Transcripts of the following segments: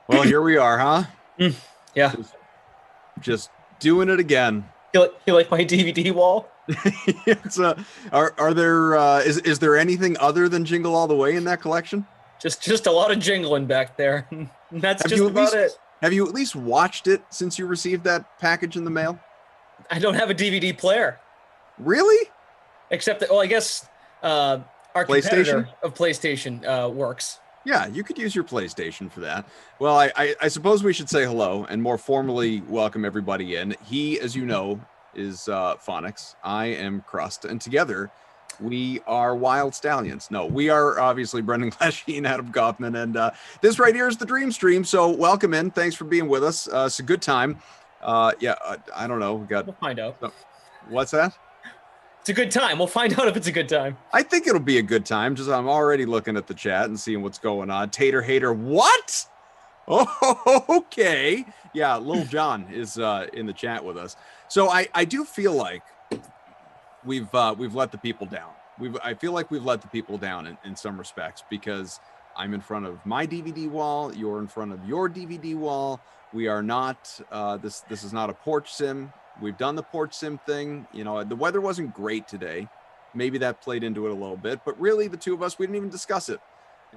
Well, here we are, huh? Yeah. Just doing it again. You like my DVD wall? It's are there is there anything other than Jingle All the Way in that collection? Just a lot of jingling back there. That's Have just you at about least it. have you at least watched it since you received that package in the mail? I don't have a DVD player. Really? Except that, well, I guess our competitor of PlayStation works. Yeah, you could use your PlayStation for that. Well, I suppose we should say hello and more formally welcome everybody in. He, as you know, is Phonics. I am Crust, and together we are Wild Stallions. No, we are obviously Brendan Glasheen, Adam Kaufman, and this right here is the Dream Stream. So welcome in. Thanks for being with us. It's a good time. I don't know. We'll find out. What's that? It's a good time. We'll find out if it's a good time. I think it'll be a good time. Just I'm already looking at the chat and seeing what's going on. Tater Hater, what? Oh, okay. Yeah, Lil John is in the chat with us. So I do feel like we've let the people down. I feel like we've let the people down in some respects, because I'm in front of my DVD wall. You're in front of your DVD wall. We are not. This is not a porch sim. We've done the porch sim thing. You know, the weather wasn't great today. Maybe that played into it a little bit, but really the two of us, we didn't even discuss it.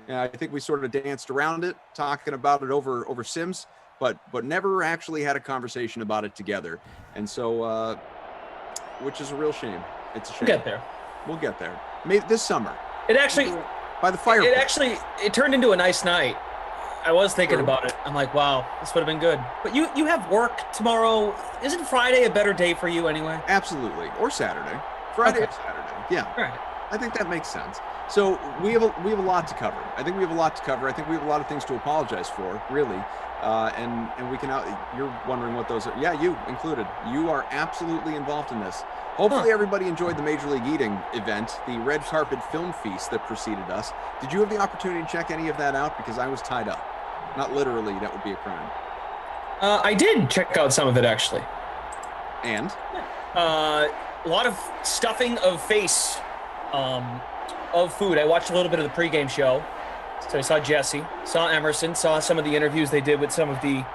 I think we sort of danced around it, talking about it over Sims, but never actually had a conversation about it together. And so, which is a real shame. It's a shame. We'll get there. We'll get there. Maybe this summer. It actually, by the fire. It turned into a nice night. I was thinking about it. I'm like, wow, this would have been good. But you have work tomorrow. Isn't Friday a better day for you anyway? Absolutely. Or Saturday. Friday or Saturday. Yeah. All right. I think that makes sense. So we have a lot to cover. I think we have a lot to cover. I think we have a lot of things to apologize for, really. And we can you're wondering what those are. Yeah, you included. You are absolutely involved in this. Hopefully everybody enjoyed the Major League Eating event, the red carpet film feast that preceded us. Did you have the opportunity to check any of that out? Because I was tied up. Not literally, that would be a crime. I did check out some of it, actually. And? A lot of stuffing of face of food. I watched a little bit of the pregame show. So I saw Jesse, saw Emerson, saw some of the interviews they did with some of the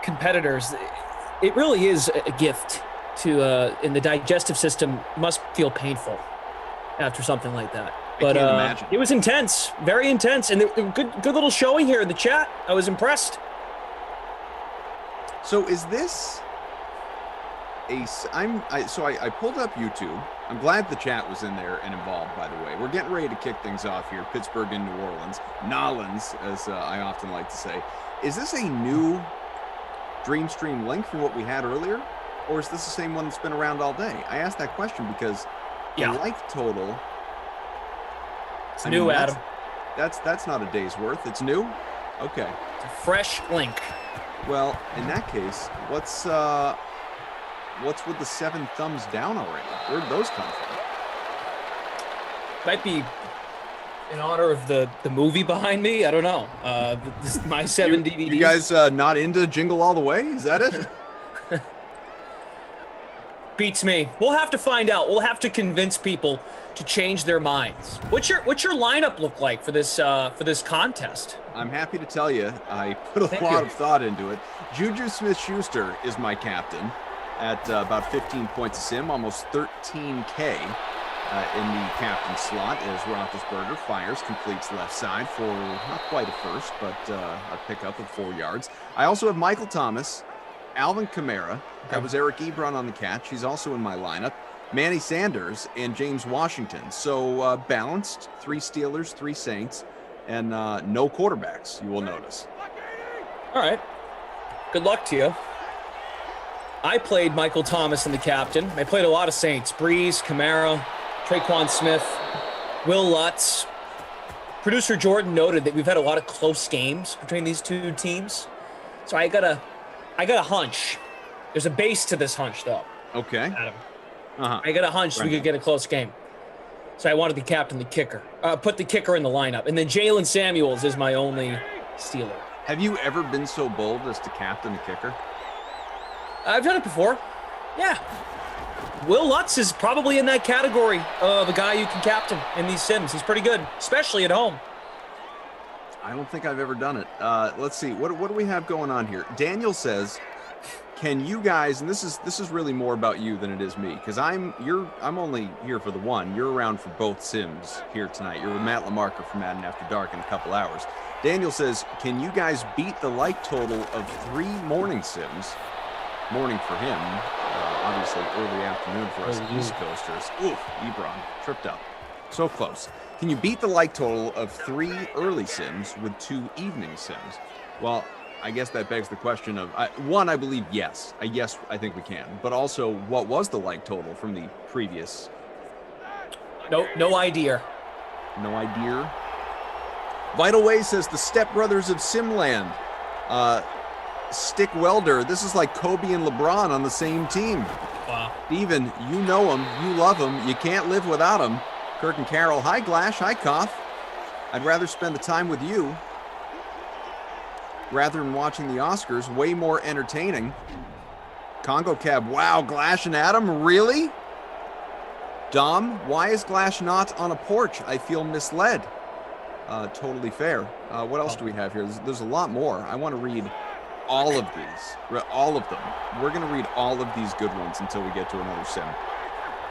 competitors. It really is a gift to, in the digestive system, must feel painful after something like that. But I can't imagine. It was intense, very intense, and good little showing here in the chat. I was impressed. So is this I pulled up YouTube. I'm glad the chat was in there and involved, by the way. We're getting ready to kick things off here. Pittsburgh and New Orleans. Nolans, as I often like to say. Is this a new Dream Stream link from what we had earlier? Or is this the same one that's been around all day? I asked that question because the like total... It's new, Adam. That's not a day's worth. It's new? Okay. It's a fresh link. Well, in that case, what's with the 7 thumbs down already? Where did those come from? Might be in honor of the movie behind me. I don't know. My 7 DVDs. You guys not into Jingle All the Way? Is that it? Beats me. We'll have to find out. We'll have to convince people to change their minds. What's your lineup look like for this contest? I'm happy to tell you, I put a lot of thought into it. Juju Smith-Schuster is my captain at about 15 points a sim, almost 13K in the captain slot, as Roethlisberger fires, completes left side for not quite a first, but a pickup of 4 yards. I also have Michael Thomas, Alvin Kamara. That was Eric Ebron on the catch. He's also in my lineup. Manny Sanders and James Washington. So balanced, 3 Steelers, 3 Saints, and no quarterbacks, you will notice. All right. Good luck to you. I played Michael Thomas in the captain. I played a lot of Saints. Breeze, Kamara, Traquan Smith, Will Lutz. Producer Jordan noted that we've had a lot of close games between these two teams. So I got a hunch. There's a base to this hunch, though. Okay. Adam. I got a hunch we could get a close game. So I wanted to captain the kicker. Put the kicker in the lineup. And then Jalen Samuels is my only Steeler. Have you ever been so bold as to captain the kicker? I've done it before. Yeah. Will Lutz is probably in that category of a guy you can captain in these sims. He's pretty good, especially at home. I don't think I've ever done it. Let's see. What do we have going on here? Daniel says, "Can you guys?" And this is really more about you than it is me, because I'm only here for the one. You're around for both sims here tonight. You're with Matt Lamarca from Madden After Dark in a couple hours. Daniel says, "Can you guys beat the like total of 3 morning sims?" Morning for him, obviously early afternoon for us East Coasters. Oof, Ebron tripped up. So close. Can you beat the like total of 3 early sims with 2 evening sims? Well, I guess that begs the question of, one, I believe yes. Yes, I think we can. But also, what was the like total from the previous? No idea. No idea. Vital Way says, the stepbrothers of Simland. Stick Welder, this is like Kobe and LeBron on the same team. Wow. Steven, you know him, you love him, you can't live without him. Kirk and Carol, hi Glash, hi Koff. I'd rather spend the time with you rather than watching the Oscars, way more entertaining. Congo Cab, wow, Glash and Adam, really? Dom, why is Glash not on a porch? I feel misled. Totally fair. What else do we have here? There's a lot more. I want to read all of these, all of them. We're going to read all of these good ones until we get to another sim.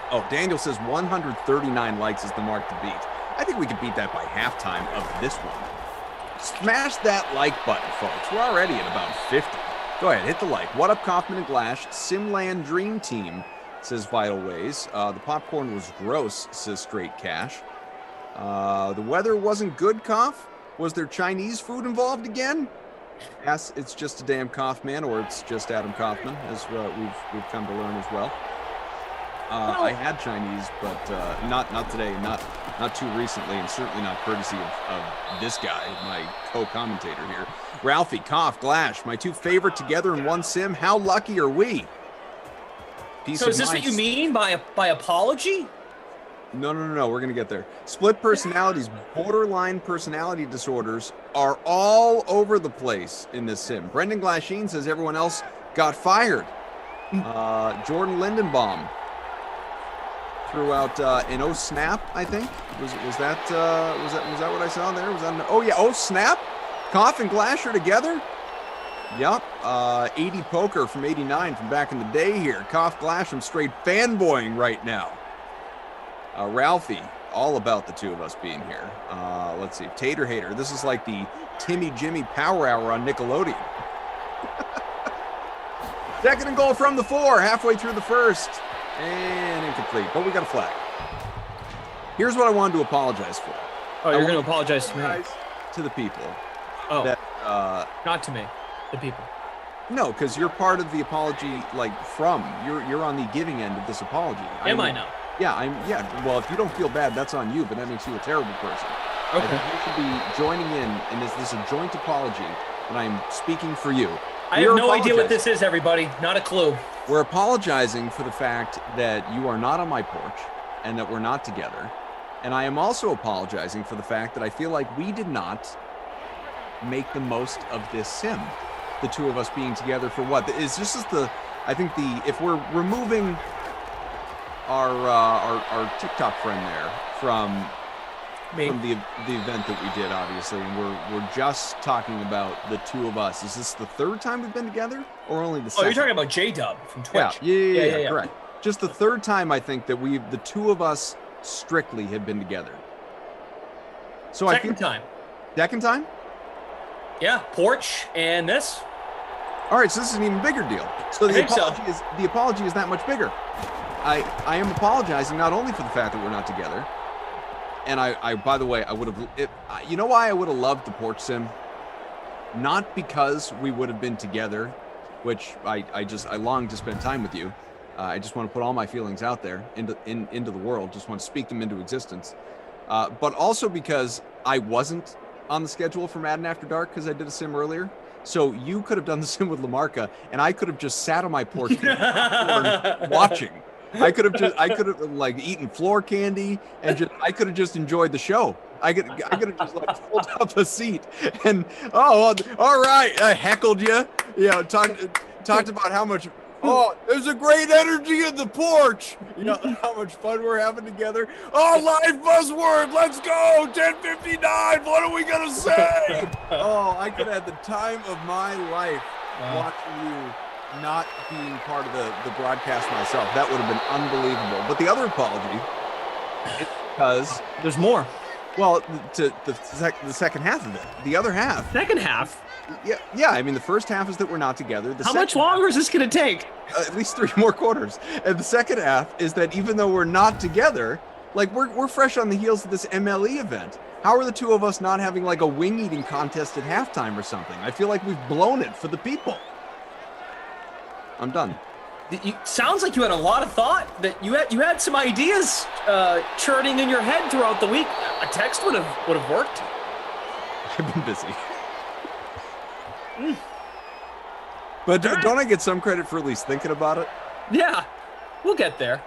Oh, Daniel says 139 likes is the mark to beat. I think we could beat that by halftime of this one. Smash that like button, folks. We're already at about 50. Go ahead, hit the like. What up, Kaufman and Glash? Simland Dream Team, says Vital Ways. The popcorn was gross, says Straight Cash. The weather wasn't good, Koff? Was there Chinese food involved again? Yes, it's just a damn Kaufman, or it's just Adam Kaufman, as we've come to learn as well. I had Chinese, but not today, not too recently, and certainly not courtesy of this guy, my co-commentator here. Ralphie, Koff, Glash, my 2 favorite together in one sim. How lucky are we? So is this what you mean by apology? No. We're going to get there. Split personalities, borderline personality disorders are all over the place in this sim. Brendan Glasheen says everyone else got fired. Jordan Lindenbaum threw out an Oh Snap, I think. Was that what I saw there? Was that Oh Snap? Koff and Glash are together? Yep. 80 Poker from 89 from back in the day here. Koff, Glash, I'm straight fanboying right now. Ralphie, all about the 2 of us being here. Let's see. Tater Hater. This is like the Timmy Jimmy Power Hour on Nickelodeon. Second and goal from the 4, halfway through the first. And incomplete, but we got a flag. Here's what I wanted to apologize for. Oh, you're going to apologize to me? To the people. Oh, that, not to me, the people. No, because you're part of the apology, you're on the giving end of this apology. Am I now? Yeah, well, if you don't feel bad, that's on you, but that makes you a terrible person. Okay. I think you should be joining in this is a joint apology, and I'm speaking for you. I have no idea what this is, everybody. Not a clue. We're apologizing for the fact that you are not on my porch and that we're not together. And I am also apologizing for the fact that I feel like we did not make the most of this sim. The 2 of us being together for what? If we're removing our TikTok friend there from the event that we did, obviously, and we're just talking about the 2 of us. Is this the 3rd time we've been together, or only the 2nd? Oh, you're talking about J-Dub from Twitch. Yeah, correct. Just the 3rd time, I think, that the 2 of us strictly have been together. So Second time. Yeah, porch and this. All right, so this is an even bigger deal. So the apology is that much bigger. I am apologizing not only for the fact that we're not together, and I by the way, I would have. You know why I would have loved the porch sim? Not because we would have been together, which I long to spend time with you. I just want to put all my feelings out there into the world. Just want to speak them into existence. But also because I wasn't on the schedule for Madden After Dark because I did a sim earlier. So you could have done the sim with Lamarca, and I could have just sat on my porch watching. I could have like eaten floor candy and I could have just enjoyed the show. I could have just like pulled up a seat and all right, I heckled you. Talked about how much Oh, there's a great energy in the porch. You know how much fun we're having together. Oh, live buzzword. Let's go. 10:59. What are we going to say? Oh, I could have had the time of my life watching you not being part of the broadcast myself. That would have been unbelievable. But the other apology is because there's more. Well, to the second half of it. The other half. Second half? Yeah. I mean, the first half is that we're not together. How much longer is this going to take? At least 3 more quarters. And the second half is that even though we're not together, like we're fresh on the heels of this MLE event. How are the two of us not having like a wing eating contest at halftime or something? I feel like we've blown it for the people. I'm done. Sounds like you had a lot of thought. That you had some ideas churning in your head throughout the week. A text would have worked. I've been busy. But don't I get some credit for at least thinking about it? Yeah, we'll get there.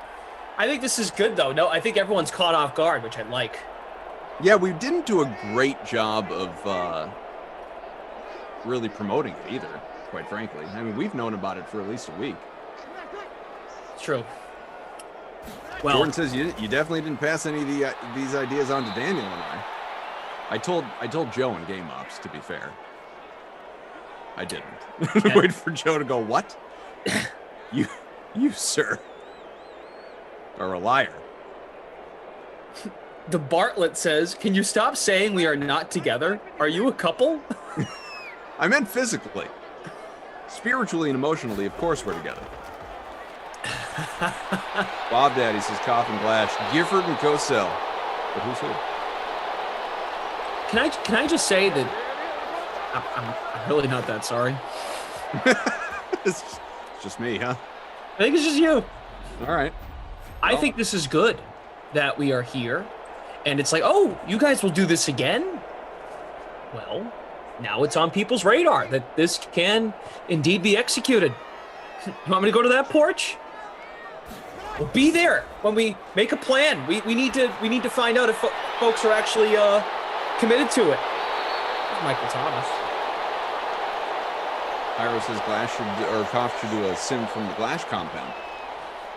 I think this is good though. No, I think everyone's caught off guard, which I like. Yeah, we didn't do a great job of really promoting it either, quite frankly. I mean, we've known about it for at least a week. True. Well, Jordan says you definitely didn't pass any of these ideas on to Daniel and I. I told Joe in Game Ops, to be fair. I didn't. Okay. Wait for Joe to go, what? you, sir, are a liar. The Bartlett says, can you stop saying we are not together? Are you a couple? I meant physically. Spiritually and emotionally, of course we're together. Bob Daddy says Cough and Glash, Gifford and Cosell. But who's who? Can I just say that I'm really not that sorry. It's just me, huh? I think it's just you. All right. I think this is good that we are here. And it's like, oh, you guys will do this again? Well, now it's on people's radar that this can indeed be executed. You want me to go to that porch? We'll be there when we make a plan. We need to find out if folks are actually committed to it. There's Michael Thomas. Ira says Koff should do a sim from the Glash compound.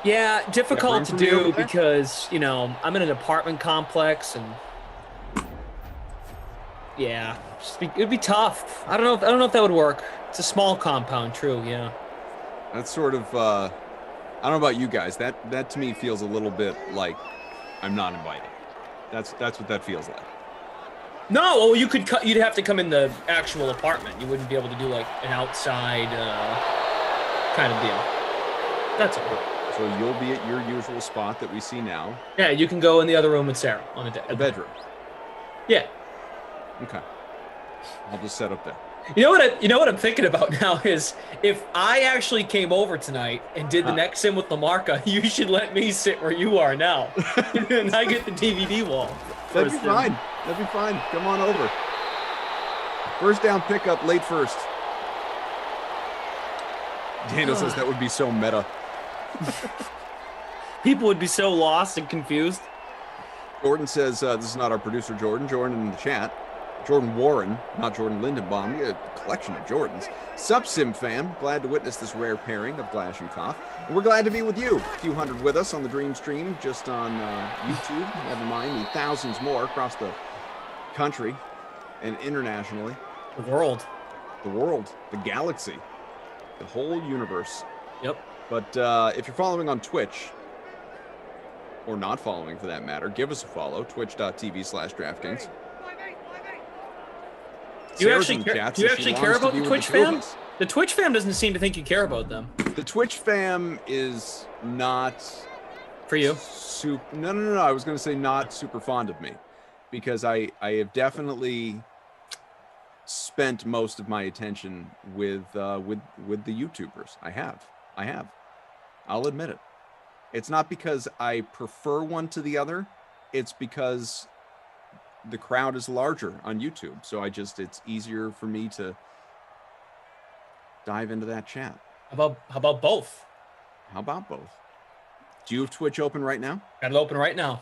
Yeah, difficult to do because, you know, I'm in an apartment complex and yeah, it'd be tough. I don't know if that would work. It's a small compound, true, yeah. That's sort of I don't know about you guys. That to me feels a little bit like I'm not invited. That's what that feels like. No, well, you'd have to come in the actual apartment. You wouldn't be able to do like an outside kind of deal. That's all. So you'll be at your usual spot that we see now. Yeah, you can go in the other room with Sarah on the bedroom. Yeah. Okay. I'll just set up there. You know what I'm thinking about now is if I actually came over tonight and did the next sim with Lamarca, you should let me sit where you are now, and I get the DVD wall. That'd be fine. That'd be fine. Come on over. First down pickup, late first. Daniel says that would be so meta. People would be so lost and confused. Jordan says this is not our producer, Jordan. Jordan in the chat. Jordan Warren, not Jordan Lindenbaum. We got a collection of Jordans. Sup, Sim fam. Glad to witness this rare pairing of Glash and Koff. And we're glad to be with you. A few hundred with us on the Dream Stream, just on YouTube. Never mind the thousands more across the country and internationally. The world. The galaxy. The whole universe. Yep. But if you're following on Twitch, or not following for that matter, give us a follow. Twitch.tv/DraftKings. Do you actually care about the Twitch fam? The Twitch fam doesn't seem to think you care about them. The Twitch fam is not for you. No. I was going to say not super fond of me, because I have definitely spent most of my attention with the YouTubers. I have. I'll admit it. It's not because I prefer one to the other. It's because the crowd is larger on YouTube. So it's easier for me to dive into that chat. How about both? How about both? Do you have Twitch open right now? Got it open right now.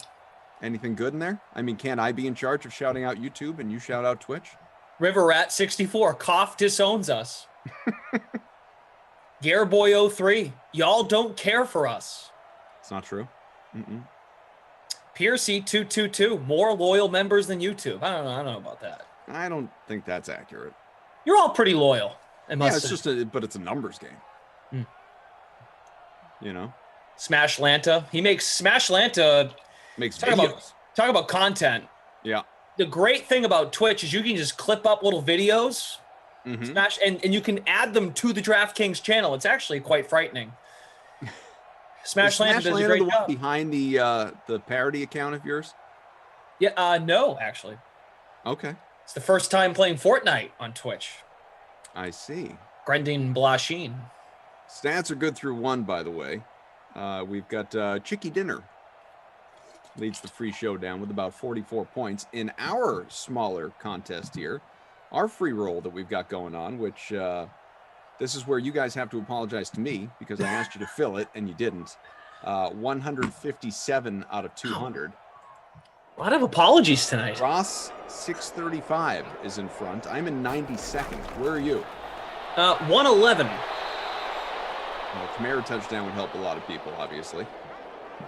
Anything good in there? I mean, can I be in charge of shouting out YouTube and you shout out Twitch? River Rat 64, Koff disowns us. Gareboy03, y'all don't care for us. It's not true. Piercy222, more loyal members than YouTube. I don't know about that. I don't think that's accurate. You're all pretty loyal. It's just but it's a numbers game. You know? Smash Lanta. He makes Smash Lanta. Makes videos. Talk about content. Yeah. The great thing about Twitch is you can just clip up little videos, smash, and you can add them to the DraftKings channel. It's actually quite frightening. Smash Lanta does a great job. Behind the parody account of yours? Yeah, no, actually. Okay. It's the first time playing Fortnite on Twitch. I see. Grending Blashin. Stats are good through 1, by the way. We've got Chicky Dinner leads the free showdown with about 44 points. In our smaller contest here, our free roll that we've got going on, which this is where you guys have to apologize to me because I asked you to fill it and you didn't. 157 out of 200. A lot of apologies tonight. Ross 635 is in front. I'm in 92nd. Where are you? 111. Well, Camaro touchdown would help a lot of people, obviously.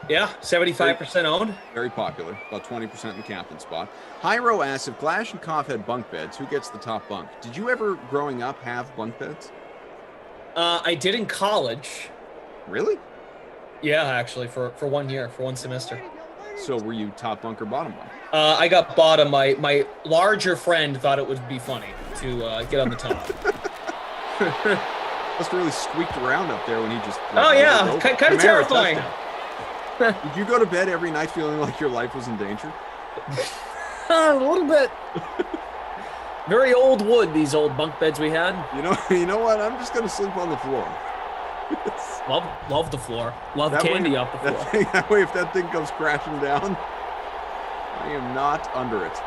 Yeah, 75% owned. Very popular, about 20% in the captain spot. Hyro asks, if Glash and Koff had bunk beds, who gets the top bunk? Did you ever, growing up, have bunk beds? I did in college. Really? Yeah, actually, for 1 year, for 1 semester. So were you top bunk or bottom bunk? I got bottom. My larger friend thought it would be funny to get on the top. Must have really squeaked around up there when he just... Kind of terrifying. Did you go to bed every night feeling like your life was in danger? A little bit. Very old wood, these old bunk beds we had. You know what? I'm just going to sleep on the floor. Love the floor. Love candy off the floor. That way, if that thing comes crashing down, I am not under it.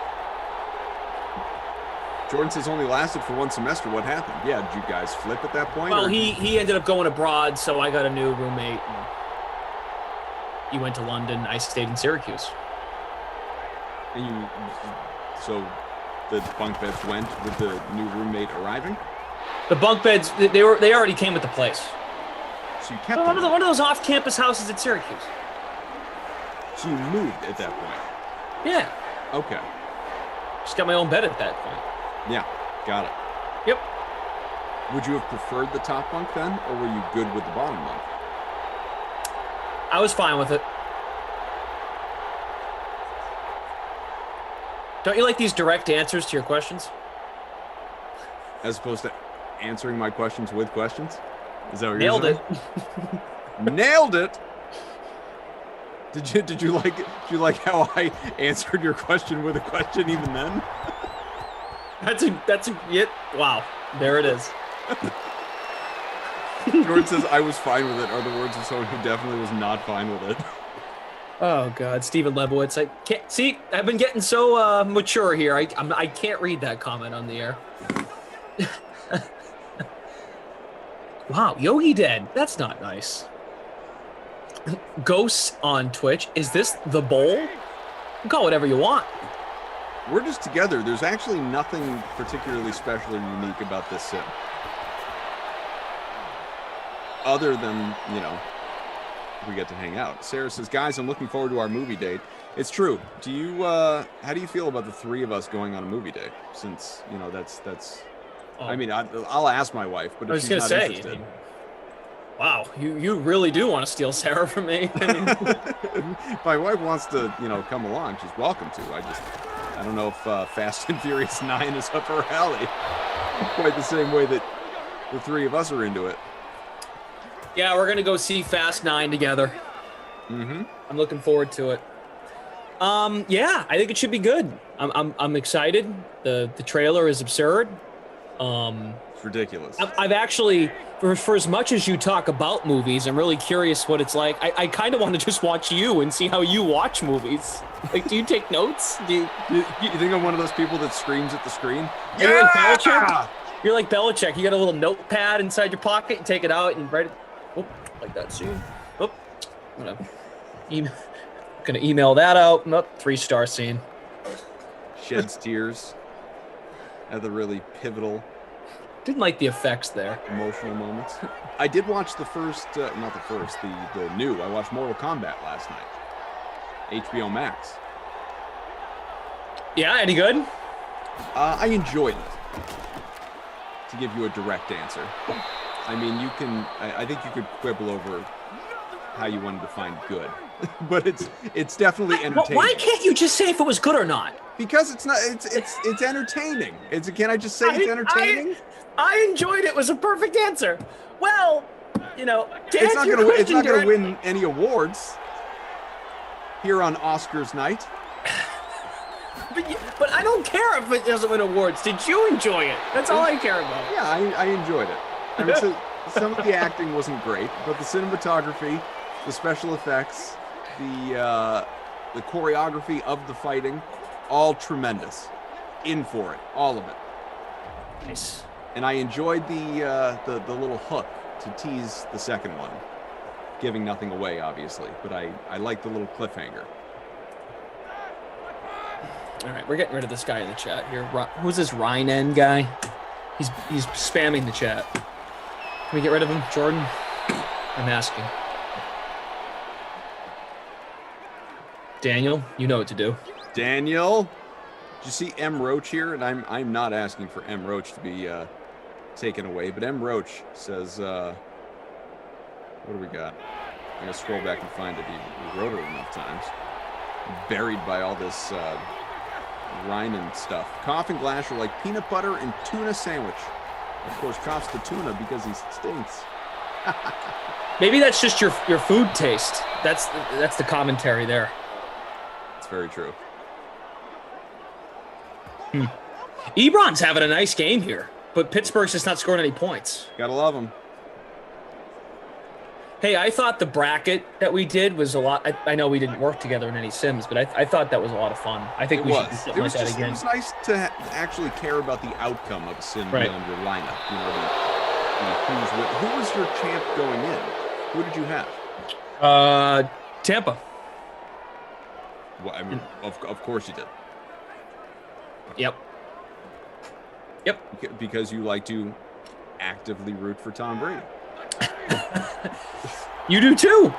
Jordan says only lasted for 1 semester. What happened? Yeah, did you guys flip at that point? Well, he ended up going abroad, so I got a new roommate. And he went to London. I stayed in Syracuse. And so the bunk beds went with the new roommate arriving? The bunk beds, they already came with the place. So you kept one of those off-campus houses at Syracuse. So you moved at that point? Yeah. Okay. Just got my own bed at that point. Yeah, got it. Yep. Would you have preferred the top bunk then, or were you good with the bottom bunk? I was fine with it. Don't you like these direct answers to your questions? As opposed to answering my questions with questions? Is that what Nailed you're saying? It. Nailed it. Did you like how I answered your question with a question even then? That's a yeah. Wow. There it is. Jordan says I was fine with it are the words of someone who definitely was not fine with it. Oh God, Stephen Lebowitz. I can't see. I've been getting so mature here. I can't read that comment on the air. Wow, Yogi dead. That's not nice. Ghosts on Twitch. Is this the bowl? Call whatever you want. We're just together. There's actually nothing particularly special or unique about this sim. Other than, we get to hang out. Sarah says, guys, I'm looking forward to our movie date. It's true. Do you, how do you feel about the 3 of us going on a movie date? Since, that's I mean, I'll ask my wife, but if she's not interested. Wow, you really do want to steal Sarah from me. My wife wants to, come along. She's welcome to. I don't know if Fast and Furious 9 is up her alley. Quite the same way that the 3 of us are into it. Yeah, we're going to go see Fast 9 together. Mm-hmm. I'm looking forward to it. Yeah, I think it should be good. I'm excited. The trailer is absurd. It's ridiculous. I've actually, for as much as you talk about movies, I'm really curious what it's like. I kind of want to just watch you and see how you watch movies. Like, do you take notes? You think I'm one of those people that screams at the screen? Yeah! You're like Belichick. You're like Belichick. You got a little notepad inside your pocket. You take it out and write it. Oop, like that scene. Oop. I'm gonna email that out. Nope, 3-star scene. Sheds tears at the really pivotal Didn't like the effects there. Emotional moments. I did watch the first, not the first, the new. I watched Mortal Kombat last night. HBO Max. Yeah, any good? I enjoyed it. To give you a direct answer. I mean, you can, I think you could quibble over how you want to define good. But it's definitely entertaining. Why can't you just say if it was good or not? Because it's not, it's entertaining. Can I just say it's entertaining? I enjoyed it. It was a perfect answer. Well, you know, it's not going to win any awards here on Oscars night. But I don't care if it doesn't win awards. Did you enjoy it? That's all I care about. Yeah, I enjoyed it. I mean, so some of the acting wasn't great, but the cinematography, the special effects, the choreography of the fighting, all tremendous. In for it, all of it. Nice. And I enjoyed the little hook to tease the second one, giving nothing away, obviously. But I like the little cliffhanger. All right, we're getting rid of this guy in the chat here. Who's this Rynen guy? He's spamming the chat. Can we get rid of him, Jordan? I'm asking. Daniel, you know what to do. Daniel, did you see M. Roach here? And I'm not asking for M. Roach to be taken away, but M. Roach says, what do we got? I'm gonna scroll back and find it. He wrote it enough times. Buried by all this Rynen stuff. Koff and Glash are like peanut butter and tuna sandwich. Of course, Koff's the tuna because he stinks. Maybe that's just your food taste. That's the commentary there. It's very true. Ebron's having a nice game here, but Pittsburgh's just not scoring any points. Gotta love him. Hey, I thought the bracket that we did was a lot. I know we didn't work together in any Sims, but I thought that was a lot of fun. I think we should do something like that again. It was nice to actually care about the outcome of a Sim beyond your lineup. You know, who was your champ going in? Who did you have? Tampa. Well, I mean, of course you did. Yep. Because you like to actively root for Tom Brady. You do too.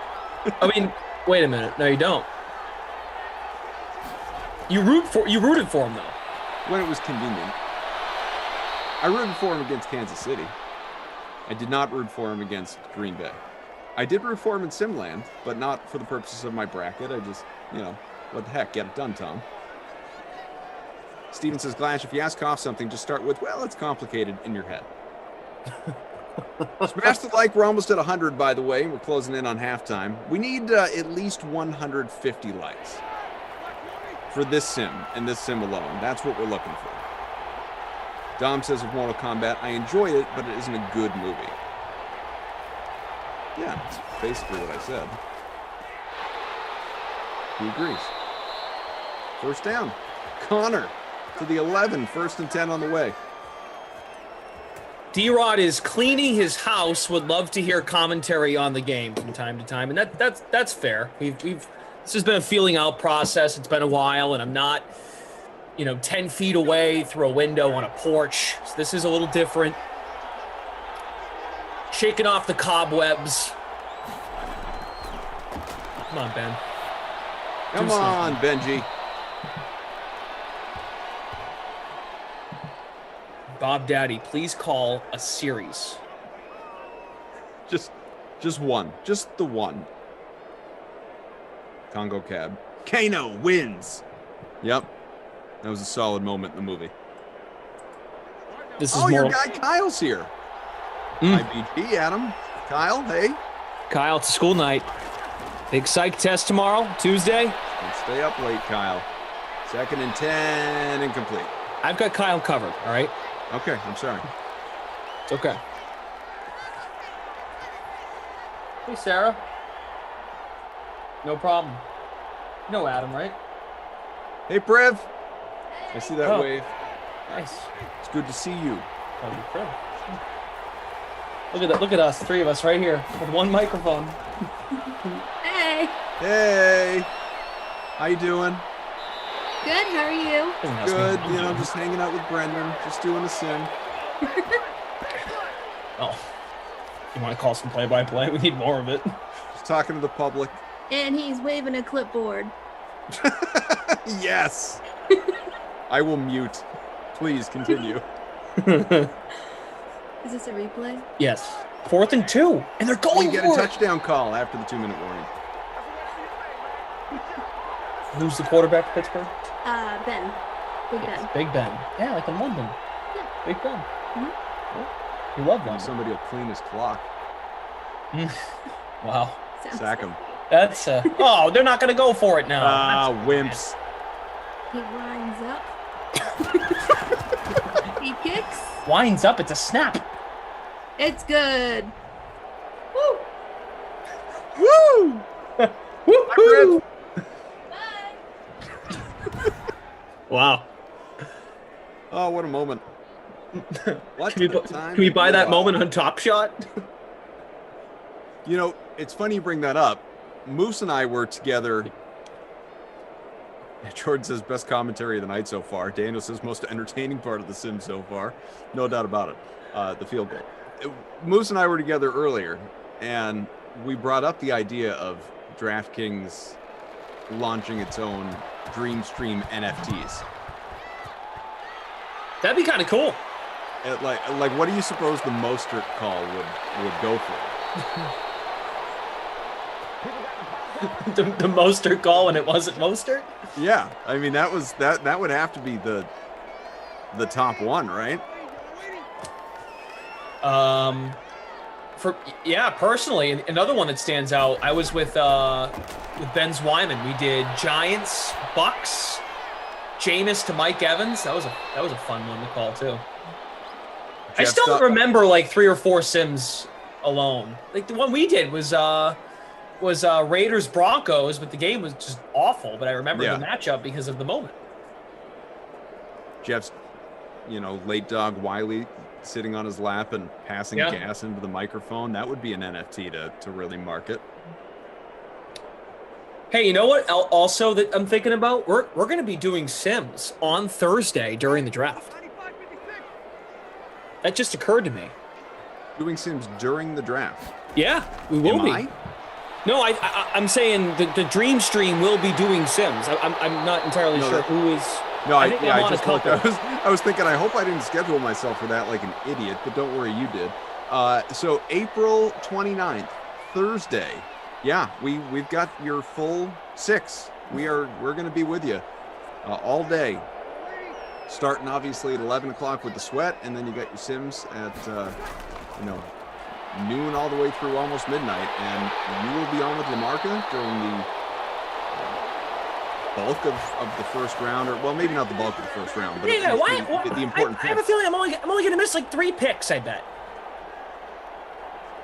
I mean, wait a minute. No, you don't. You rooted for him though. When it was convenient. I rooted for him against Kansas City. I did not root for him against Green Bay. I did root for him in Simland, but not for the purposes of my bracket. I just, what the heck, get it done, Tom. Steven says, Glash, if you ask Koff something, just start with, well, it's complicated in your head. Smash the like. We're almost at 100, by the way. We're closing in on halftime. We need at least 150 likes for this sim and this sim alone. That's what we're looking for. Dom says of Mortal Kombat, I enjoyed it, but it isn't a good movie. Yeah, that's basically what I said. He agrees. First down. Connor to the 11. First and 10 on the way. D-Rod is cleaning his house. Would love to hear commentary on the game from time to time, and that's fair. This has been a feeling out process. It's been a while, and I'm not, 10 feet away through a window on a porch. So this is a little different. Shaking off the cobwebs. Come on, Ben. Come on, Benji. Bob Daddy, please call a series. Just one. Just the one. Congo Cab. Kano wins. Yep. That was a solid moment in the movie. Your guy Kyle's here. Hi, BG, Adam. Kyle, hey. Kyle, it's a school night. Big psych test tomorrow, Tuesday. Don't stay up late, Kyle. 2nd and 10, incomplete. I've got Kyle covered, all right? Okay, I'm sorry. It's okay. Hey, Sarah. No problem. You know Adam, right? Hey, Priv. I see that wave. Nice. It's good to see you. Oh, you're Priv. Look at that. Look at us, three of us right here with one microphone. Hey. Hey. How you doing? Good, how are you? Good, just hanging out with Brendan, just doing a sim. You want to call some play-by-play? We need more of it. Just talking to the public. And he's waving a clipboard. Yes. I will mute. Please continue. Is this a replay? Yes. 4th and 2, and they're going You get for a it. touchdown call after the 2-minute warning. Who's the quarterback for Pittsburgh? Ben. Big Ben. Big Ben. Yeah, like in London. Yeah. Big Ben. Mm-hmm. You love Maybe London. somebody will clean his clock. Wow. Sounds Sack him. That's oh, they're not gonna go for it now. Wimps. He winds up. He kicks. Winds up. It's a snap. It's good. Woo! Woo! Woo-hoo! Bye. Wow. Oh, what a moment. What Can we buy that moment on Top Shot? You know, it's funny you bring that up. Moose and I were together. Jordan says best commentary of the night so far. Daniel says most entertaining part of the sim so far. No doubt about it. The field goal. Moose and I were together earlier, and we brought up the idea of DraftKings launching its own Dream Stream NFTs. That'd be kind of cool. Like, what do you suppose the Mostert call would go for? the Mostert call when it wasn't Mostert? Yeah, I mean that would have to be the top one, right? Personally, another one that stands out. I was with Ben Zwyman. We did Giants, Bucks, Jameis to Mike Evans. That was a fun one to call too. I still don't remember like 3 or 4 sims alone. Like the one we did was Raiders Broncos, but the game was just awful. But I remember the matchup because of the moment. Jeff's, late dog Wiley sitting on his lap and passing gas into the microphone. That would be an NFT to really market. Hey, you know what? Also, that I'm thinking about, we're going to be doing sims on Thursday during the draft. That just occurred to me. Doing sims during the draft. Yeah, we will be. I? No, I'm saying the Dream Stream will be doing sims. I'm not entirely sure who is. No, I just looked. I was thinking. I hope I didn't schedule myself for that like an idiot. But don't worry, you did. So April 29th, Thursday. Yeah, we've got your full 6. We're going to be with you all day. Starting obviously at 11 o'clock with the sweat, and then you got your sims at noon all the way through almost midnight, and you will be on with Lamarca during the bulk of the first round, or well, maybe not the bulk of the first round, but the important I have a feeling I'm only going to miss like 3 picks. I bet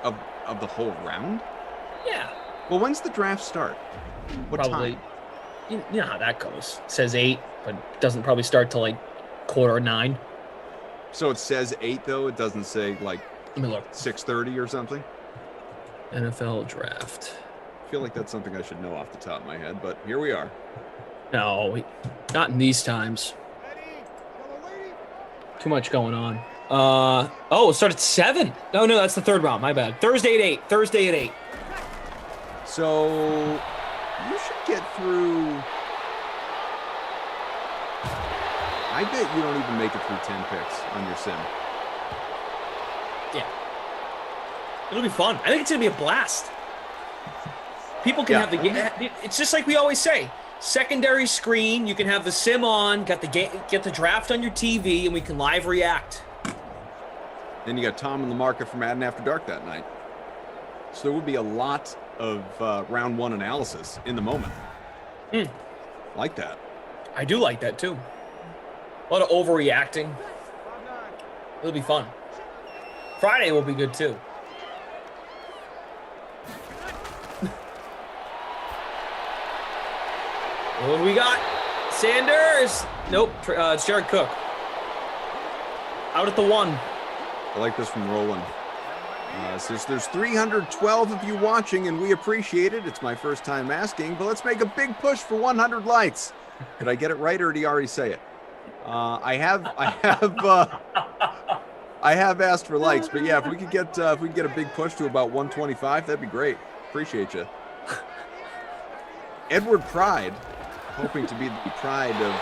of the whole round. Yeah. Well, when's the draft start? What probably. time? You know how that goes. It says 8, but doesn't probably start till like 8:45. So it says 8 though. It doesn't say like. Let me look. 6:30 or something. NFL draft. I feel like that's something I should know off the top of my head, but here we are. No, not in these times. Too much going on. It started at 7. No, that's the 3rd round. My bad. Thursday at 8. So you should get through. I bet you don't even make it through 10 picks on your sim. Yeah. It'll be fun. I think it's going to be a blast. People can have the game. It's just like we always say. Secondary screen, you can have the sim on, get the draft on your TV, and we can live react. Then you got Tom and Lamarca from Madden After Dark that night. So there would be a lot of round 1 analysis in the moment. Like that. I do like that too. A lot of overreacting. It'll be fun. Friday will be good too. What do we got? Sanders. Nope. It's Jared Cook. Out at the 1. I like this from Roland. Says there's 312 of you watching, and we appreciate it. It's my first time asking, but let's make a big push for 100 likes. Did I get it right, or did he already say it? I I have asked for likes, but yeah, if we could get a big push to about 125, that'd be great. Appreciate you. Edward Pride, hoping to be the pride of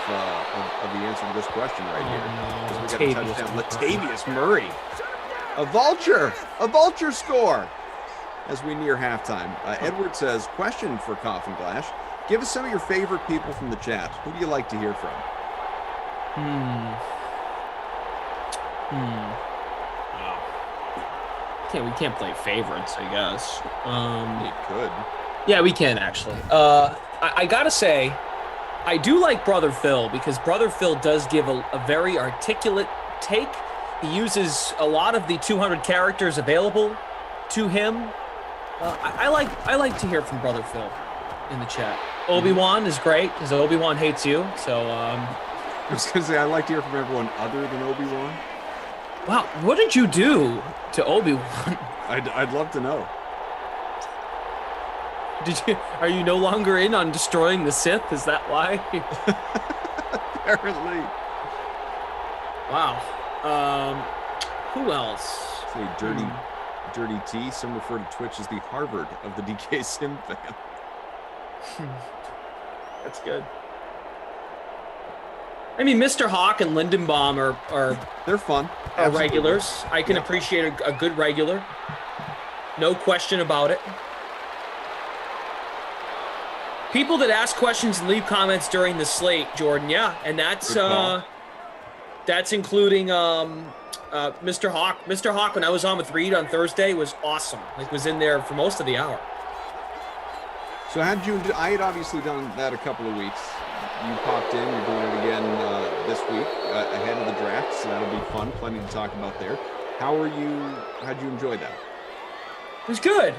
the answer to this question right here. Because we got a touchdown. Latavius Murray. A vulture score as we near halftime. Edward says, question for Cough and Glash. Give us some of your favorite people from the chat. Who do you like to hear from? We can't play favorites, I guess. You could. Yeah, we can actually. I gotta say, I do like Brother Phil because Brother Phil does give a very articulate take. He uses a lot of the 200 characters available to him. I like to hear from Brother Phil in the chat. Obi-Wan is great because Obi-Wan hates you. So I was gonna say I like to hear from everyone other than Obi-Wan. Wow, what did you do to Obi-Wan? I'd love to know. Are you no longer in on destroying the Sith? Is that why? Apparently. Wow. Who else? Say dirty T. Some refer to Twitch as the Harvard of the DK Sim fan. That's good. I mean, Mr. Hawk and Lindenbaum are they're fun. Are regulars. I can appreciate a good regular. No question about it. People that ask questions and leave comments during the slate, Jordan. Yeah, and that's including Mr. Hawk. Mr. Hawk, when I was on with Reed on Thursday, was awesome. Like, was in there for most of the hour. So I had obviously done that a couple of weeks. You popped in. You're doing it again this week ahead of the draft, so that'll be fun. Plenty to talk about there. How'd you enjoy that? It was good.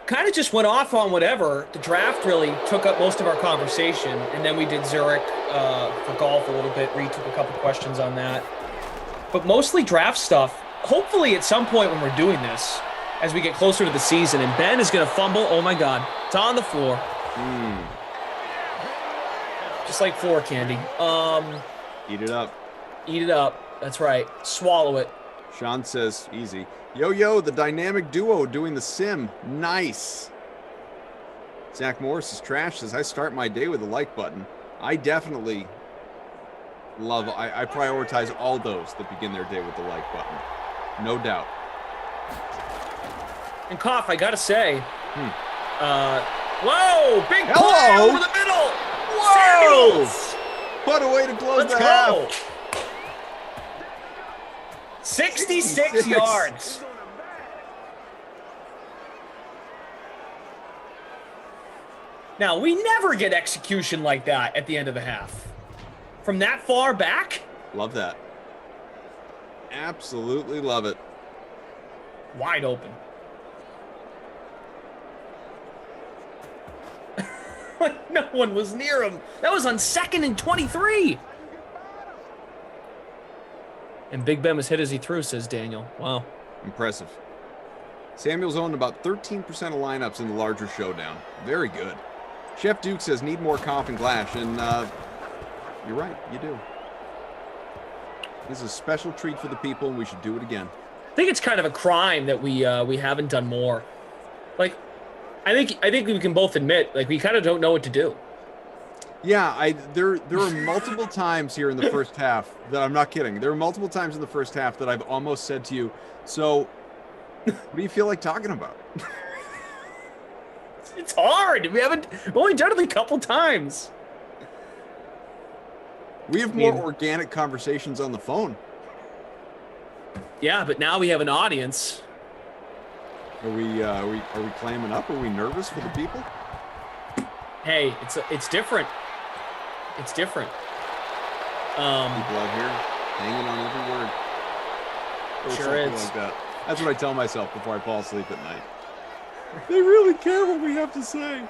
Kind of just went off on whatever. The draft really took up most of our conversation, and then we did Zurich for golf a little bit. Reed took a couple questions on that, but mostly draft stuff. Hopefully, at some point when we're doing this, as we get closer to the season, and Ben is going to fumble. Oh my God, it's on the floor. Just like floor candy. Eat it up. Eat it up. That's right. Swallow it. Sean says, easy. Yo, the dynamic duo doing the sim. Nice. Zach Morris' trash says, I start my day with the like button. I definitely I prioritize all those that begin their day with the like button. No doubt. And Cough, I got to say, whoa, big Hello. play over the middle. Whoa! Samuels. What a way to close Let's the go. half. 66 yards. Now, we never get execution like that at the end of the half. From that far back? Love that. Absolutely love it. Wide open. Like no one was near him. That was on 2nd and 23. And Big Ben was hit as he threw, says Daniel. Wow. Impressive. Samuel's owned about 13% of lineups in the larger showdown. Very good. Chef Duke says, need more Cough and Glash. And you're right, you do. This is a special treat for the people, and we should do it again. I think it's kind of a crime that we haven't done more. Like, I think we can both admit, like, we kind of don't know what to do. Yeah, there are multiple times here in the first half that I'm not kidding. There are multiple times in the first half that I've almost said to you, so what do you feel like talking about? It's hard. We've only done it a couple times. We have more organic conversations on the phone. Yeah, but now we have an audience. Are we clamming up? Are we nervous for the people? Hey, it's different. It's different. People out here hanging on every word. Or Sure is. like that. That's what I tell myself before I fall asleep at night. They really care what we have to say.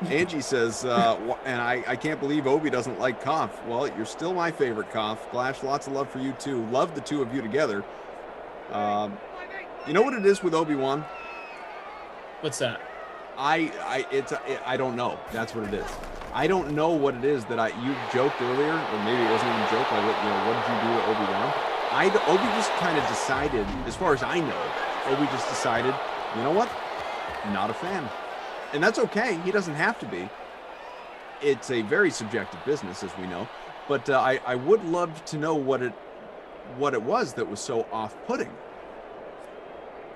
Angie says, and I can't believe Obi doesn't like Cough. Well, you're still my favorite, Cough. Glash, lots of love for you too. Love the two of you together. You know what it is with Obi-Wan? What's that? I don't know. That's what it is. I don't know what it is that you joked earlier, or maybe it wasn't even a joke. Like, what did you do to Obi-Wan? Obi just kind of decided, as far as I know, Obi just decided, you know what? Not a fan. And that's okay. He doesn't have to be. It's a very subjective business, as we know. But I would love to know what it was that was so off-putting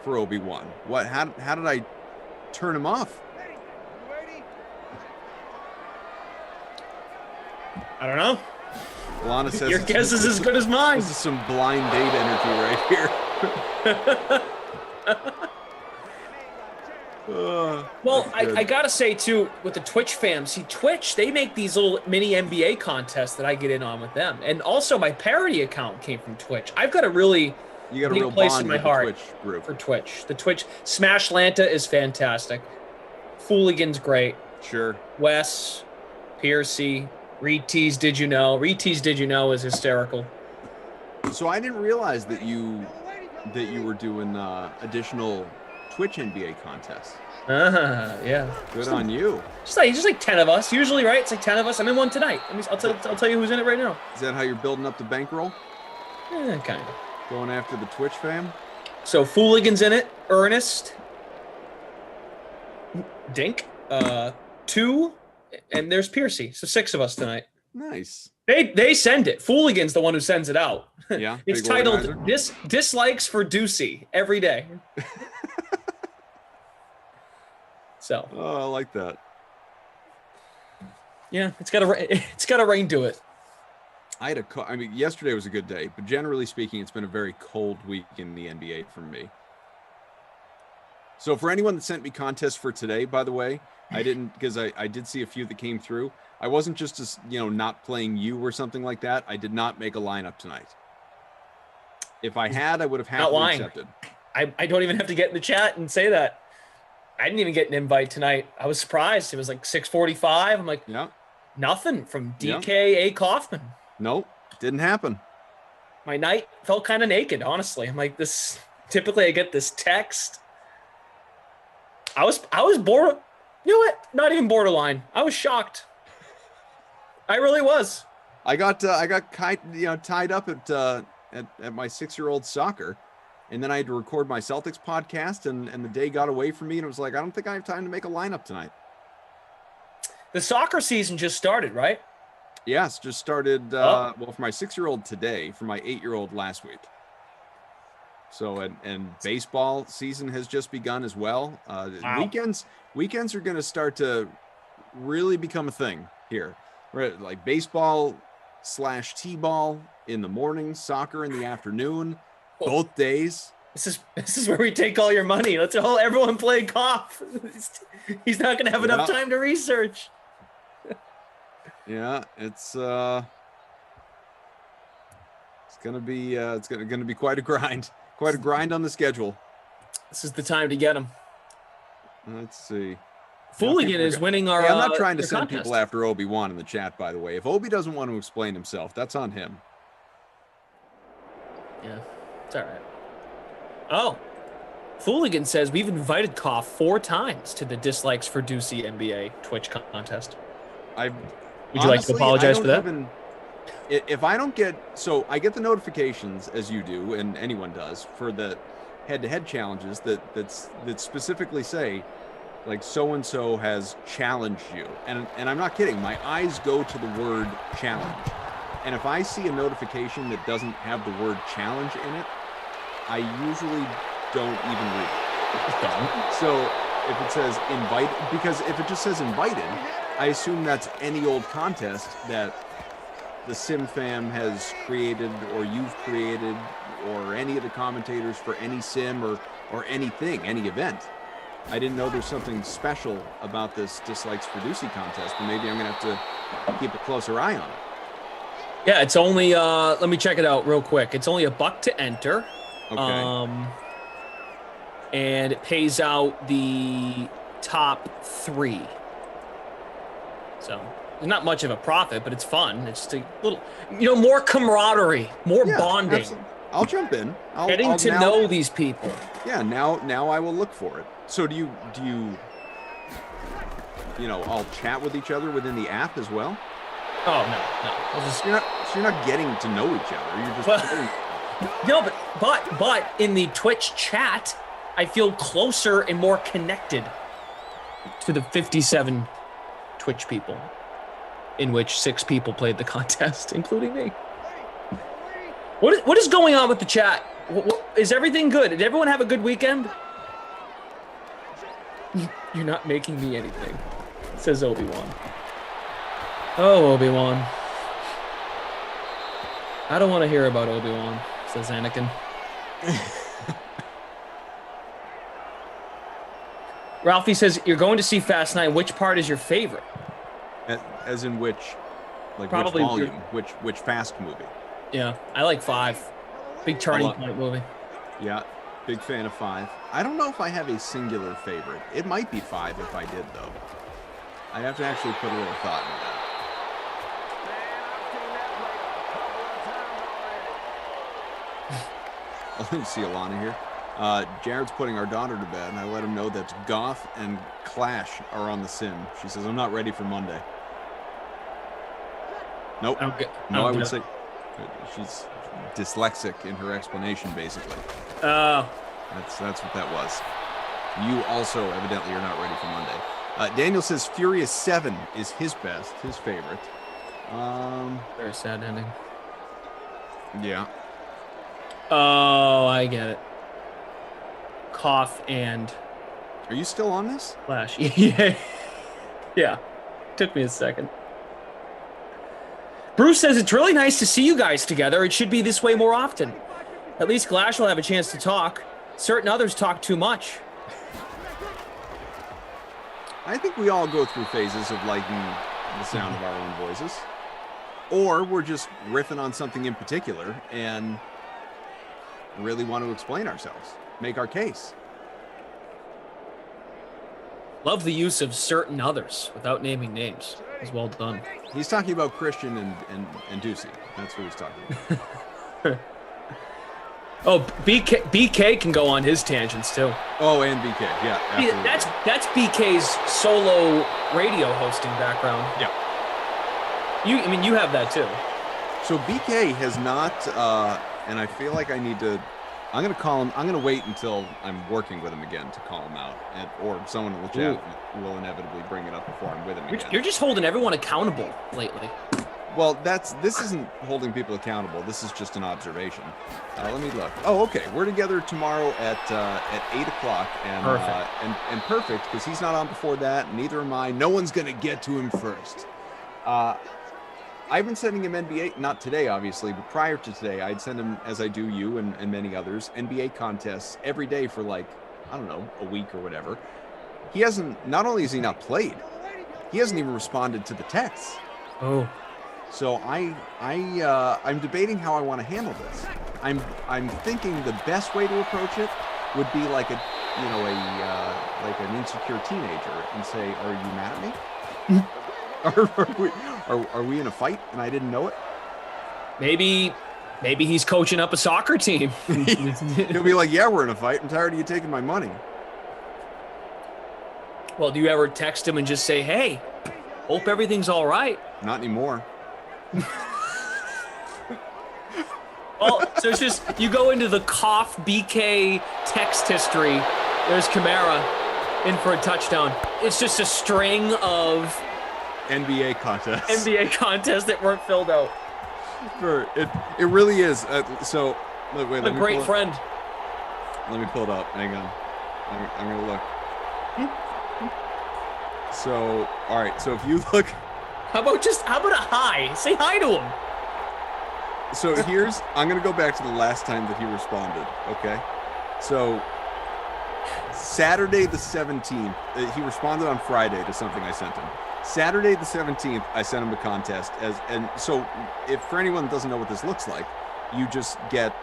for Obi-Wan. How did I turn him off? I don't know. Lana says your guess is as good as mine. This is some blind date energy right here. Well, I gotta say too, with the Twitch fams, see, Twitch, they make these little mini NBA contests that I get in on with them, and also my parody account came from Twitch. I've got a really big place in my heart Twitch group. for Twitch. The Twitch Smash Lanta is fantastic. Fooligan's great. Sure. Wes, Piercy, Retease Did You Know? Retease Did You Know is hysterical. So I didn't realize that you were doing additional Twitch NBA contests. Yeah. Good on you. Just like 10 of us. Usually, right? It's like 10 of us. I'm in one tonight. I'll tell you who's in it right now. Is that how you're building up the bankroll? Kind of. Going after the Twitch fam? So Fooligan's in it. Ernest. Dink. 2. And there's Piercy. So 6 of us tonight. Nice. They send it. Fooligan's the one who sends it out. Yeah. It's titled Dislikes for Ducey every day. So. Oh, I like that. Yeah, it's got a rain to it. Yesterday was a good day, but generally speaking, it's been a very cold week in the NBA for me. So for anyone that sent me contests for today, by the way, I didn't, because I did see a few that came through. I wasn't just not playing you or something like that. I did not make a lineup tonight. If I had, I would have happily accepted. I don't even have to get in the chat and say that. I didn't even get an invite tonight. I was surprised. It was like 6:45. I'm like, yeah, nothing from DK A. Kaufman. Nope, didn't happen. My night felt kind of naked, honestly. I'm like, this. Typically, I get this text. I was bored. You know what? Not even borderline. I was shocked. I really was. I got tied up at my 6-year-old soccer. And then I had to record my Celtics podcast, and the day got away from me, and it was like, I don't think I have time to make a lineup tonight. The soccer season just started, right? Yes, just started, well, for my 6-year-old today, for my 8-year-old last week. So, and baseball season has just begun as well. Wow. Weekends are going to start to really become a thing here. Right? Like baseball / t-ball in the morning, soccer in the afternoon. Both days. This is where we take all your money. Let's all everyone play golf. He's not going to have enough time to research. Yeah, it's gonna be quite a grind. Quite a grind on the schedule. This is the time to get him. Let's see. Fooligan is winning our. Hey, I'm not trying to send contest. people after Obi-Wan in the chat, by the way. If Obi doesn't want to explain himself, that's on him. Yeah. It's all right. Oh, Fooligan says we've invited Koff 4 times to the Dislikes for Ducey NBA Twitch contest. Would you like to apologize for that? If I don't get, so I get the notifications as you do, and anyone does, for the head-to-head challenges that specifically say, like, so-and-so has challenged you. And I'm not kidding. My eyes go to the word challenge. And if I see a notification that doesn't have the word challenge in it, I usually don't even read it. So if it says invite, because if it just says invited, I assume that's any old contest that the Sim Fam has created or you've created or any of the commentators for any sim or anything, any event. I didn't know there's something special about this Dislikes for Ducey contest, but maybe I'm going to have to keep a closer eye on it. Yeah, it's only, let me check it out real quick. It's only $1 to enter. Okay. And it pays out the top 3. So there's not much of a profit, but it's fun. It's just a little, more camaraderie, more bonding. Absolutely. I'll jump in. Getting to know these people. Yeah, now I will look for it. So do you all chat with each other within the app as well? Oh, no. You're not getting to know each other. You're just playing. No, but in the Twitch chat, I feel closer and more connected to the 57 Twitch people, in which 6 people played the contest, including me. What is going on with the chat? Is everything good? Did everyone have a good weekend? You're not making me anything, says Obi-Wan. Oh, Obi-Wan. I don't want to hear about Obi-Wan, says Anakin. Ralphie says, you're going to see Fast 9. Which part is your favorite? As in which? Like probably which volume? Which Fast movie? Yeah, I like 5. Big turning point movie. Yeah, big fan of 5. I don't know if I have a singular favorite. It might be 5 if I did, though. I'd have to actually put a little thought into that. I didn't see Alana here. Jared's putting our daughter to bed, and I let him know that Goth and Clash are on the sim. She says, I'm not ready for Monday. Nope. I would say she's dyslexic in her explanation, basically. That's what that was. You also evidently are not ready for Monday. Daniel says Furious 7 is his favorite. Very sad ending. Yeah. Oh, I get it. Cough and... Are you still on this? Flash. Yeah. Yeah. Took me a second. Bruce says it's really nice to see you guys together. It should be this way more often. At least Glash will have a chance to talk. Certain others talk too much. I think we all go through phases of liking the sound of our own voices. Or we're just riffing on something in particular and really want to explain ourselves, make our case. Love the use of certain others without naming names. It was well done. He's talking about Christian and Ducey. That's what he's talking about. Oh, BK can go on his tangents too. Oh, and BK, yeah. Absolutely. That's BK's solo radio hosting background. Yeah. You have that too. So BK has not, and I feel like I need to. I'm gonna call him. I'm gonna wait until I'm working with him again to call him out, or someone in the chat will inevitably bring it up before I'm with him again. You're just holding everyone accountable lately. Well, this isn't holding people accountable. This is just an observation. Let me look. Oh, okay. We're together tomorrow at 8 o'clock, and perfect. And perfect because he's not on before that. And neither am I. No one's gonna get to him first. I've been sending him NBA, not today, obviously, but prior to today, I'd send him, as I do you and many others, NBA contests every day for like, I don't know, a week or whatever. He hasn't. Not only has he not played, he hasn't even responded to the texts. Oh. So I'm debating how I want to handle this. I'm thinking the best way to approach it would be like like an insecure teenager and say, "Are you mad at me? Are we in a fight and I didn't know it?" Maybe he's coaching up a soccer team. He'll be like, "Yeah, we're in a fight. I'm tired of you taking my money." Well, do you ever text him and just say, "Hey, hope everything's all right"? Not anymore. Well, so it's just, you go into the cough BK text history. There's Kamara in for a touchdown. It's just a string of NBA contests. NBA contests that weren't filled out. It really is. So, wait, a great friend. Let me pull it up. Hang on. I'm going to look. So, all right. So if you look. How about a hi? Say hi to him. So I'm going to go back to the last time that he responded. Okay. So Saturday the 17th, he responded on Friday to something I sent him. Saturday the 17th, I sent him a contest and so if for anyone that doesn't know what this looks like, you just get,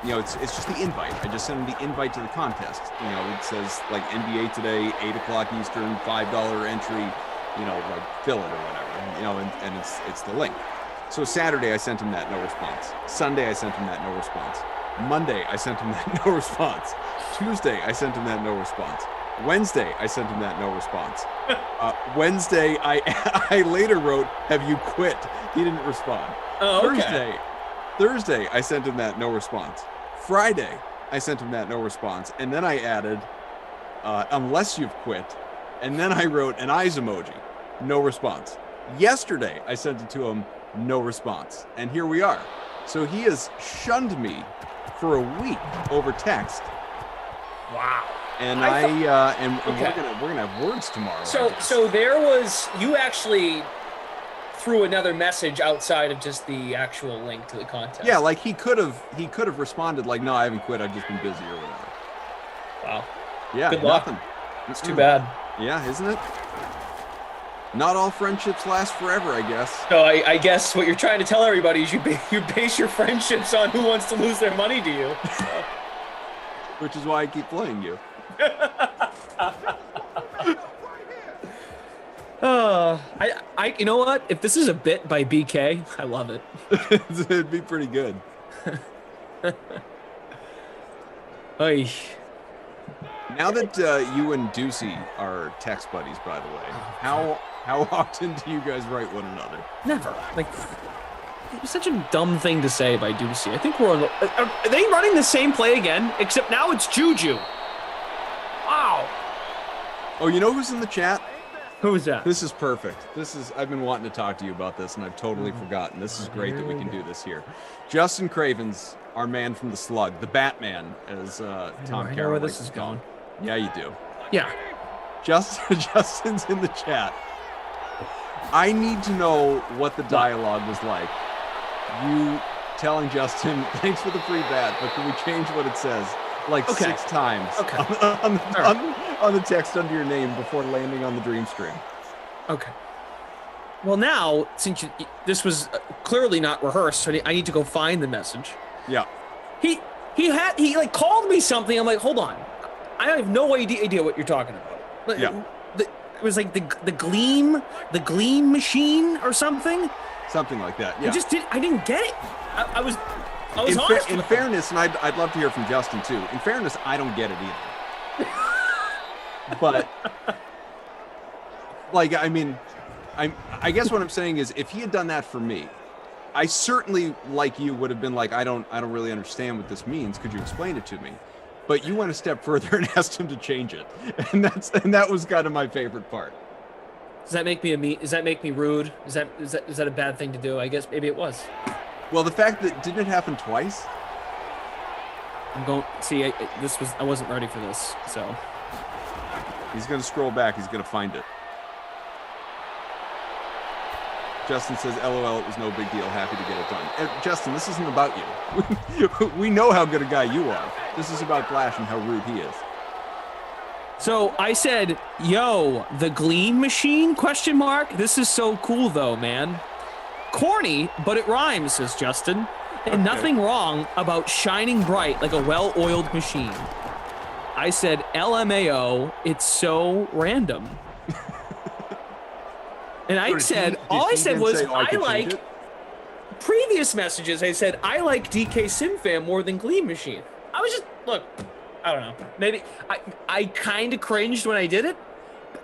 it's just the invite. I just sent him the invite to the contest. It says like NBA today, 8 o'clock Eastern, $5 entry, like fill it or whatever, and it's the link. So Saturday I sent him that, no response. Sunday I sent him that, no response. Monday I sent him that, no response. Tuesday I sent him that, no response. Wednesday, I sent him that, no response. Wednesday, I later wrote, "Have you quit?" He didn't respond. Oh, okay. Thursday, I sent him that, no response. Friday, I sent him that, no response. And then I added, "Unless you've quit." And then I wrote an eyes emoji, no response. Yesterday, I sent it to him, no response. And here we are. So he has shunned me for a week over text. Wow. And we're gonna have words tomorrow. So there was, you actually threw another message outside of just the actual link to the contest. Yeah, like he could have responded like, "No, I haven't quit. I've just been busy," or whatever. Wow. Yeah. Good luck. Nothing. It's too bad. Yeah, isn't it? Not all friendships last forever, I guess. So I guess what you're trying to tell everybody is you base your friendships on who wants to lose their money to you. So. Which is why I keep playing you. I you know what? If this is a bit by BK, I love it. It'd be pretty good. Oy. Now that you and Ducey are text buddies, by the way, how often do you guys write one another? Never. Like, it was such a dumb thing to say by Ducey. I think we're on. Are they running the same play again? Except now it's Juju. Wow. Oh, you know who's in the chat? Who is that? This is perfect. I've been wanting to talk to you about this, and I've totally forgotten. This is great that we can do this here. Justin Cravens, our man from the Slug, the Batman, as Tom I know Carroll where likes this is to call going. him. Yeah, you do. Yeah. Justin's in the chat. I need to know what the dialogue was like. You telling Justin, "Thanks for the free bat, but can we change what it says?" Like 6 times on the text under your name before landing on the dream stream. Okay. Well, now, since this was clearly not rehearsed, so I need to go find the message. Yeah. He like called me something. I'm like, hold on. I have no idea what you're talking about. Yeah. It was like the gleam machine or something. Something like that. Yeah. I didn't get it. I was in fairness, and I'd love to hear from Justin too. In fairness, I don't get it either. But like, I mean, I guess what I'm saying is, if he had done that for me, I certainly, like you, would have been like, I don't really understand what this means. Could you explain it to me? But you went a step further and asked him to change it, and that was kind of my favorite part. Does that make me Does that make me rude? Is that a bad thing to do? I guess maybe it was. Well, the fact that didn't it happen twice? I'm going. See, I wasn't ready for this, so. He's going to scroll back. He's going to find it. Justin says, "LOL, it was no big deal. Happy to get it done." Justin, this isn't about you. We know how good a guy you are. This is about Flash and how rude he is. So I said, "Yo, the Gleam machine?" ? This is so cool, though, man. Corny, but it rhymes, says Justin. And nothing wrong about shining bright like a well-oiled machine. I said, "LMAO, it's so random." And I said, all I said was, I like previous messages. I said, I like DK SimFam more than Gleam Machine. I was just, look, I don't know. Maybe I kind of cringed when I did it.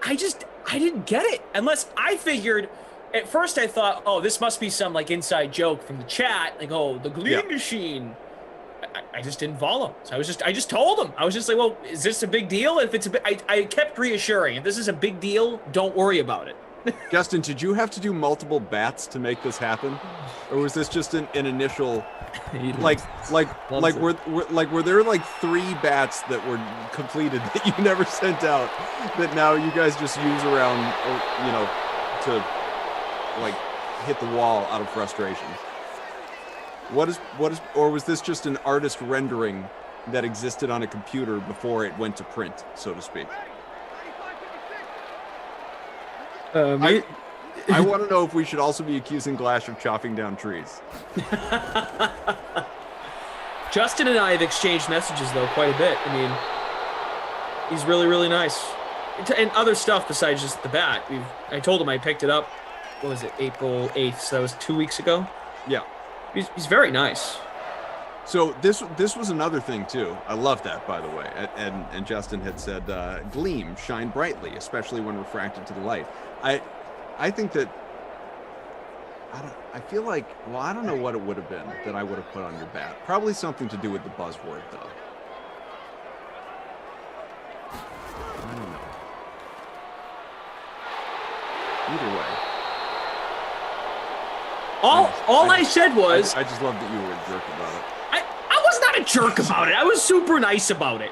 I didn't get it. Unless I figured, at first I thought, oh, this must be some like inside joke from the chat. Like, oh, the Gleam Machine. I just didn't follow. So I just told him. I was just like, well, is this a big deal? If it's I kept reassuring, if this is a big deal, don't worry about it. Justin, did you have to do multiple bats to make this happen, or was this just an initial, were there like 3 bats that were completed that you never sent out, that now you guys just use around, to like hit the wall out of frustration? What is, or was this just an artist rendering that existed on a computer before it went to print, so to speak? I want to know if we should also be accusing Glash of chopping down trees. Justin and I have exchanged messages, though, quite a bit. I mean, he's really, really nice. And other stuff besides just the bat. I told him I picked it up, what was it, April 8th, so that was 2 weeks ago? Yeah. He's very nice. So this was another thing too. I love that, by the way. And Justin had said, "Gleam, shine brightly, especially when refracted to the light." I think that I feel like, well, I don't know what it would have been that I would have put on your bat. Probably something to do with the buzzword, though. I don't know. Either way. All I said was, I just love that you were a jerk about it. I was not a jerk about it. I was super nice about it.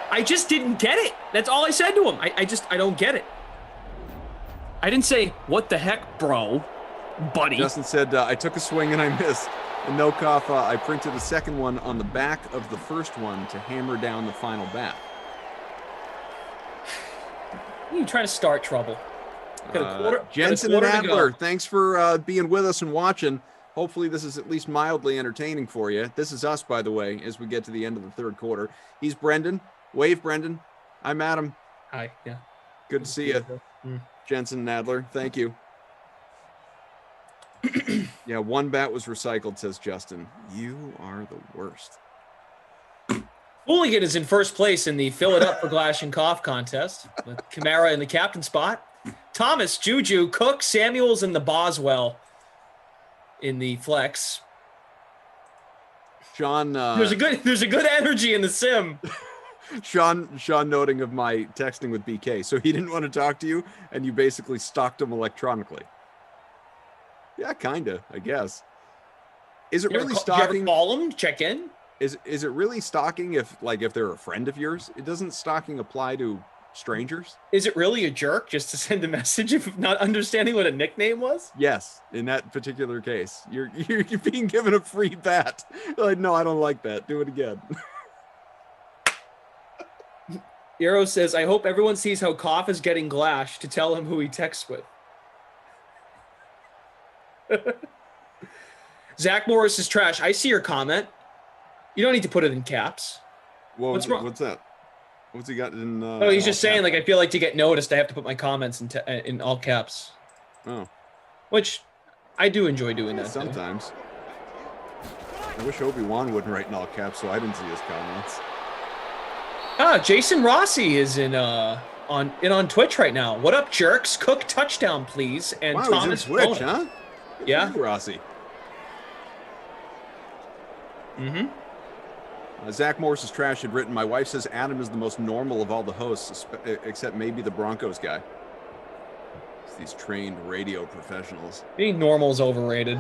I just didn't get it. That's all I said to him. I don't get it. I didn't say, what the heck, bro, buddy. Justin said, I took a swing and I missed. And no cough, I printed a second one on the back of the first one to hammer down the final bat. You trying to start trouble. Jensen and Adler, thanks for being with us and watching. Hopefully this is at least mildly entertaining for you. This is us, by the way, as we get to the end of the third quarter. He's Brendan. Wave, Brendan. I'm Adam. Hi, yeah. Good to see you. Jensen and Adler, thank you. Yeah, one bat was recycled, says Justin. You are the worst. Hooligan is in first place in the Fill It Up for Glash and Cough contest with Kamara in the captain spot. Thomas, Juju, Cook, Samuels, and the Boswell in the flex. Sean, there's a good energy in the sim. Sean noting of my texting with BK. So he didn't want to talk to you, and you basically stalked him electronically. Yeah, kinda, I guess. Is it really stalking? You ever call him, check in? Is it really stalking if they're a friend of yours? It doesn't stalking apply to strangers? Is it really a jerk just to send a message of not understanding what a nickname was? Yes, in that particular case. You're being given a free bat. Like, no, I don't like that. Do it again. Eero says, I hope everyone sees how Cough is getting Glash to tell him who he texts with. Zach Morris is trash. I see your comment. You don't need to put it in caps. What's wrong? What's that? What's he got in? Oh, he's just saying, like, I feel like to get noticed, I have to put my comments in all caps. Oh. Which I do enjoy doing that. Sometimes. I wish Obi-Wan wouldn't write in all caps, so I didn't see his comments. Jason Rossi is on Twitch right now. What up, jerks? Cook touchdown, please. And wow, Thomas he's in Twitch, huh? Good yeah, you, Rossi. Mm-hmm. Zach Morris's trash had written, my wife says Adam is the most normal of all the hosts, except maybe the Broncos guy. It's these trained radio professionals. Being normal is overrated.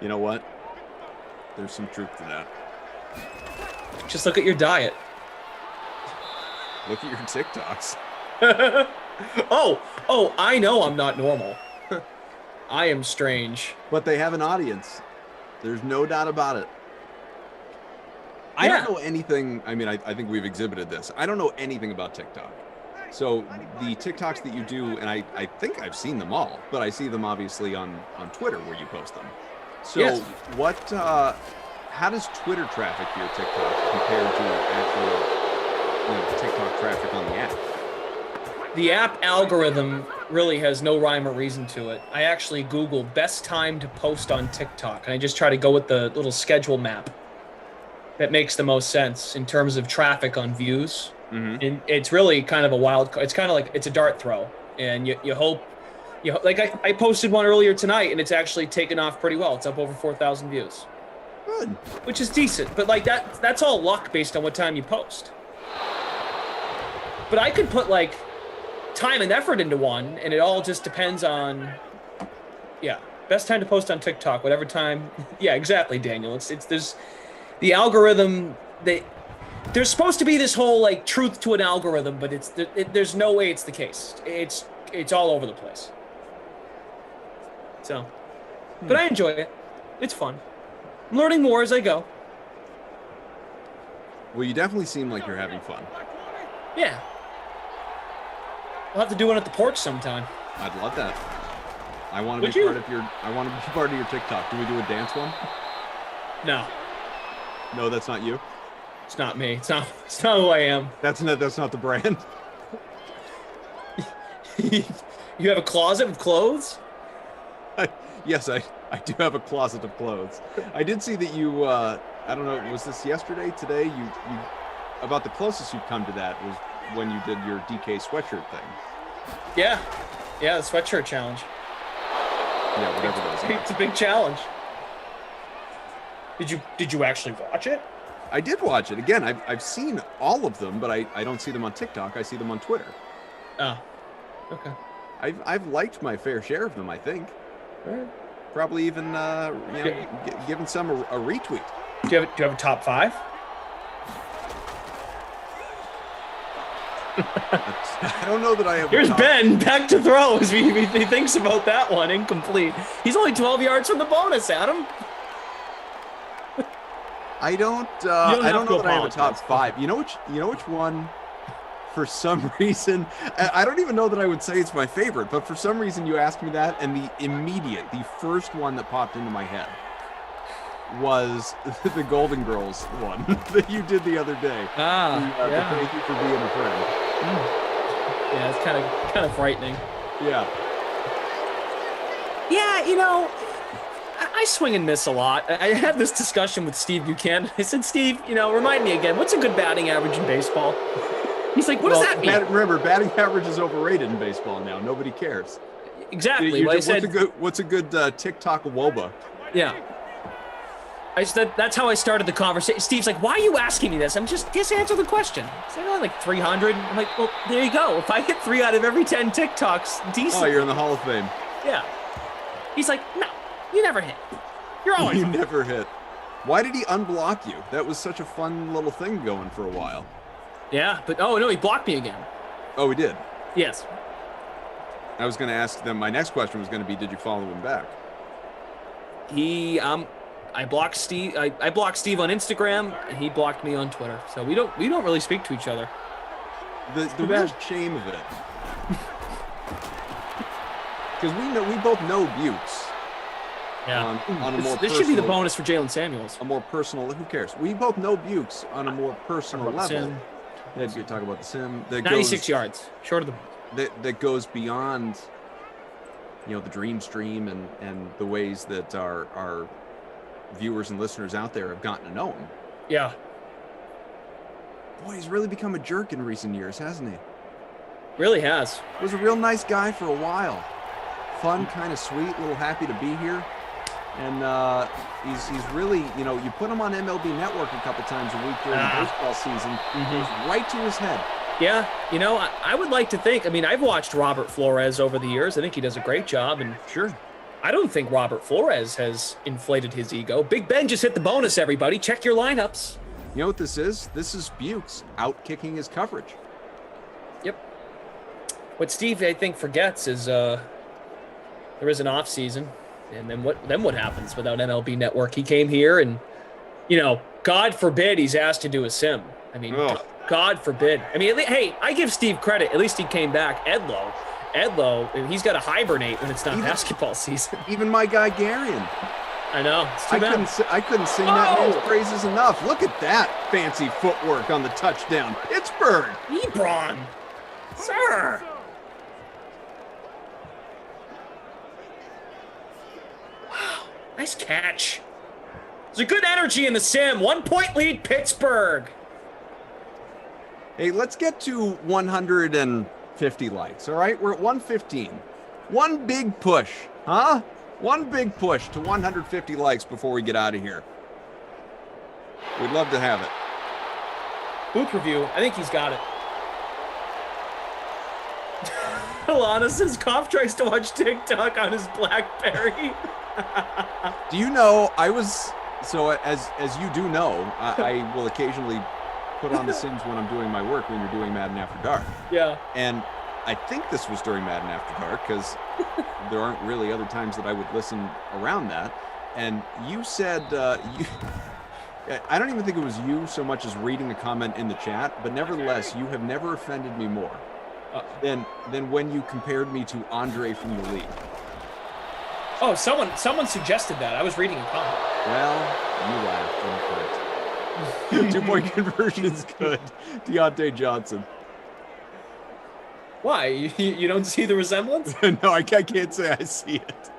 You know what? There's some truth to that. Just look at your diet. Look at your TikToks. Oh, I know I'm not normal. I am strange. But they have an audience. There's no doubt about it. I don't know anything. I mean, I think we've exhibited this. I don't know anything about TikTok. So the TikToks that you do, and I think I've seen them all, but I see them obviously on Twitter where you post them. So yes. How does Twitter traffic your TikTok compared to actual TikTok traffic on the app? The app algorithm really has no rhyme or reason to it. I actually Google best time to post on TikTok, and I just try to go with the little schedule map that makes the most sense in terms of traffic on views. Mm-hmm. And it's really kind of a wild, it's kind of like, it's a dart throw. And you hope, like I posted one earlier tonight and it's actually taken off pretty well. It's up over 4,000 views. Good. Which is decent, but like that's all luck based on what time you post. But I could put like time and effort into one and it all just depends on, best time to post on TikTok, whatever time. Yeah, exactly, Daniel. There's the algorithm, there's supposed to be this whole like truth to an algorithm, but there's no way it's the case. It's all over the place. So, but I enjoy it. It's fun. I'm learning more as I go. Well, you definitely seem like you're having fun. Yeah. I'll have to do one at the porch sometime. I'd love that. I want to be part of your TikTok. Do we do a dance one? No. No, that's not you. It's not me. It's not who I am. That's not the brand. You have a closet with clothes? Yes, I I do have a closet of clothes. I did see that you, I don't know, was this yesterday, today? You about the closest you've come to that was when you did your DK sweatshirt thing. Yeah, the sweatshirt challenge. Yeah, whatever those are. It's a big challenge. Did you actually watch it? I did watch it. Again, I've seen all of them, but I don't see them on TikTok. I see them on Twitter. Oh, okay. I've liked my fair share of them, I think. All right. Probably even given some a retweet. Do you have a top 5? I don't know that I have. Here's Ben back to throw as he thinks about that one. Incomplete. He's only 12 yards from the bonus, Adam. I don't know that I have a top 5. You know which one? For some reason, I don't even know that I would say it's my favorite, but for some reason you asked me that, and the first one that popped into my head was the Golden Girls one that you did the other day. Yeah. Thank you for being a friend. Yeah, it's kind of frightening. Yeah. Yeah, I swing and miss a lot. I had this discussion with Steve Buchanan. I said, Steve, remind me again, what's a good batting average in baseball? He's like, what does that mean? Remember, batting average is overrated in baseball now. Nobody cares. Exactly. What's a good TikTok WOBA? Yeah. I said that's how I started the conversation. Steve's like, why are you asking me this? I'm just answer the question. He's like 300. I'm like, well, there you go. If I hit 3 out of every 10 TikToks, decent. Oh, you're in the Hall of Fame. Yeah. He's like, no, you never hit. You're always You never hit. Why did he unblock you? That was such a fun little thing going for a while. Yeah, but oh no, he blocked me again. Oh, he did? Yes. I was going to ask them, my next question was going to be, did you follow him back? I blocked Steve. I blocked Steve on Instagram, and he blocked me on Twitter. So we don't really speak to each other. The real shame of it, because we both know Bukes. Yeah. On a more this should be the bonus for Jalen Samuels. A more personal. Who cares? We both know Bukes on a more personal level. Yeah, you talk about the sim. 96 yards, short of the. That goes beyond, the dream stream and the ways that our viewers and listeners out there have gotten to know him. Yeah. Boy, he's really become a jerk in recent years, hasn't he? Really has. Was a real nice guy for a while. Fun, kind of sweet, a little happy to be here. And he's really, you put him on MLB Network a couple times a week during the baseball season. It goes right to his head. Yeah, I would like to think, I've watched Robert Flores over the years. I think he does a great job. And sure. I don't think Robert Flores has inflated his ego. Big Ben just hit the bonus, everybody. Check your lineups. You know what this is? This is Bukes out-kicking his coverage. Yep. What Steve, I think, forgets is there is an off season. And then what happens without MLB Network? He came here and, God forbid he's asked to do a sim. God forbid. Hey, I give Steve credit. At least he came back. Edlow, he's got to hibernate when it's not basketball season. Even my guy Garion. I know. It's too bad. I couldn't sing that man's praises enough. Look at that fancy footwork on the touchdown. Pittsburgh. Ebron. Sir. Wow. Nice catch. There's a good energy in the sim. 1-point lead, Pittsburgh. Hey, let's get to 150 likes, all right? We're at 115. One big push, huh? One big push to 150 likes before we get out of here. We'd love to have it. Booth review. I think he's got it. Alana says Koff tries to watch TikTok on his BlackBerry. Do you know, as you do know, I will occasionally put on the Sims when I'm doing my work when you're doing Madden After Dark. Yeah. And I think this was during Madden After Dark because there aren't really other times that I would listen around that. And you said, I don't even think it was you so much as reading a comment in the chat, but nevertheless, you have never offended me more than when you compared me to Andre from the league. Oh, someone suggested that. I was reading a comment. Well, you laughed. 2-point conversion is good. Deontay Johnson. Why? You don't see the resemblance? No, I can't say I see it.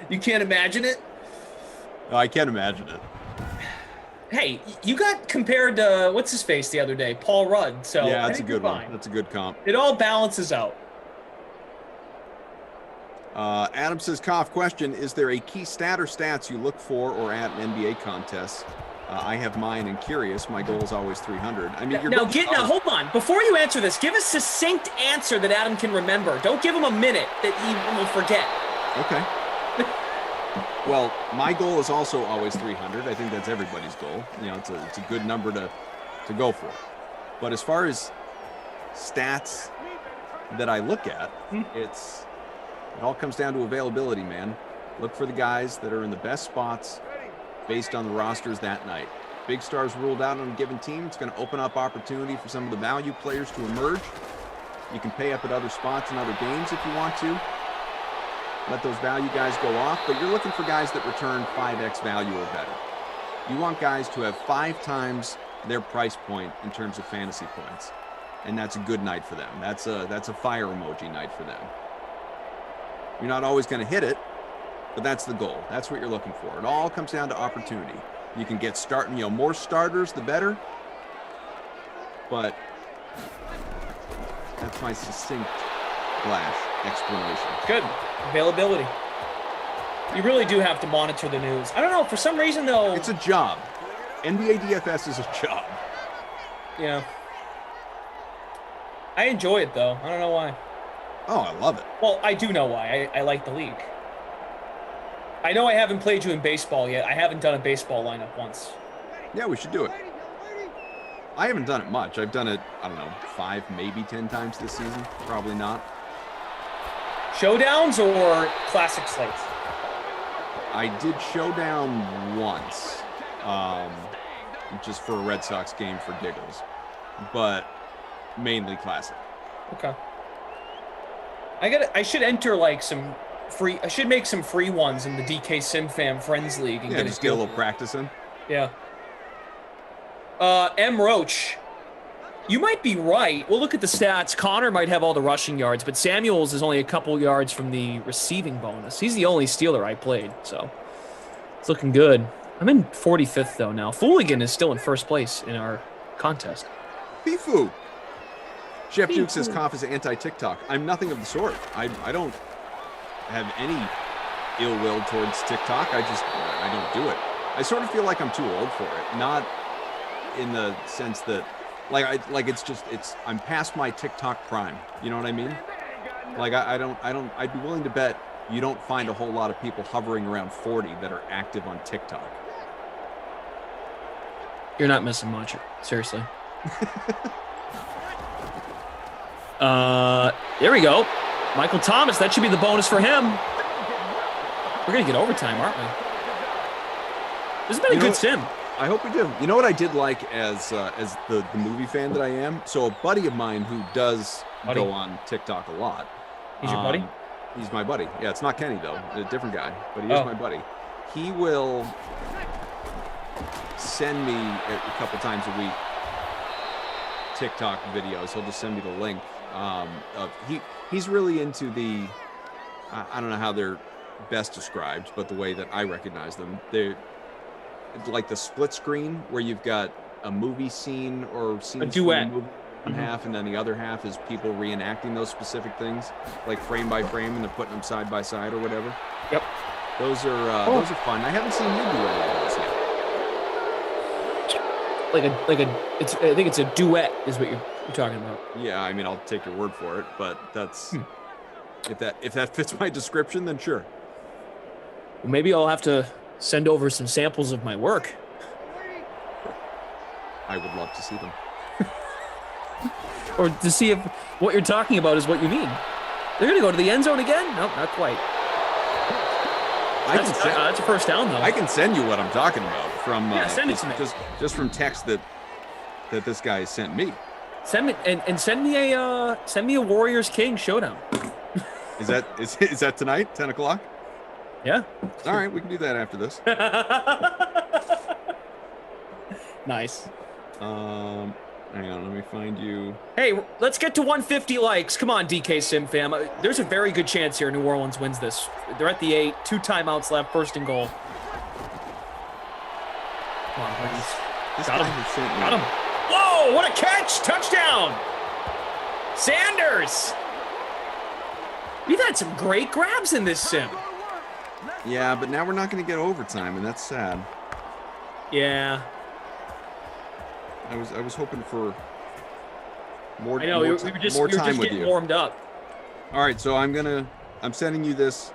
You can't imagine it? No, I can't imagine it. Hey, you got compared to what's his face the other day, Paul Rudd. So yeah, I that's a think good you're one. fine. That's a good comp. It all balances out. Adam says, Koff, question, is there a key stat or stats you look for or at an NBA contest? I have mine and curious. My goal is always 300. I mean, Now, hold on. Before you answer this, give a succinct answer that Adam can remember. Don't give him a minute that he will forget. Okay. Well, my goal is also always 300. I think that's everybody's goal. You know, it's a good number to go for. But as far as stats that I look at, it all comes down to availability, man. Look for the guys that are in the best spots based on the rosters that night. Big stars ruled out on a given team. It's going to open up opportunity for some of the value players to emerge. You can pay up at other spots in other games if you want to. Let those value guys go off, but you're looking for guys that return 5x value or better. You want guys to have 5 times their price point in terms of fantasy points, and that's a good night for them. That's a fire emoji night for them. You're not always going to hit it, but that's the goal. That's what you're looking for. It all comes down to opportunity. You can get more starters, the better, but that's my succinct explanation. Good. Availability. You really do have to monitor the news. I don't know, for some reason, though... It's a job. NBA DFS is a job. Yeah. I enjoy it, though. I don't know why. Oh, I love it. Well, I do know why. I like the league. I know I haven't played you in baseball yet. I haven't done a baseball lineup once. Yeah, we should do it. I haven't done it much. I've done it, I don't know, 5, maybe 10 times this season. Probably not. Showdowns or classic slates? I did Showdown once, just for a Red Sox game for giggles, but mainly classic. Okay. I should enter like some free. I should make some free ones in the DK SimFam Friends League and get a little practice in. Yeah. M. Roach, you might be right. We'll look at the stats. Connor might have all the rushing yards, but Samuels is only a couple yards from the receiving bonus. He's the only Steeler I played, so it's looking good. I'm in 45th, though, now. Fooligan is still in first place in our contest. Pifu. Jeff Duke says, Koff is anti-TikTok. I'm nothing of the sort. I don't have any ill will towards TikTok. I don't do it. I sort of feel like I'm too old for it. Not in the sense that I'm past my TikTok prime. You know what I mean? Like I'd be willing to bet you don't find a whole lot of people hovering around 40 that are active on TikTok. You're not missing much, seriously. There we go. Michael Thomas, that should be the bonus for him. We're gonna get overtime, aren't we? This has been a good sim. I hope we do. You know what I did like as the movie fan that I am? So a buddy of mine who does go on TikTok a lot. He's your buddy? He's my buddy. Yeah, it's not Kenny though, a different guy, but he is my buddy. He will send me a couple times a week TikTok videos. He'll just send me the link. He's really into the I don't know how they're best described, but the way that I recognize them, they're like the split screen where you've got a movie scene or scene a duet. One half, and then the other half is people reenacting those specific things, like frame by frame, and they're putting them side by side or whatever. Yep. Those are fun. I haven't seen you do any of those yet. I think it's a duet is what you're talking about. Yeah, I mean I'll take your word for it, but that's if that fits my description, then sure. Well, maybe I'll have to send over some samples of my work. I would love to see them. Or to see if what you're talking about is what you mean. They're going to go to the end zone again? Nope, not quite. That's a first down, though. I can send you what I'm talking about from send it to me. Just from text that this guy sent me. Send me and send me a Warriors King showdown. Is that tonight, 10 o'clock? Yeah. All right, we can do that after this. Nice. Hang on, let me find you. Hey, let's get to 150 likes. Come on, DK Sim fam. There's a very good chance here New Orleans wins this. They're at the 8, 2 timeouts left, first and goal. Come on, please. This Got guy him. has sent me. Got him. Whoa, what a catch! Touchdown! Sanders! We've had some great grabs in this sim. Yeah, but now we're not going to get overtime, and that's sad. Yeah. I was hoping for more. I know, more, we were just with getting you. warmed up. All right, so I'm sending you this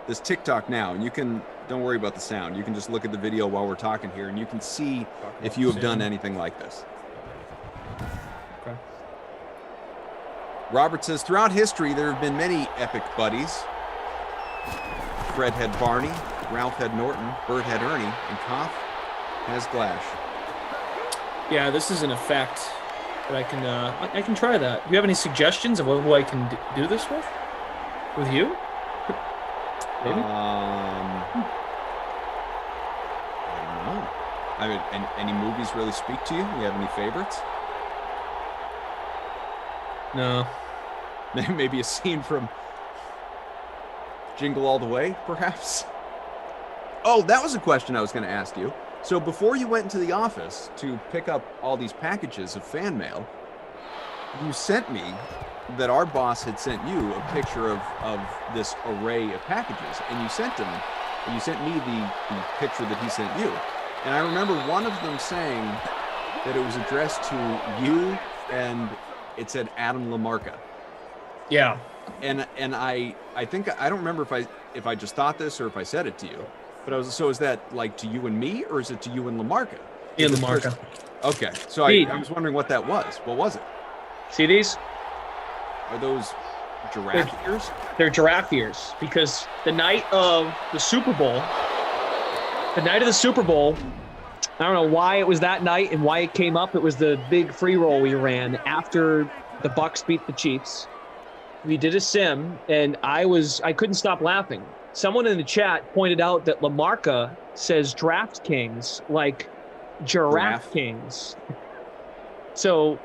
TikTok now, and you can, don't worry about the sound. You can just look at the video while we're talking here, and you can see if you have done anything like this. Okay. Robert says, throughout history, there have been many epic buddies. Fred had Barney, Ralph had Norton, Bert had Ernie, and Koff has Glash. Yeah, this is an effect that I can try that. Do you have any suggestions of who I can do this with? With you? Maybe? I don't know. I mean, any movies really speak to you? You have any favorites? No. Maybe a scene from Jingle All the Way, perhaps? Oh, that was a question I was going to ask you. So before you went into the office to pick up all these packages of fan mail, you sent me that our boss had sent you a picture of this array of packages, and you sent me the picture that he sent you. And I remember one of them saying that it was addressed to you, and it said Adam Lamarca. Yeah. And I think, I don't remember if I just thought this or if I said it to you, but so is that like to you and me, or is it to you and Lamarca? Yeah, Lamarca. Okay, so I was wondering what that was. What was it? See these? Are those giraffe ears? They're giraffe ears, because the night of the Super Bowl, I don't know why it was that night and why it came up. It was the big free roll we ran after the Bucks beat the Chiefs. We did a sim, and I couldn't stop laughing. Someone in the chat pointed out that Lamarca says DraftKings like Giraffe Kings. So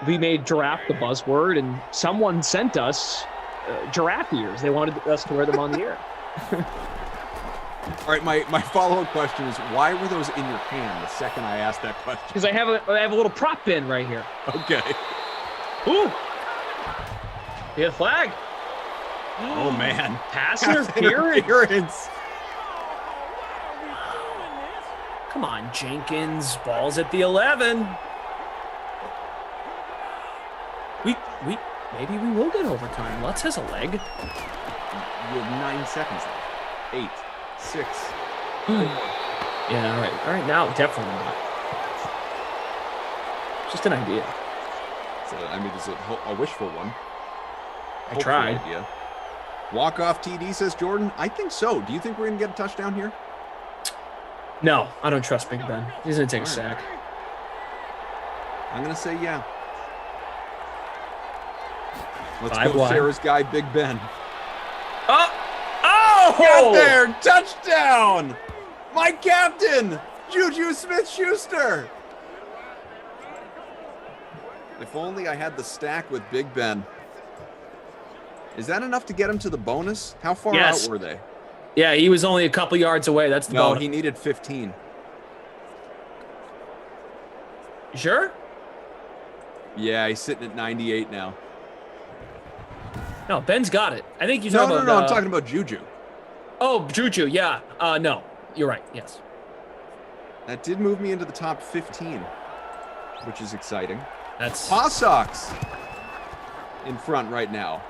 we made giraffe the buzzword, and someone sent us giraffe ears. They wanted us to wear them on the air. All right, my follow-up question is, why were those in your hand the second I asked that question? Because I have a little prop bin right here. Okay. Ooh. You had a flag. Oh, man. Pass interference. Come on, Jenkins. Ball's at the 11. Maybe we will get overtime. Lutz has a leg. You have 9 seconds left. 8, 6, 4. Yeah, all right. Now, definitely not. Just an idea. So, I mean, it's a wishful one. I tried. Idea. Walk-off TD, says Jordan. I think so. Do you think we're going to get a touchdown here? No, I don't trust Big Ben. He's going to take a sack. I'm going to say yeah. Let's 5 go, wide. Sarah's guy, Big Ben. Oh! Get there! Touchdown! My captain, Juju Smith-Schuster. If only I had the stack with Big Ben. Is that enough to get him to the bonus? How far out were they? Yeah, he was only a couple yards away. That's the bonus. No, he needed 15. You sure? Yeah, he's sitting at 98 now. No, Ben's got it. I think you're talking about... No, I'm talking about Juju. Oh, Juju, yeah. No, you're right, yes. That did move me into the top 15, which is exciting. That's... Paw Sox in front right now.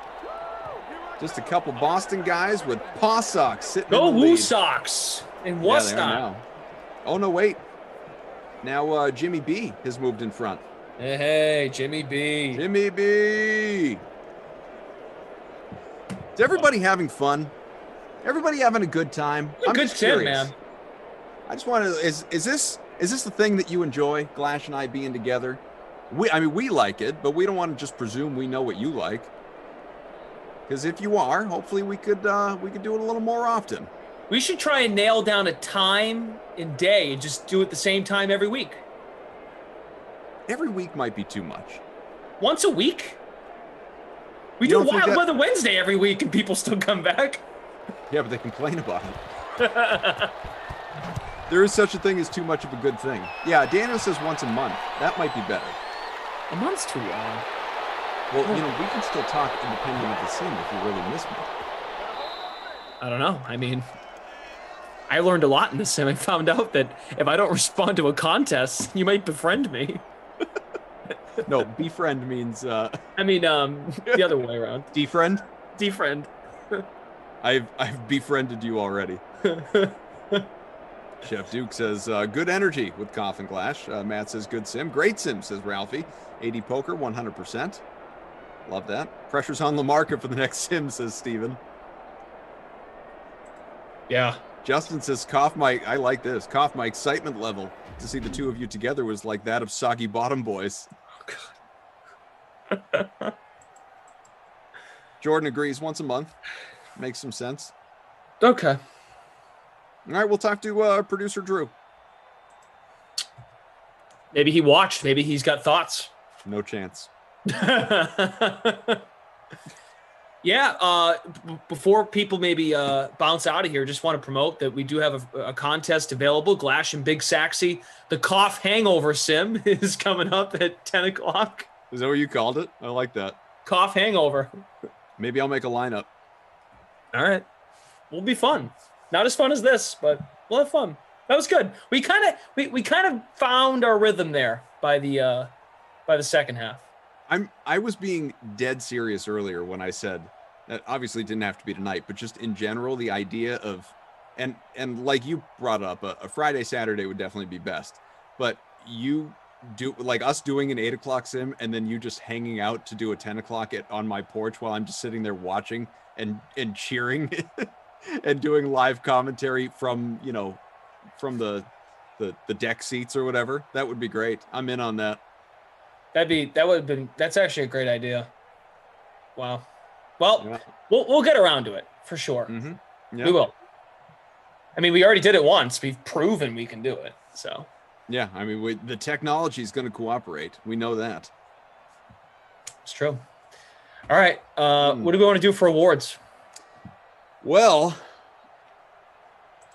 Just a couple Boston guys with Paw Sox sitting in the lead. Go Woo Sox! In what style? Oh, no, wait. Now Jimmy B has moved in front. Hey, Jimmy B. Jimmy B. Is everybody having fun? Everybody having a good time? I'm good just sim, curious. man. I just want to, is this the thing that you enjoy, Glash and I being together? We like it, but we don't want to just presume we know what you like. Because if you are, hopefully we could do it a little more often. We should try and nail down a time and day and just do it the same time every week. every week might be too much. Once a week? We You do don't think Wild that- Weather Wednesday every week and people still come back. Yeah, but they complain about it. There is such a thing as too much of a good thing. Yeah, Daniel says once a month. That might be better. A month's too long. Well, you know, we can still talk independent of the sim if you really miss me. I don't know. I mean, I learned a lot in this sim. I found out that if I don't respond to a contest, you might befriend me. No, befriend means I mean, the other way around. defriend. Defriend. I've befriended you already. Chef Duke says, good energy with Cough and Glash. Matt says, good sim. Great sim, says Ralphie. 80 poker, 100%. Love that. Pressure's on Lamarca for the next sim, says Steven. Yeah. Justin says, Cough, I like this. Cough, my excitement level to see the two of you together was like that of Soggy Bottom Boys. Oh, God. Jordan agrees once a month. Makes some sense. Okay. All right, we'll talk to producer Drew. Maybe he watched. Maybe he's got thoughts. No chance. Yeah. Before people maybe bounce out of here, just want to promote that we do have a contest available. Glash and Big Saxy. The Cough Hangover Sim is coming up at 10 o'clock. Is that what you called it? I like that. Cough Hangover. Maybe I'll make a lineup. All right. Will be fun. Not as fun as this, but we'll have fun. That was good. We kind of found our rhythm there by the second half. I was being dead serious earlier when I said that obviously it didn't have to be tonight, but just in general, the idea of and like you brought up, a Friday, Saturday would definitely be best. But you do like us doing an 8 o'clock sim and then you just hanging out to do a 10 o'clock on my porch while I'm just sitting there watching and cheering and doing live commentary from, you know, from the deck seats or whatever. That would be great. I'm in on that. That's actually a great idea. Wow. Well, Yeah. we'll get around to it for sure. Mm-hmm. Yeah. We will. I mean, we already did it once. We've proven we can do it. So. Yeah, I mean, the technology is going to cooperate. We know that. It's true. All right. What do we want to do for awards? Well,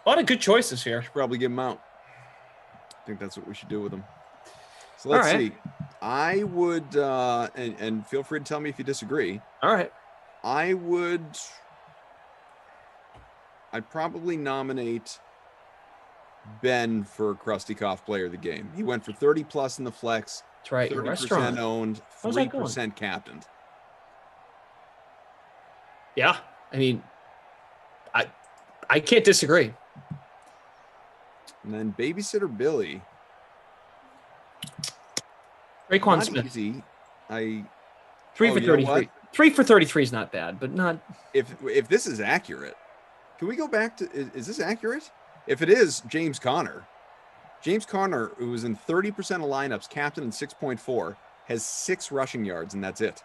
A lot of good choices here. probably give them out. I think that's what we should do with them. So let's All right. see. I would, and feel free to tell me if you disagree. All right. I'd probably nominate Ben for Krusty Cough Player of the Game. He went for 30 plus in the flex. That's right. Your 30% restaurant. owned, How's that going? 3% captained. Yeah. I mean, I can't disagree. And then Babysitter Billy. Raekwon Not Smith. easy. 3 Oh, for you know 33. what? 3 for 33 is not bad, but not. If this is accurate, can we go back to, is this accurate? If it is, James Conner, who was in 30% of lineups, captain in 6.4, has 6 rushing yards, and that's it.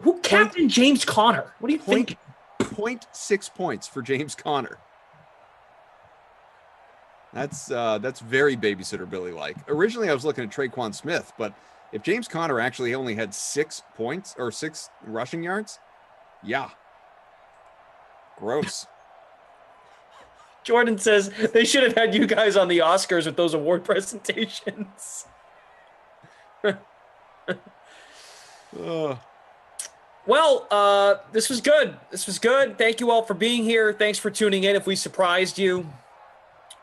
Who captained James Conner? What do you think? 0.6 points for James Conner. That's very Babysitter Billy like. Originally, I was looking at Traquan Smith, but if James Conner actually only had 6 points or 6 rushing yards, yeah, gross. Jordan says they should have had you guys on the Oscars with those award presentations. Well, this was good. Thank you all for being here. Thanks for tuning in. If we surprised you,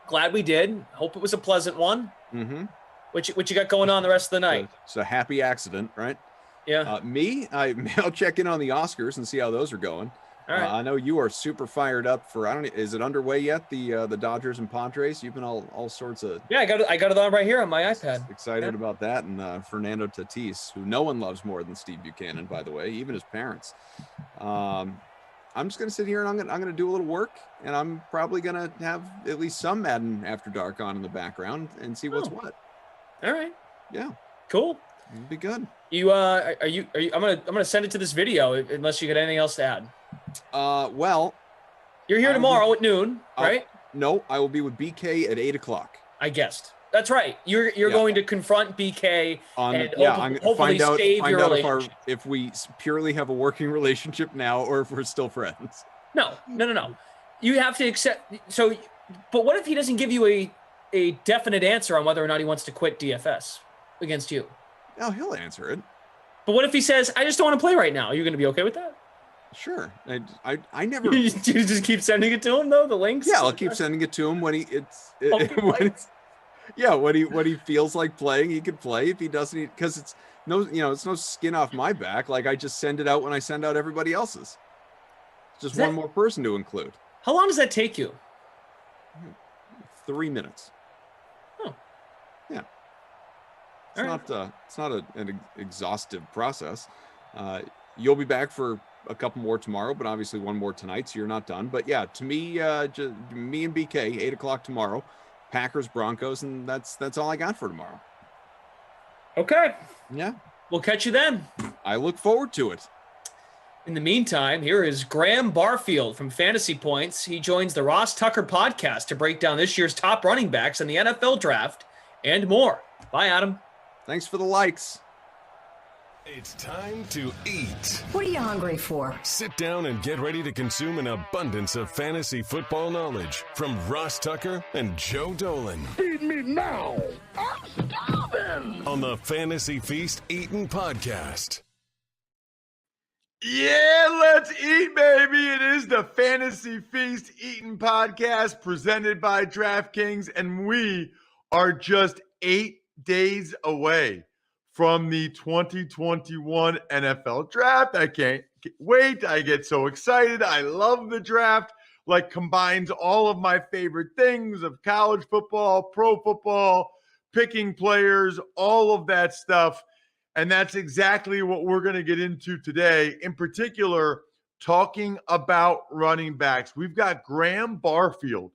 glad we did. Hope it was a pleasant one. Mm-hmm. What you got going on the rest of the night? It's a happy accident, right? Yeah. I'll check in on the Oscars and see how those are going. All right. I know you are super fired up for, is it underway yet? The Dodgers and Padres. You've been all sorts of Yeah, I got it on right here on my iPad. excited about that. And Fernando Tatis, who no one loves more than Steve Buchanan, by the way, even his parents. I'm just gonna sit here and I'm gonna do a little work, and I'm probably gonna have at least some Madden After Dark on in the background and see what's what. All right. Yeah, Cool. it'll be good. You are you I'm gonna send it to this video unless you got anything else to add. Well, You're here I will tomorrow at noon, I'll- right? no, I will be with BK at 8 o'clock. I guessed. That's right. You're going to confront BK and hopefully save your relationship. If we purely have a working relationship now, or if we're still friends. No. You have to accept. So, but what if he doesn't give you a definite answer on whether or not he wants to quit DFS against you? Oh, he'll answer it. But what if he says, "I just don't want to play right now"? Are you going to be okay with that? Sure. I never. You just keep sending it to him though. The links. Yeah, I'll keep sending it to him when he feels like playing. He can play. If he doesn't, because it's no skin off my back. Like, I just send it out when I send out everybody else's. It's just one more person to include. How long does that take you? 3 minutes. Oh. Yeah. It's not an exhaustive process. You'll be back for a couple more tomorrow, but obviously one more tonight, so you're not done. But yeah, to me, me and BK, 8:00 tomorrow, Packers, Broncos, and that's all I got for tomorrow. Okay. Yeah. We'll catch you then. I look forward to it. In the meantime, here is Graham Barfield from Fantasy Points. He joins the Ross Tucker podcast to break down this year's top running backs in the NFL draft and more. Bye, Adam. Thanks for the likes. It's time to eat. What are you hungry for? Sit down and get ready to consume an abundance of fantasy football knowledge from Ross Tucker and Joe Dolan. Feed me now. I'm starving. On the Fantasy Feast Eatin' Podcast. Yeah, let's eat, baby. It is the Fantasy Feast Eatin' Podcast presented by DraftKings, and we are just 8 days away from the 2021 NFL draft. I can't wait. I get so excited. I love the draft. Like, combines all of my favorite things of college football, pro football, picking players, all of that stuff. And that's exactly what we're going to get into today. In particular, talking about running backs. We've got Graham Barfield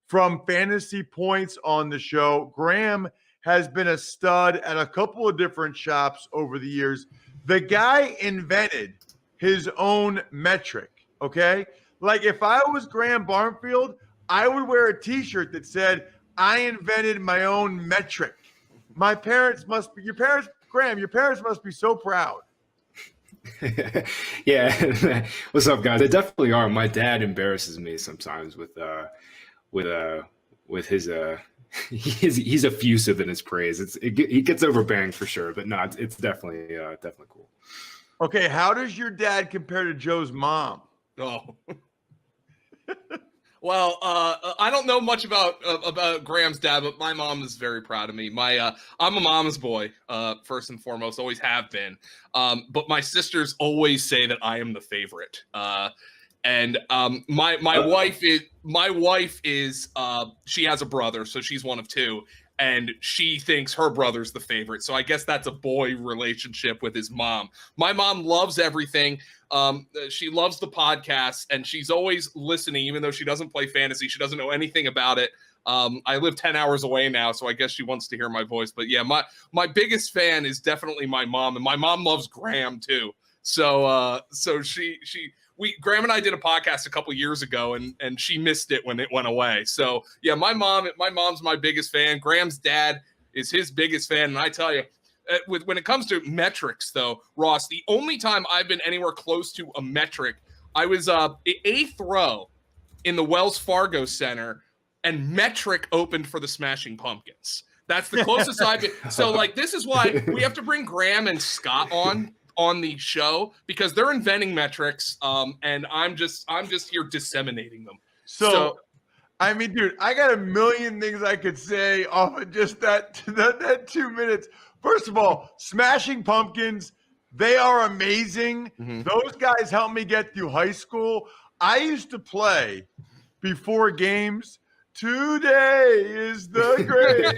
from Fantasy Points on the show. Graham has been a stud at a couple of different shops over the years. The guy invented his own metric, okay? Like, if I was Graham Barfield, I would wear a t-shirt that said, "I invented my own metric." My parents must be, Graham, your parents must be so proud. Yeah. What's up, guys? They definitely are. My dad embarrasses me sometimes with his he's effusive in his praise. He gets overbearing for sure, but no, it's definitely cool. Okay, how does your dad compare to Joe's mom? Oh. Well, I don't know much about Graham's dad, but my mom is very proud of me. I'm a mama's boy, first and foremost, always have been. But my sisters always say that I am the favorite. And my wife is she has a brother, so she's one of two, and she thinks her brother's the favorite. So I guess that's a boy relationship with his mom. My mom loves everything. She loves the podcast, and she's always listening, even though she doesn't play fantasy. She doesn't know anything about it. I live 10 hours away now, so I guess she wants to hear my voice. But yeah, my biggest fan is definitely my mom, and my mom loves Graham too. So Graham and I did a podcast a couple years ago, and she missed it when it went away. So yeah, my mom's my biggest fan. Graham's dad is his biggest fan, and I tell you, when it comes to metrics, though, Ross, the only time I've been anywhere close to a metric, I was 8th row in the Wells Fargo Center, and metric opened for the Smashing Pumpkins. That's the closest I've been. So like, this is why we have to bring Graham and Scott on the show, because they're inventing metrics, and I'm just here disseminating them. So I mean, dude, I got a million things I could say off of just that 2 minutes. First of all, Smashing Pumpkins, they are amazing. Mm-hmm. Those guys helped me get through high school. I used to play before games. Today is the great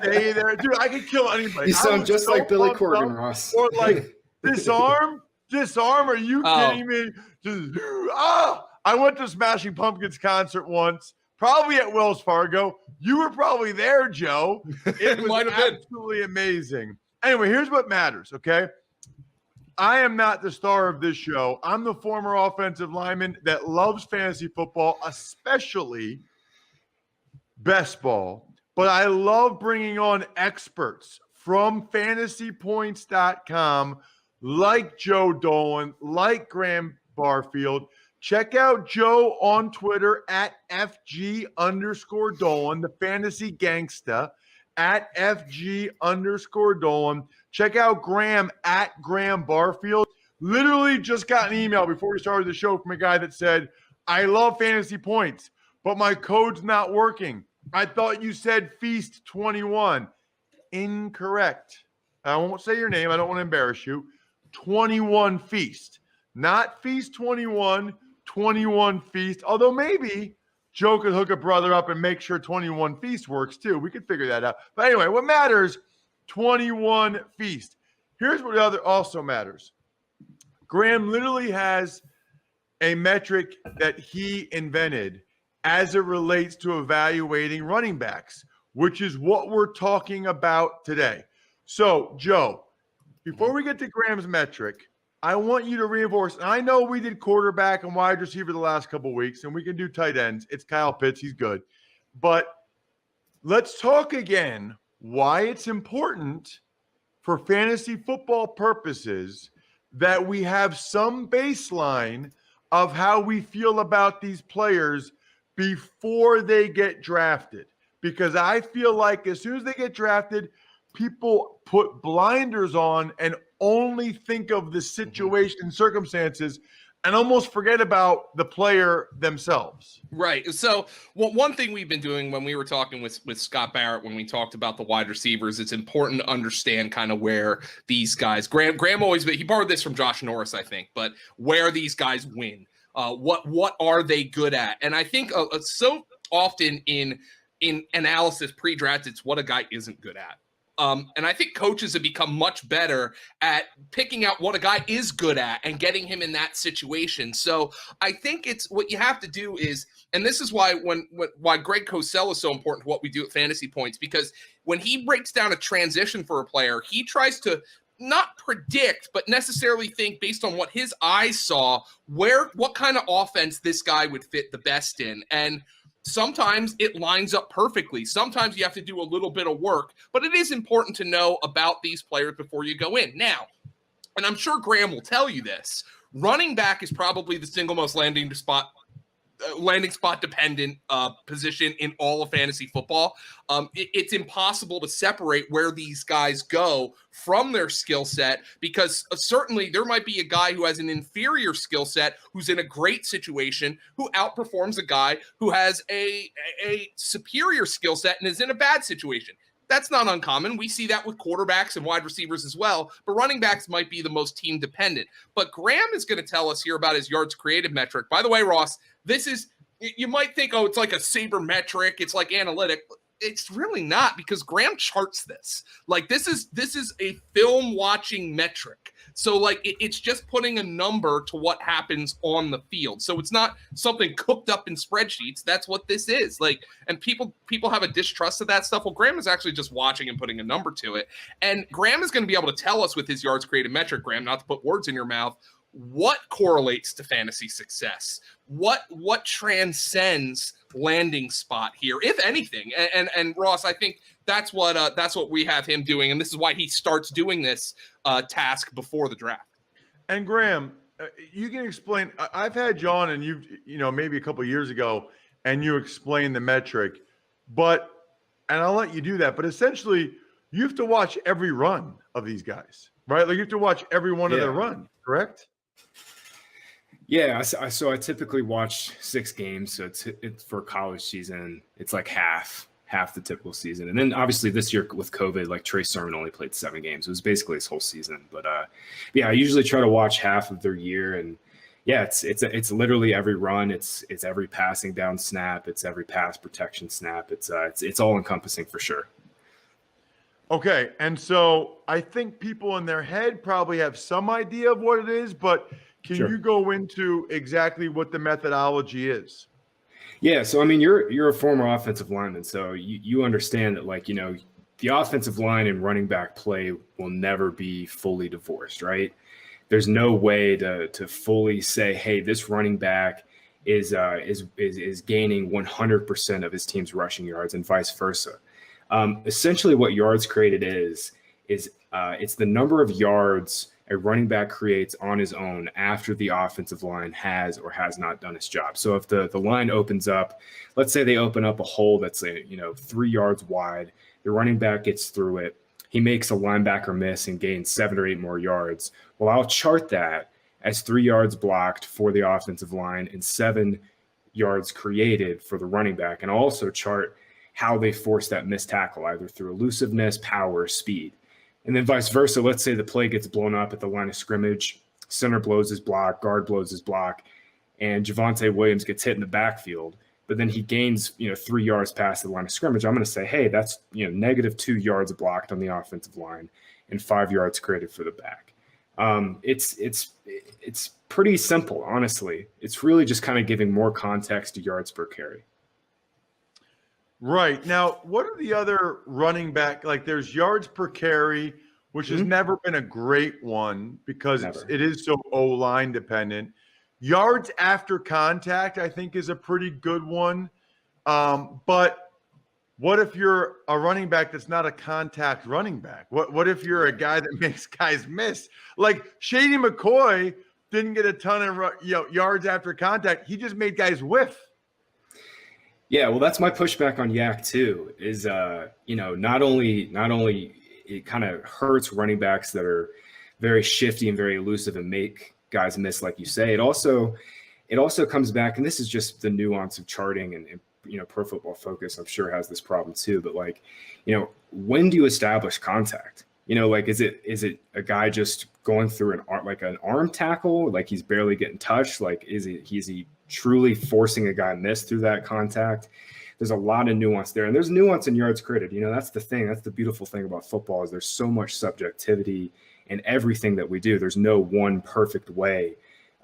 day there. Dude, I could kill anybody. You sound just like Billy Corgan, Ross. Or like, disarm? Are you kidding me? I went to Smashing Pumpkins concert once, probably at Wells Fargo. You were probably there, Joe. It was absolutely amazing. Anyway, here's what matters, okay? I am not the star of this show. I'm the former offensive lineman that loves fantasy football, especially best ball. but I love bringing on experts from fantasypoints.com like Joe Dolan, like Graham Barfield. Check out Joe on Twitter at FG_Dolan, the fantasy gangsta, at FG_Dolan. Check out Graham at Graham Barfield. Literally just got an email before we started the show from a guy that said, I love fantasy points, but my code's not working. I thought you said Feast 21. Incorrect. I won't say your name. I don't want to embarrass you. 21 Feast. Not Feast 21, 21 Feast. Although maybe Joe could hook a brother up and make sure 21 Feast works too. We could figure that out. But anyway, what matters, 21 Feast. Here's what also matters. Graham literally has a metric that he invented as it relates to evaluating running backs, which is what we're talking about today. So, Joe, before we get to Graham's metric, I want you to reinforce, and I know we did quarterback and wide receiver the last couple of weeks, and we can do tight ends. It's Kyle Pitts. He's good. But let's talk again why it's important for fantasy football purposes that we have some baseline of how we feel about these players before they get drafted. Because I feel like as soon as they get drafted, people put blinders on and only think of the situation and circumstances and almost forget about the player themselves. Right. So one thing we've been doing when we were talking with Scott Barrett, when we talked about the wide receivers, it's important to understand kind of where these guys, Graham always, he borrowed this from Josh Norris, I think, but where these guys win, what are they good at? And I think so often in analysis pre-draft, it's what a guy isn't good at. And I think coaches have become much better at picking out what a guy is good at and getting him in that situation. So I think it's what you have to do is, and this is why why Greg Cosell is so important to what we do at Fantasy Points, because when he breaks down a transition for a player, he tries to not predict, but necessarily think based on what his eyes saw, what kind of offense this guy would fit the best in. And sometimes it lines up perfectly. Sometimes you have to do a little bit of work, but it is important to know about these players before you go in. Now, and I'm sure Graham will tell you this, running back is probably the single most landing spot dependent position in all of fantasy football. It's impossible to separate where these guys go from their skill set, because certainly there might be a guy who has an inferior skill set who's in a great situation who outperforms a guy who has a superior skill set and is in a bad situation. That's not uncommon. We see that with quarterbacks and wide receivers as well, but running backs might be the most team dependent. But Graham is going to tell us here about his yards created metric. By the way, Ross, this is, you might think, oh, it's like a saber metric, it's like analytic. It's really not, because Graham charts this. Like this is a film watching metric. So like it's just putting a number to what happens on the field. So it's not something cooked up in spreadsheets. That's what this is. Like, and people have a distrust of that stuff. Well, Graham is actually just watching and putting a number to it. And Graham is going to be able to tell us with his yards created metric, Graham, not to put words in your mouth, what correlates to fantasy success, what transcends landing spot here, if anything. And Ross, I think that's what we have him doing, and this is why he starts doing this task before the draft. And Graham, you can explain. I've had you on, and maybe a couple of years ago, and you explained the metric, and I'll let you do that. But essentially, you have to watch every run of these guys, right? Like you have to watch every one of their run, correct? Yeah, so I typically watch 6 games. So it's for college season. It's like half the typical season. And then obviously this year with COVID, like Trey Sermon only played 7 games. It was basically his whole season. But I usually try to watch half of their year. And yeah, it's literally every run. It's every passing down snap. It's every pass protection snap. It's all encompassing for sure. Okay, and so I think people in their head probably have some idea of what it is, but can you go into exactly what the methodology is? Yeah, so I mean, you're a former offensive lineman, so you understand that, like, the offensive line and running back play will never be fully divorced, right? There's no way to fully say, hey, this running back is gaining 100% of his team's rushing yards and vice versa. Essentially, what yards created is it's the number of yards a running back creates on his own after the offensive line has or has not done its job. So if the line opens up, let's say they open up a hole that's 3 yards wide, the running back gets through it, he makes a linebacker miss and gains 7 or 8 more yards. Well, I'll chart that as 3 yards blocked for the offensive line and 7 yards created for the running back, and I'll also chart how they force that missed tackle, either through elusiveness, power, or speed. And then vice versa. Let's say the play gets blown up at the line of scrimmage, center blows his block, guard blows his block, and Javonte Williams gets hit in the backfield, but then he gains 3 yards past the line of scrimmage. I'm going to say, hey, that's negative 2 yards blocked on the offensive line and 5 yards created for the back. It's pretty simple, honestly. It's really just kind of giving more context to yards per carry. Right. Now, what are the other running back? Like there's yards per carry, which has never been a great one because it is so O-line dependent. Yards after contact, I think, is a pretty good one. But what if you're a running back that's not a contact running back? What if you're a guy that makes guys miss? Like Shady McCoy didn't get a ton of yards after contact. He just made guys whiff. Yeah, well, that's my pushback on Yak too. Is not only it kind of hurts running backs that are very shifty and very elusive and make guys miss, like you say. It also comes back, and this is just the nuance of charting and Pro Football Focus, I'm sure, has this problem too. But when do you establish contact? Is it a guy just going through an arm tackle, like he's barely getting touched? Like is he truly forcing a guy miss through that contact? There's a lot of nuance there, and there's nuance in yards created. That's the thing. That's the beautiful thing about football is there's so much subjectivity in everything that we do. There's no one perfect way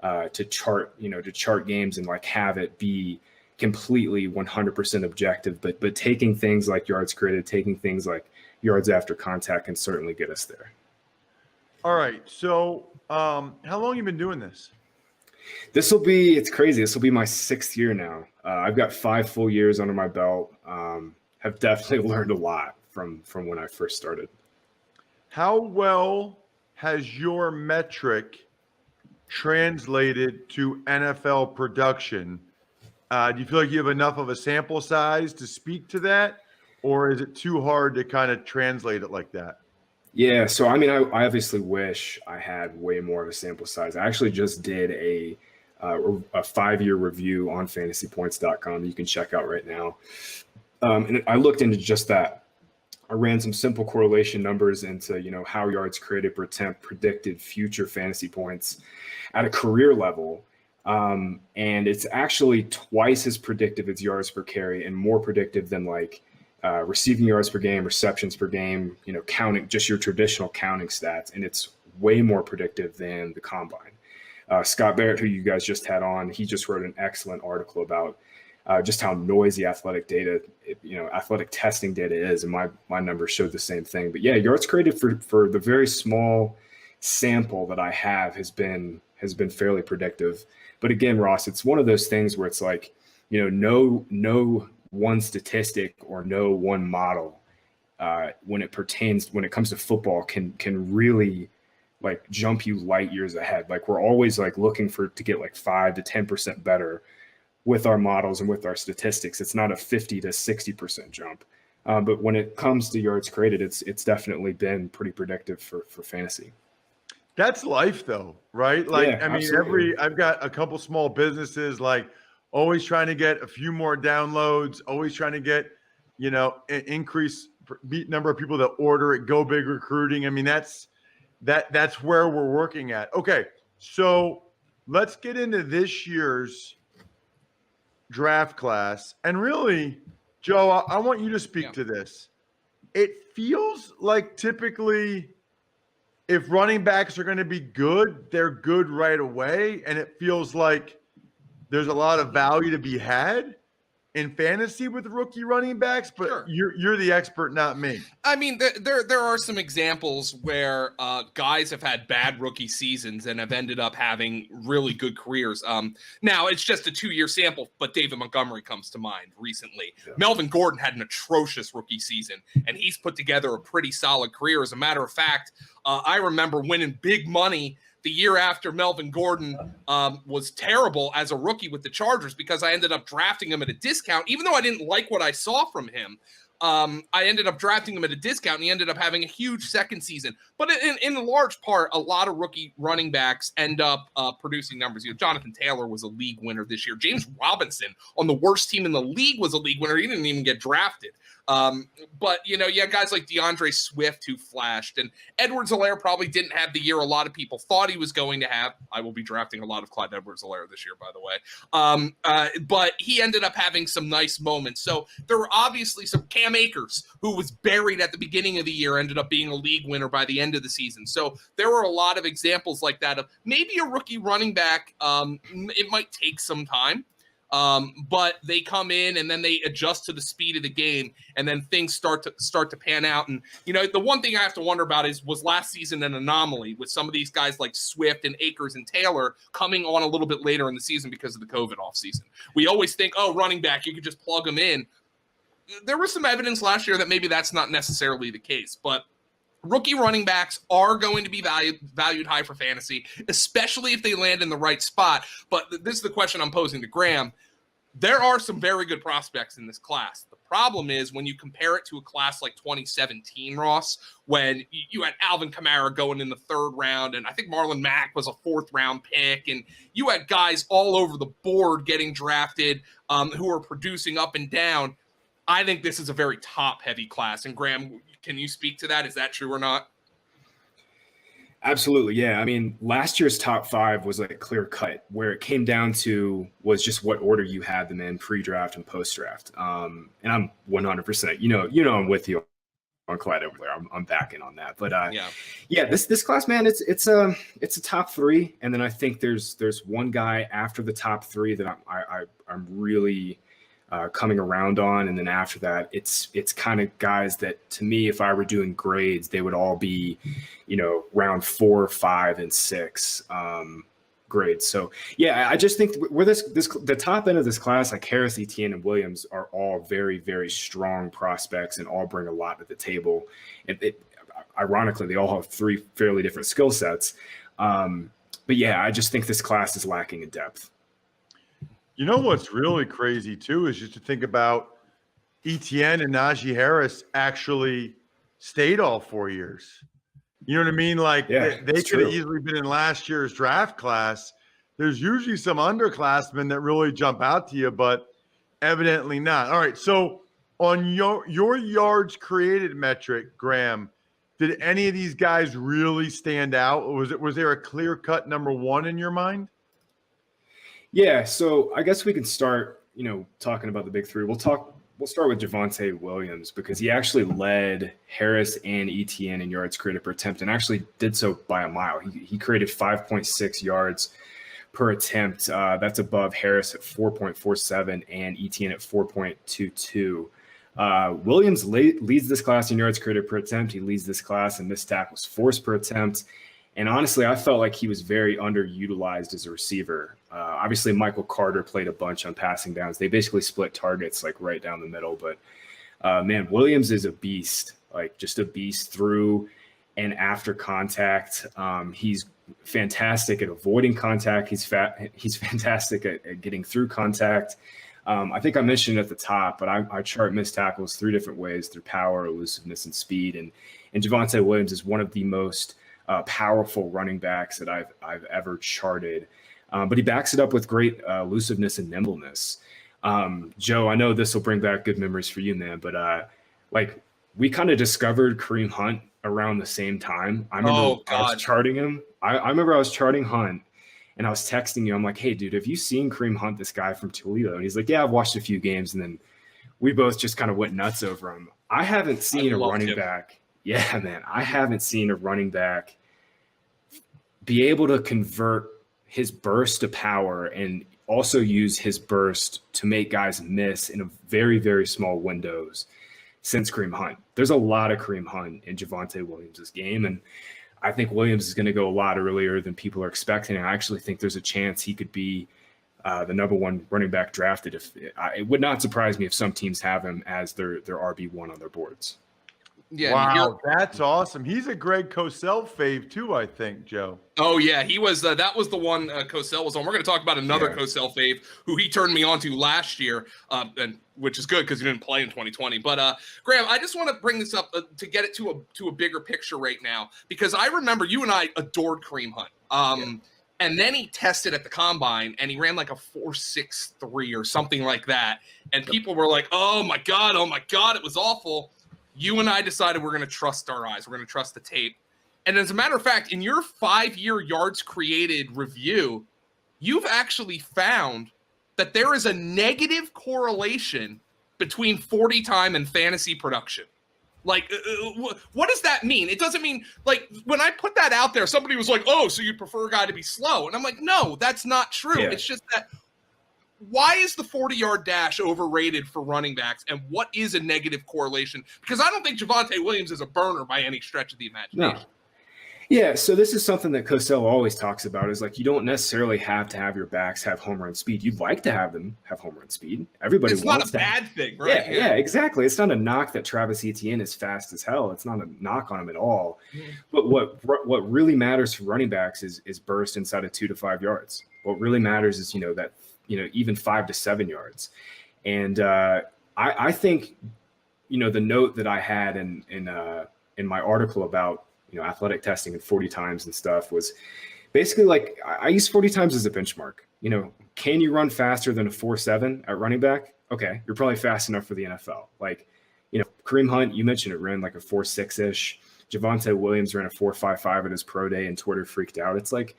to chart games and have it be completely 100% objective. But taking things like yards created, taking things like yards after contact can certainly get us there. All right. So how long have you been doing this? It's crazy. This will be my 6th year now. I've got 5 full years under my belt. Have definitely learned a lot from when I first started. How well has your metric translated to NFL production? Do you feel like you have enough of a sample size to speak to that, or is it too hard to kind of translate it like that? Yeah, so I mean, I obviously wish I had way more of a sample size. I actually just did a 5-year review on fantasypoints.com that you can check out right now. And I looked into just that. I ran some simple correlation numbers into, how yards created per attempt predicted future fantasy points at a career level. And it's actually twice as predictive as yards per carry and more predictive than receiving yards per game, receptions per game, counting just your traditional counting stats. And it's way more predictive than the combine. Scott Barrett, who you guys just had on, he just wrote an excellent article about just how noisy athletic testing data is. And my numbers showed the same thing. But yeah, yards created for the very small sample that I have has been fairly predictive. But again, Ross, it's one of those things where it's no one statistic or no one model when it comes to football can really jump you light years ahead. We're always looking to get 5 to 10% better with our models and with our statistics. It's not a 50 to 60% jump. But when it comes to yards created, it's definitely been pretty predictive for fantasy. That's life though, right? I've got a couple small businesses, always trying to get a few more downloads, always trying to get, an increase number of people that order at Go Big Recruiting. I mean, that's where we're working at. Okay. So let's get into this year's draft class. And really, Joe, I want you to speak to this. It feels like typically if running backs are going to be good, they're good right away. And it feels like there's a lot of value to be had. in fantasy with rookie running backs, but Sure. you're the expert, not me. I mean, there are some examples where guys have had bad rookie seasons and have ended up having really good careers. Now, it's just a 2-year sample, but David Montgomery comes to mind recently. Yeah. Melvin Gordon had an atrocious rookie season, and he's put together a pretty solid career. As a matter of fact, I remember winning big money the year after Melvin Gordon was terrible as a rookie with the Chargers because I ended up drafting him at a discount, even though I didn't like what I saw from him. I ended up drafting him at a discount, and he ended up having a huge second season. But in large part, a lot of rookie running backs end up producing numbers. You know, Jonathan Taylor was a league winner this year. James Robinson, on the worst team in the league, was a league winner. He didn't even get drafted. But, you know, you had guys like DeAndre Swift who flashed, and Edwards-Helaire probably didn't have the year a lot of people thought he was going to have. I will be drafting a lot of Clyde Edwards-Helaire this year, by the way. But he ended up having some nice moments. So there were obviously some Cam Akers, who was buried at the beginning of the year, ended up being a league winner by the end of the season. So there were a lot of examples like that of maybe a rookie running back. It might take some time. But they come in and then they adjust to the speed of the game, and then things start to pan out. And, you know, the one thing I have to wonder about was last season an anomaly with some of these guys like Swift and Akers and Taylor coming on a little bit later in the season because of the COVID offseason. We always think, oh, running back, you could just plug them in. There was some evidence last year that maybe that's not necessarily the case, but rookie running backs are going to be valued high for fantasy, especially if they land in the right spot. But this is the question I'm posing to Graham. There are some very good prospects in this class. The problem is when you compare it to a class like 2017, Ross, when you had Alvin Kamara going in the 3rd round, and I think Marlon Mack was a 4th-round pick, and you had guys all over the board getting drafted who are producing up and down. I think this is a very top-heavy class. And Graham, can you speak to that? Is that true or not? Absolutely. Yeah. I mean, last year's top 5 was like clear cut. Where it came down to was just what order you had them in pre-draft and post-draft. And I'm 100%, you know, I'm with you on Clyde over there. I'm backing on that. But yeah, this class, man, it's a top 3. And then I think there's one guy after the top 3 that I'm really coming around on, and then after that, it's kind of guys that, to me, if I were doing grades, they would all be, you know, round 4, 5, and 6 grades. So yeah, I just think where the top end of this class, like Harris, Etienne, and Williams, are all very, very strong prospects and all bring a lot to the table. And ironically, they all have 3 fairly different skill sets. But yeah, I just think this class is lacking in depth. You know what's really crazy, too, is just to think about Etienne and Najee Harris actually stayed all 4 years. You know what I mean? Like, they could have easily been in last year's draft class. There's usually some underclassmen that really jump out to you, but evidently not. All right, so on your yards created metric, Graham, did any of these guys really stand out? Was there a clear-cut number 1 in your mind? Yeah, so I guess we can start, you know, talking about the big 3. We'll start with Javonte Williams because he actually led Harris and Etienne in yards created per attempt and actually did so by a mile. He created 5.6 yards per attempt. That's above Harris at 4.47 and Etienne at 4.22. Williams leads this class in yards created per attempt. He leads this class in missed tackles forced per attempt. And honestly, I felt like he was very underutilized as a receiver. Obviously, Michael Carter played a bunch on passing downs. They basically split targets like right down the middle. But man, Williams is a beast, like just a beast through and after contact. He's fantastic at avoiding contact. He's fantastic at getting through contact. I think I mentioned at the top, but I chart missed tackles 3 different ways: through power, elusiveness, and speed. And Javonte Williams is one of the most powerful running backs that I've ever charted. But he backs it up with great elusiveness and nimbleness. Joe, I know this will bring back good memories for you, man, but like we kind of discovered Kareem Hunt around the same time. I remember I was charting him. I remember I was charting Hunt and I was texting you. I'm like, hey, dude, have you seen Kareem Hunt, this guy from Toledo? And he's like, yeah, I've watched a few games. And then we both just kind of went nuts over him. I haven't seen a running back. Yeah, man, I haven't seen a running back be able to convert his burst of power and also use his burst to make guys miss in a very, very small windows since Kareem Hunt. There's a lot of Kareem Hunt in Javonte Williams' game, and I think Williams is going to go a lot earlier than people are expecting. I actually think there's a chance he could be the number one running back drafted. It would not surprise me if some teams have him as their RB1 on their boards. Yeah, wow, that's awesome. He's a Greg Cosell fave too, I think, Joe. Oh yeah, he was. That was the one Cosell was on. We're going to talk about another Cosell fave who he turned me on to last year, and which is good because he didn't play in 2020. But Graham, I just want to bring this up to get it to a bigger picture right now, because I remember you and I adored Kareem Hunt. And then he tested at the combine and he ran like a 4.63 or something like that, and people were like, "Oh my god, it was awful." You and I decided we're going to trust our eyes. We're going to trust the tape. And as a matter of fact, in your 5-year yards created review, you've actually found that there is a negative correlation between 40 time and fantasy production. Like, what does that mean? It doesn't mean, like, when I put that out there, somebody was like, "Oh, so you prefer a guy to be slow?" And I'm like, no, that's not true. Yeah. It's just that, why is the 40-yard dash overrated for running backs, and what is a negative correlation? Because I don't think Javonte Williams is a burner by any stretch of the imagination. No. Yeah, so this is something that Cosell always talks about, is like, you don't necessarily have to have your backs have home run speed. You'd like to have them have home run speed. Everybody it's wants not a bad thing, right? Yeah, exactly. It's not a knock that Travis Etienne is fast as hell. It's not a knock on him at all. Mm-hmm. But what really matters for running backs is burst inside of 2 to 5 yards. What really matters is, that even 5 to 7 yards. And I think, the note that I had in my article about, athletic testing and 40 times and stuff was basically like, I use 40 times as a benchmark. Can you run faster than a 4.7 at running back? Okay, you're probably fast enough for the NFL. Like, Kareem Hunt, you mentioned it, ran like a 4.6-ish. Javonte Williams ran a 4.55 at his pro day and Twitter freaked out. It's like,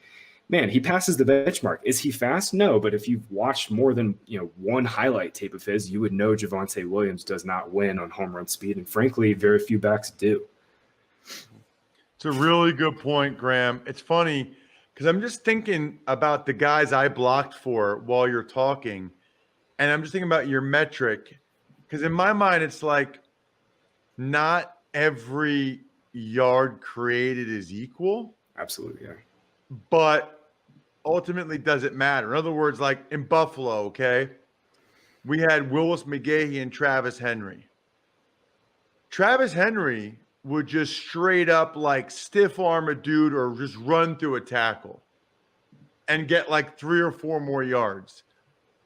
man, he passes the benchmark. Is he fast? No, but if you've watched more than one highlight tape of his, you would know Javonte Williams does not win on home run speed, and frankly, very few backs do. It's a really good point, Graham. It's funny because I'm just thinking about the guys I blocked for while you're talking, and I'm just thinking about your metric, because in my mind, it's like not every yard created is equal. Absolutely, yeah. But ultimately, does it matter? In other words, like in Buffalo, okay, we had Willis McGahee and Travis Henry. Travis Henry would just straight up like stiff arm a dude or just run through a tackle and get like 3 or 4 more yards.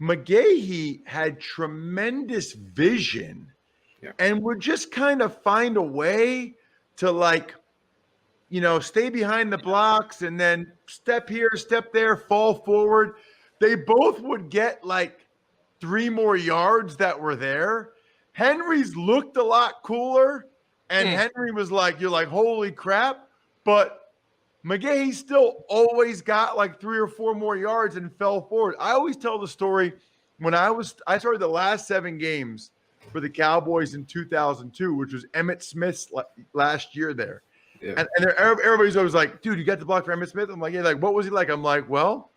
McGahee had tremendous vision and would just kind of find a way to like, stay behind the blocks and then step here, step there, fall forward. They both would get like 3 more yards that were there. Henry's looked a lot cooler. And Henry was like, you're like, holy crap. But McGahee still always got like 3 or 4 more yards and fell forward. I always tell the story when I started the last 7 games for the Cowboys in 2002, which was Emmitt Smith's last year there. Yeah. And everybody's always like, dude, you got the block for Emmitt Smith? I'm like, yeah, like, what was he like? I'm like, well,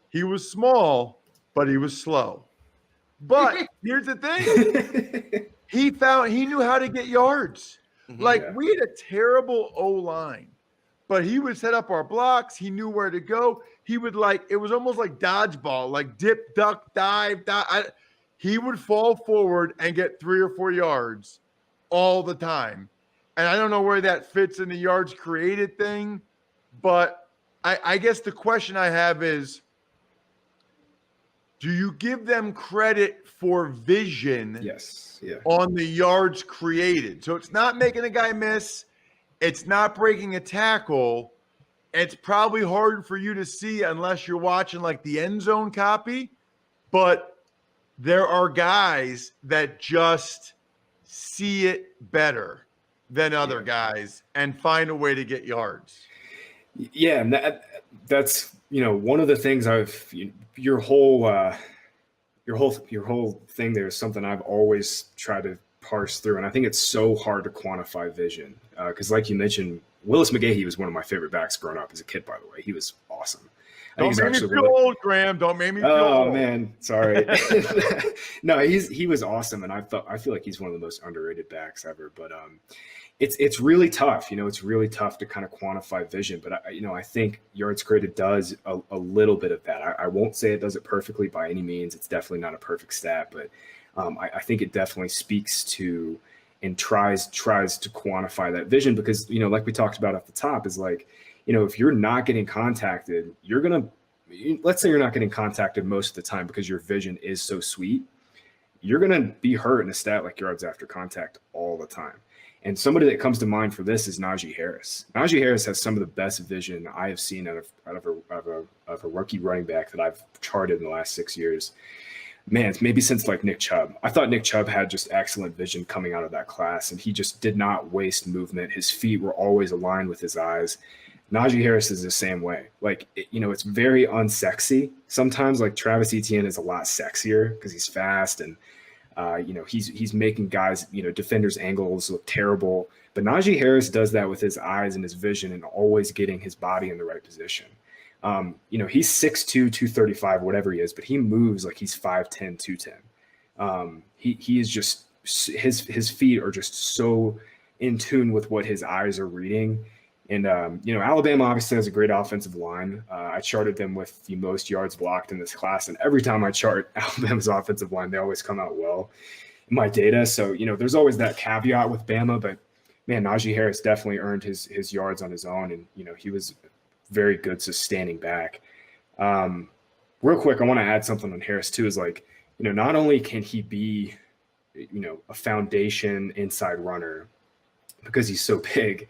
he was small, but he was slow. But here's the thing. He knew how to get yards. Like, we had a terrible O-line, but he would set up our blocks. He knew where to go. He would it was almost like dodgeball, like dip, duck, dive. He would fall forward and get 3 or 4 yards all the time. And I don't know where that fits in the yards created thing, but I guess the question I have is, do you give them credit for vision? Yes. Yeah. On the yards created? So it's not making a guy miss. It's not breaking a tackle. It's probably hard for you to see unless you're watching like the end zone copy. But there are guys that just see it better than other guys and find a way to get yards. Yeah, and that's one of the things your whole thing there is something I've always tried to parse through, and I think it's so hard to quantify vision because, like you mentioned, Willis McGahee was one of my favorite backs growing up as a kid. By the way, he was awesome. Don't make me feel old, Graham. Don't make me feel old. Oh, man. Sorry. No, he was awesome. And I feel like he's one of the most underrated backs ever. But it's really tough. It's really tough to kind of quantify vision. But, I think yards created does a little bit of that. I won't say it does it perfectly by any means. It's definitely not a perfect stat. But I think it definitely speaks to and tries to quantify that vision because, like we talked about at the top is like, if you're not getting contacted, let's say you're not getting contacted most of the time because your vision is so sweet, you're going to be hurt in a stat like yards after contact all the time. And somebody that comes to mind for this is Najee Harris. Najee Harris has some of the best vision I have seen out of a rookie running back that I've charted in the last 6 years. Man, it's maybe since like Nick Chubb. I thought Nick Chubb had just excellent vision coming out of that class, and he just did not waste movement. His feet were always aligned with his eyes. Najee Harris is the same way. Like, it's very unsexy. Sometimes like Travis Etienne is a lot sexier because he's fast and, he's making guys, defenders' angles look terrible. But Najee Harris does that with his eyes and his vision and always getting his body in the right position. He's 6'2", 235, whatever he is, but he moves like he's 5'10", 210. He is just his feet are just so in tune with what his eyes are reading. And, Alabama obviously has a great offensive line. I charted them with the most yards blocked in this class. And every time I chart Alabama's offensive line, they always come out well in my data. So, there's always that caveat with Bama. But, man, Najee Harris definitely earned his yards on his own. And, he was very good sustaining back. Real quick, I want to add something on Harris, too, is like, not only can he be, a foundation inside runner because he's so big,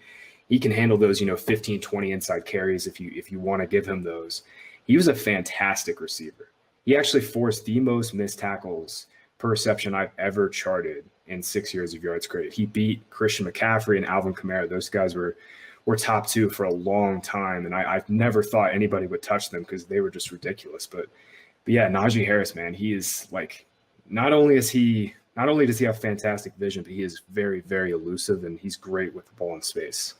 he can handle those, 15, 20 inside carries if you want to give him those. He was a fantastic receiver. He actually forced the most missed tackles per reception I've ever charted in 6 years of yards created. He beat Christian McCaffrey and Alvin Kamara. Those guys were top two for a long time, and I've never thought anybody would touch them because they were just ridiculous. But yeah, Najee Harris, man, he is like not only does he have fantastic vision, but he is very, very elusive, and he's great with the ball in space.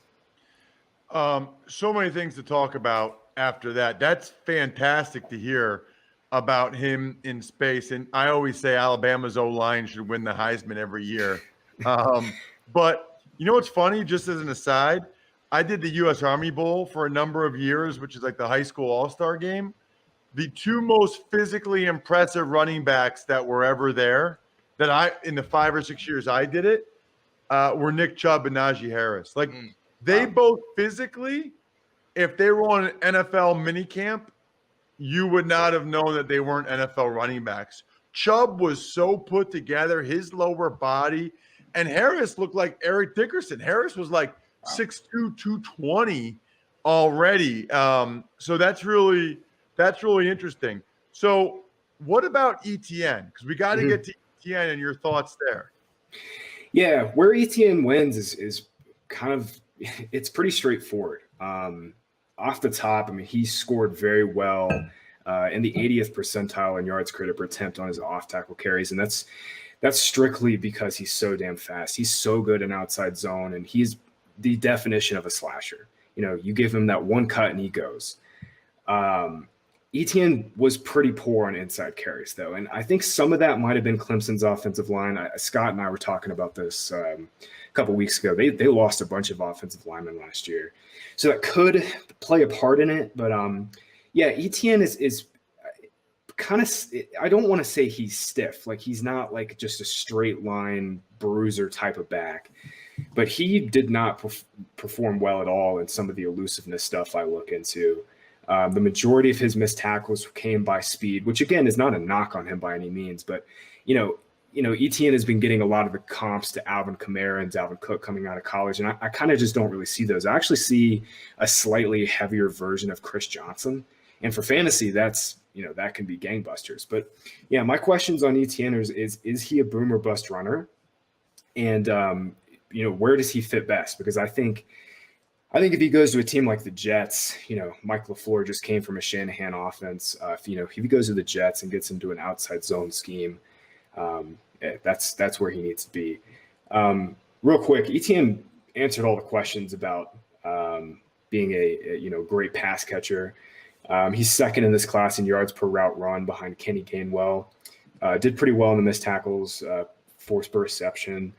So many things to talk about after that. That's fantastic to hear about him in space. And I always say Alabama's O-line should win the Heisman every year. But what's funny, just as an aside, I did the U.S. Army Bowl for a number of years, which is like the high school all-star game. The two most physically impressive running backs that were ever there in the 5 or 6 years I did it, were Nick Chubb and Najee Harris. Like, they both physically, if they were on an NFL minicamp, you would not have known that they weren't NFL running backs. Chubb was so put together, his lower body, and Harris looked like Eric Dickerson. Harris was like 6'2", 220 already. So that's really interesting. So what about Etienne? Because we got to get to Etienne and your thoughts there. Yeah, where Etienne wins is kind of – it's pretty straightforward. Off the top, I mean, he scored very well in the 80th percentile in yards created per attempt on his off-tackle carries, and that's strictly because he's so damn fast. He's so good in outside zone, and he's the definition of a slasher. You give him that one cut and he goes. Etienne was pretty poor on inside carries, though, and I think some of that might have been Clemson's offensive line. Scott and I were talking about this a couple weeks ago. They lost a bunch of offensive linemen last year, so that could play a part in it. But yeah, Etienne is kind of – I don't want to say he's stiff. Like, he's not like just a straight line bruiser type of back, but he did not perform well at all in some of the elusiveness stuff I look into. The majority of his missed tackles came by speed, which again is not a knock on him by any means. But Etienne has been getting a lot of the comps to Alvin Kamara and Dalvin Cook coming out of college, and I kind of just don't really see those. I actually see a slightly heavier version of Chris Johnson, and for fantasy, that's that can be gangbusters. But yeah, my questions on Etienne is he a boom or bust runner, and where does he fit best? Because I think if he goes to a team like the Jets, Mike LaFleur just came from a Shanahan offense. If he goes to the Jets and gets into an outside zone scheme, that's where he needs to be. Real quick, Etienne answered all the questions about being a great pass catcher. He's second in this class in yards per route run behind Kenny Gainwell. Did pretty well in the missed tackles, forced per reception.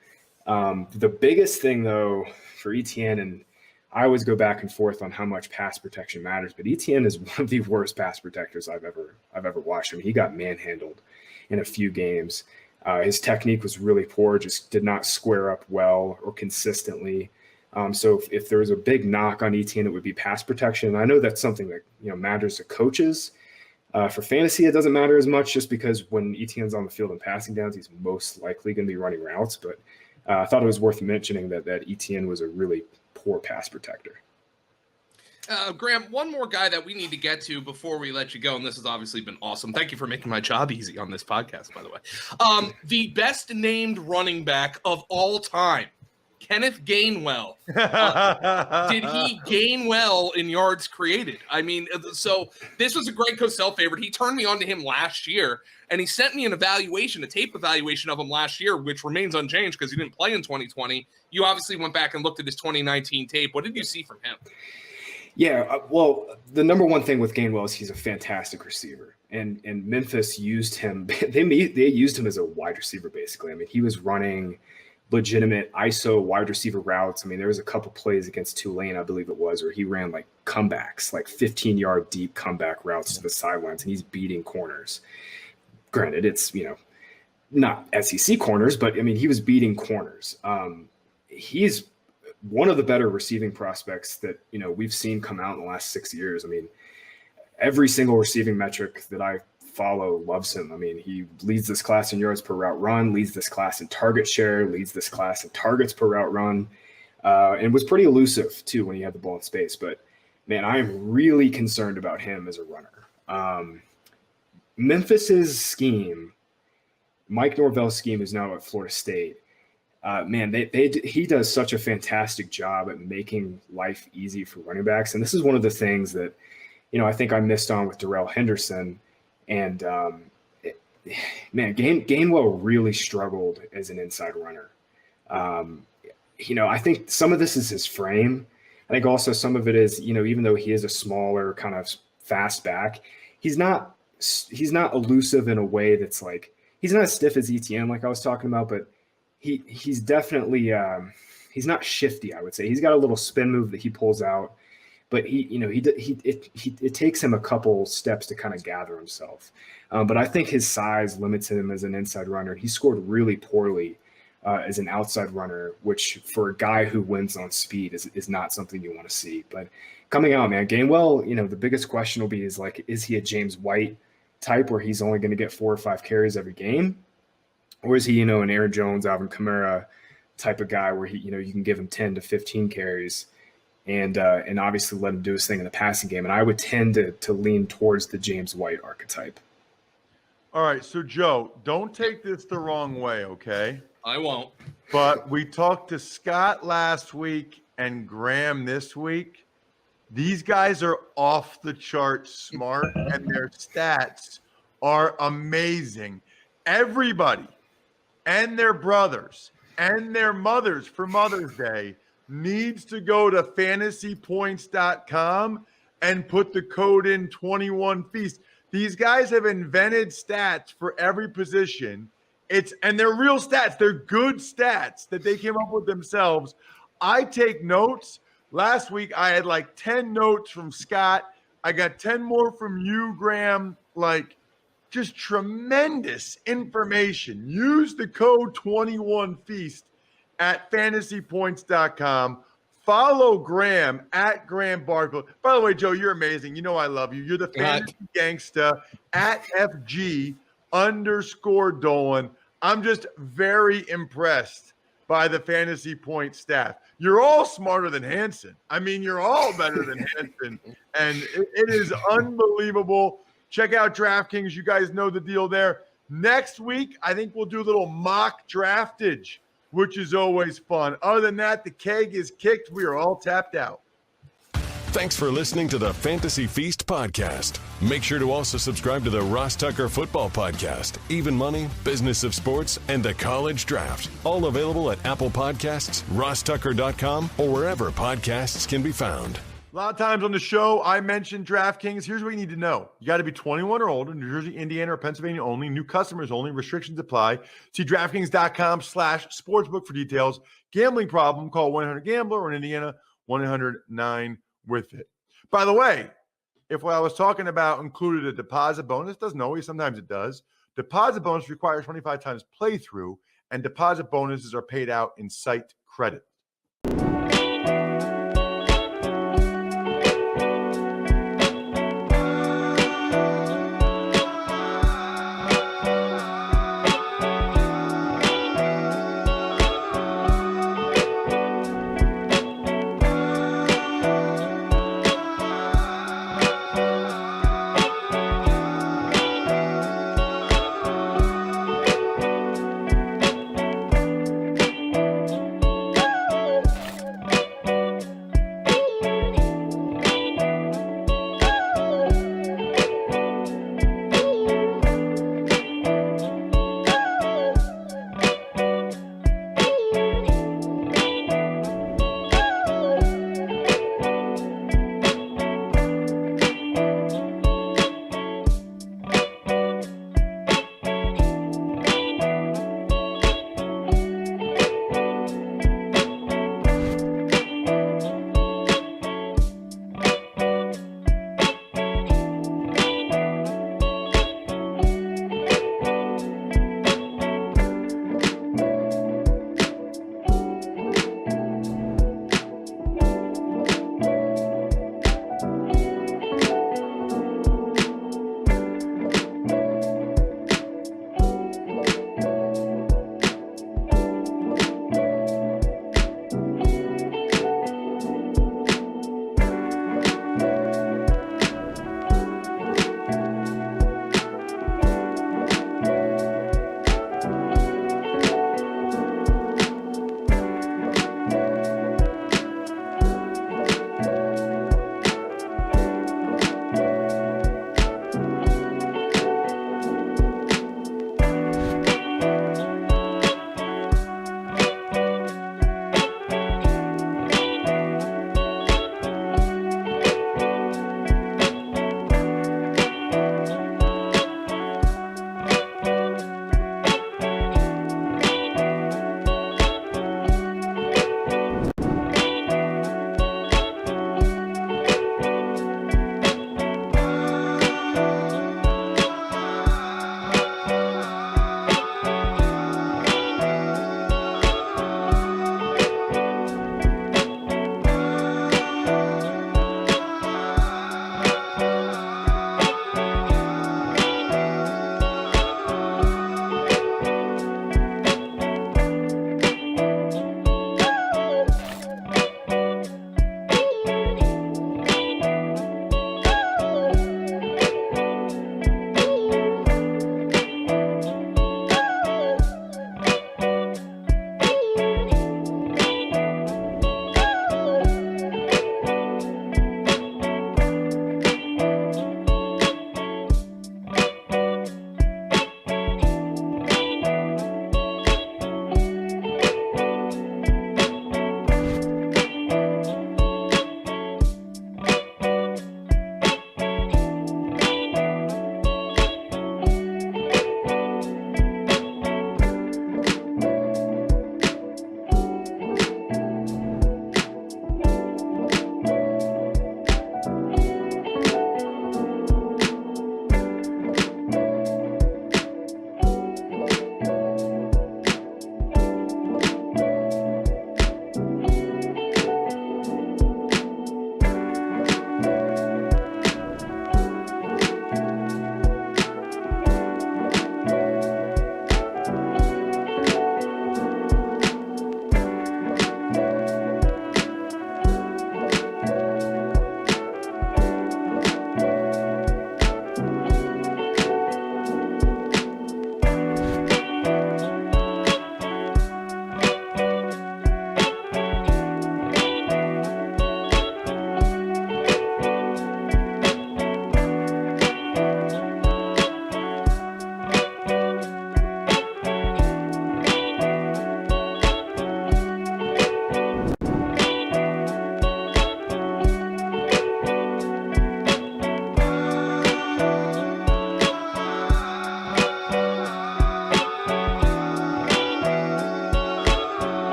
The biggest thing, though, for ETN, and I always go back and forth on how much pass protection matters, but ETN is one of the worst pass protectors I've ever watched. I mean, he got manhandled in a few games. His technique was really poor, just did not square up well or consistently. So if there was a big knock on ETN, it would be pass protection. And I know that's something that matters to coaches. For fantasy, it doesn't matter as much just because when ETN's on the field and passing downs, he's most likely going to be running routes. But I thought it was worth mentioning that ETN was a really poor pass protector. Graham, one more guy that we need to get to before we let you go, and this has obviously been awesome. Thank you for making my job easy on this podcast, by the way. The best named running back of all time, Kenneth Gainwell. Did he gain well in yards created? I mean, so this was a great Cosell favorite. He turned me on to him last year, and he sent me an evaluation, a tape evaluation of him last year, which remains unchanged because he didn't play in 2020. You obviously went back and looked at his 2019 tape. What did you see from him? Yeah, well, the number one thing with Gainwell is he's a fantastic receiver, and Memphis used him. They used him as a wide receiver, basically. I mean, he was running legitimate ISO wide receiver routes. I mean, there was a couple plays against Tulane, I believe it was, where he ran like comebacks, like 15-yard deep comeback routes to the sidelines, and he's beating corners. Granted, it's, not SEC corners, but I mean, he was beating corners. He's one of the better receiving prospects that, we've seen come out in the last 6 years. I mean, every single receiving metric that I follow loves him. I mean, he leads this class in yards per route run, leads this class in target share, leads this class in targets per route run, and was pretty elusive too when he had the ball in space. But man, I am really concerned about him as a runner. Memphis's scheme, Mike Norvell's scheme, is now at Florida State. He does such a fantastic job at making life easy for running backs. And this is one of the things that, I think I missed on with Darrell Henderson. And, Gainwell really struggled as an inside runner. I think some of this is his frame. I think also some of it is, even though he is a smaller kind of fast back, he's not elusive in a way that's like, he's not as stiff as ETN, like I was talking about, but he's definitely, he's not shifty, I would say. He's got a little spin move that he pulls out, but it takes him a couple steps to kind of gather himself. But I think his size limits him as an inside runner. He scored really poorly as an outside runner, which for a guy who wins on speed is not something you want to see. But coming out, man, Gainwell, the biggest question will be is he a James White type where he's only going to get 4 or 5 carries every game? Or is he, an Aaron Jones, Alvin Kamara type of guy where you can give him 10 to 15 carries and obviously let him do his thing in the passing game? And I would tend to lean towards the James White archetype. All right, so Joe, don't take this the wrong way, okay? I won't. But we talked to Scott last week and Graham this week. These guys are off the chart smart, and their stats are amazing. Everybody and their brothers and their mothers for Mother's Day needs to go to fantasypoints.com and put the code in 21Feast. These guys have invented stats for every position. And they're real stats. They're good stats that they came up with themselves. I take notes. Last week, I had like 10 notes from Scott. I got 10 more from you, Graham. Just tremendous information. Use the code 21Feast at fantasypoints.com. Follow Graham at Graham Barfield. By the way, Joe, you're amazing. I love you. You're the fantasy gangsta at FG_Dolan. I'm just very impressed by the Fantasy Point staff. You're all smarter than Hanson. I mean, you're all better than Hanson. And it is unbelievable. Check out DraftKings. You guys know the deal there. Next week, I think we'll do a little mock draftage, which is always fun. Other than that, the keg is kicked. We are all tapped out. Thanks for listening to the Fantasy Feast podcast. Make sure to also subscribe to the Ross Tucker Football Podcast, Even Money, Business of Sports, and the College Draft. All available at Apple Podcasts, rosstucker.com, or wherever podcasts can be found. A lot of times on the show, I mentioned DraftKings. Here's what you need to know. You got to be 21 or older, New Jersey, Indiana, or Pennsylvania only. New customers only. Restrictions apply. See DraftKings.com/sportsbook for details. Gambling problem, call 1-800-GAMBLER, or in Indiana, 1-800-9-WITH-IT. By the way, if what I was talking about included a deposit bonus, doesn't always, sometimes it does. Deposit bonus requires 25 times playthrough, and deposit bonuses are paid out in site credit.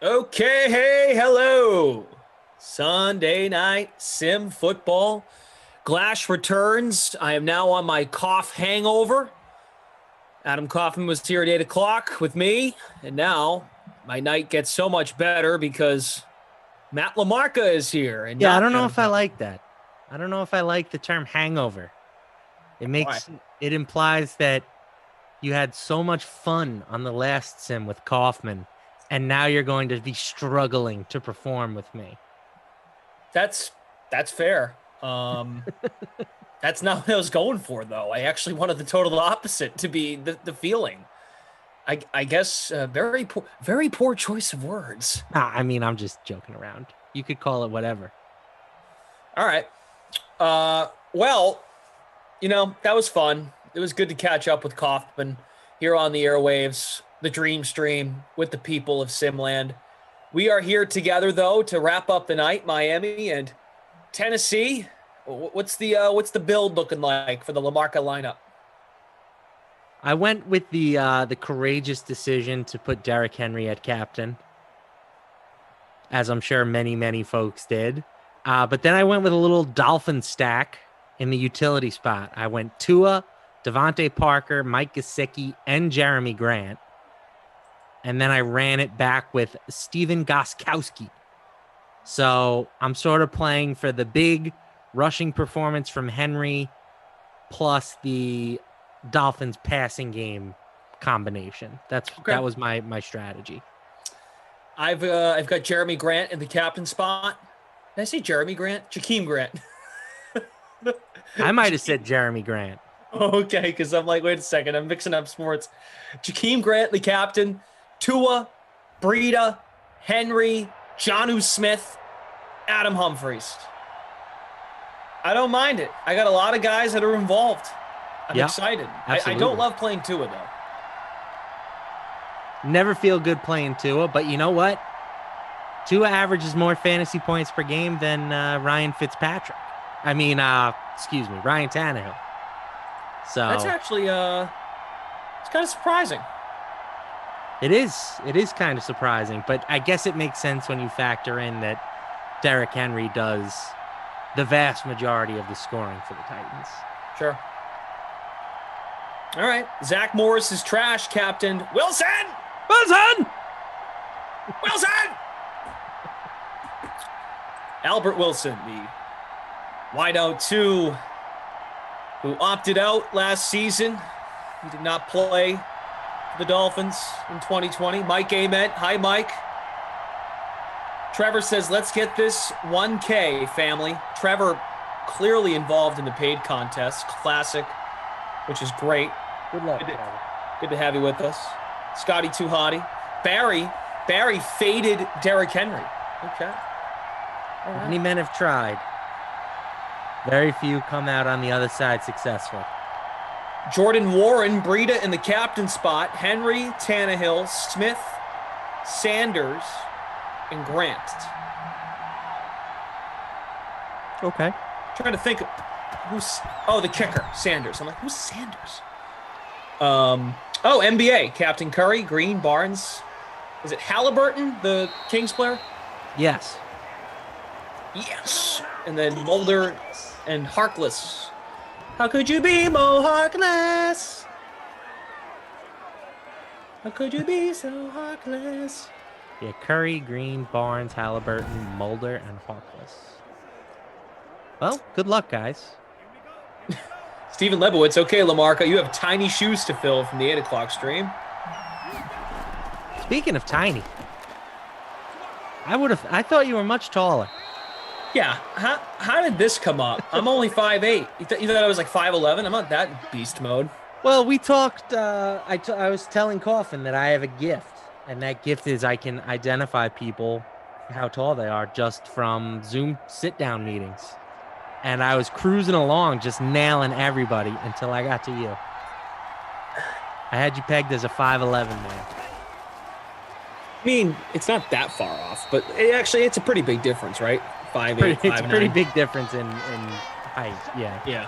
Okay, hey, hello. Sunday night sim football. Glash returns. I am now on my cough hangover. Adam Kaufman was here at 8 o'clock with me, and now my night gets so much better because Matt Lamarca is here. And Yeah, not I don't know Adam if I Kaufman. like that. I don't know if I like the term hangover. Why? It implies that you had so much fun on the last sim with Kaufman, and now you're going to be struggling to perform with me. That's fair. That's not what I was going for, though. I actually wanted the total opposite to be the feeling. I guess very poor choice of words. I mean, I'm just joking around. You could call it whatever. All right. Well, that was fun. It was good to catch up with Kaufman here on the airwaves, the Dream Stream, with the people of Simland. We are here together, though, to wrap up the night. Miami and Tennessee. What's the build looking like for the Lamarca lineup? I went with the courageous decision to put Derrick Henry at captain, as I'm sure many folks did. But then I went with a little Dolphin stack in the utility spot. I went Tua, Devontae Parker, Mike Gesicki, and Jeremy Grant. And then I ran it back with Steven Gostkowski. So I'm sort of playing for the big rushing performance from Henry plus the Dolphins passing game combination. That was my strategy. I've got Jeremy Grant in the captain spot. Did I say Jeremy Grant? Jakeem Grant. I might have said Jeremy Grant. Okay, because I'm like, wait a second, I'm mixing up sports. Jakeem Grant, the captain. Tua, Breida, Henry, Jonnu Smith, Adam Humphries. I don't mind it. I got a lot of guys that are involved. I'm excited. I don't love playing Tua, though. Never feel good playing Tua, but you know what? Tua averages more fantasy points per game than Ryan Fitzpatrick. Ryan Tannehill. So that's actually it's kind of surprising. It is kind of surprising, but I guess it makes sense when you factor in that Derrick Henry does the vast majority of the scoring for the Titans. Sure. All right. Zach Morris is trash, captain. Wilson! Albert Wilson, the wideout 2, who opted out last season. He did not play for the Dolphins in 2020. Mike Ament. Hi, Mike. Trevor says, let's get this 1K, family. Trevor clearly involved in the paid contest. Classic, which is great. Good luck. Good to have you with us. Scotty Too Hottie. Barry faded Derrick Henry. Okay. All right. Many men have tried. Very few come out on the other side successful. Jordan Warren, Breida in the captain spot. Henry, Tannehill, Smith, Sanders, and Grant. Okay. Trying to think the kicker, Sanders. I'm like, who's Sanders? NBA, Captain Curry, Green, Barnes. Is it Halliburton, the Kings player? Yes. And then Mulder and Harkless. How could you be Mo Harkless? How could you be so heartless? Yeah, Curry, Green, Barnes, Halliburton, Mulder, and Harkless. Well, good luck, guys. Stephen Lebowitz, okay, Lamarca, you have tiny shoes to fill from the 8 o'clock stream. Speaking of tiny, I thought you were much taller. Yeah, how did this come up? I'm only 5'8". You thought I was like 5'11"? I'm not that beast mode. Well, we talked, I was telling Coffin that I have a gift, and that gift is I can identify people, how tall they are, just from Zoom sit-down meetings. And I was cruising along, just nailing everybody until I got to you. I had you pegged as a 5'11" man. I mean, it's not that far off, but it's a pretty big difference, right? 5'8", 5'9". It's a pretty big difference in height, yeah. Yeah.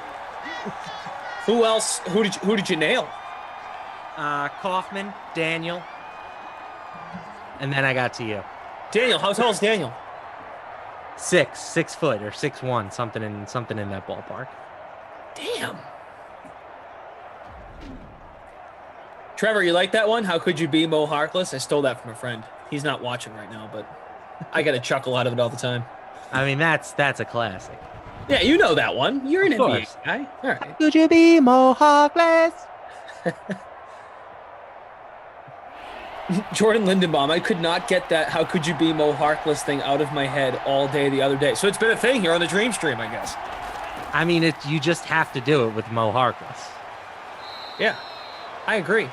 Who else? Who did you nail? Kaufman, Daniel, and then I got to you. Daniel, how tall is Daniel? 6 foot or 6'1", something in that ballpark. Damn. Trevor, you like that one? How could you be Mo Harkless? I stole that from a friend. He's not watching right now, but I get a chuckle out of it all the time. I mean, that's a classic. Yeah, you know that one. You're an Of NBA course. guy. All right. Could you be Mo Harkless? Jordan Lindenbaum, I could not get that how could you be Mo Harkless thing out of my head all day the other day. So it's been a thing here on the Dream Stream, I guess. I mean, you just have to do it with Mo Harkless. Yeah, I agree.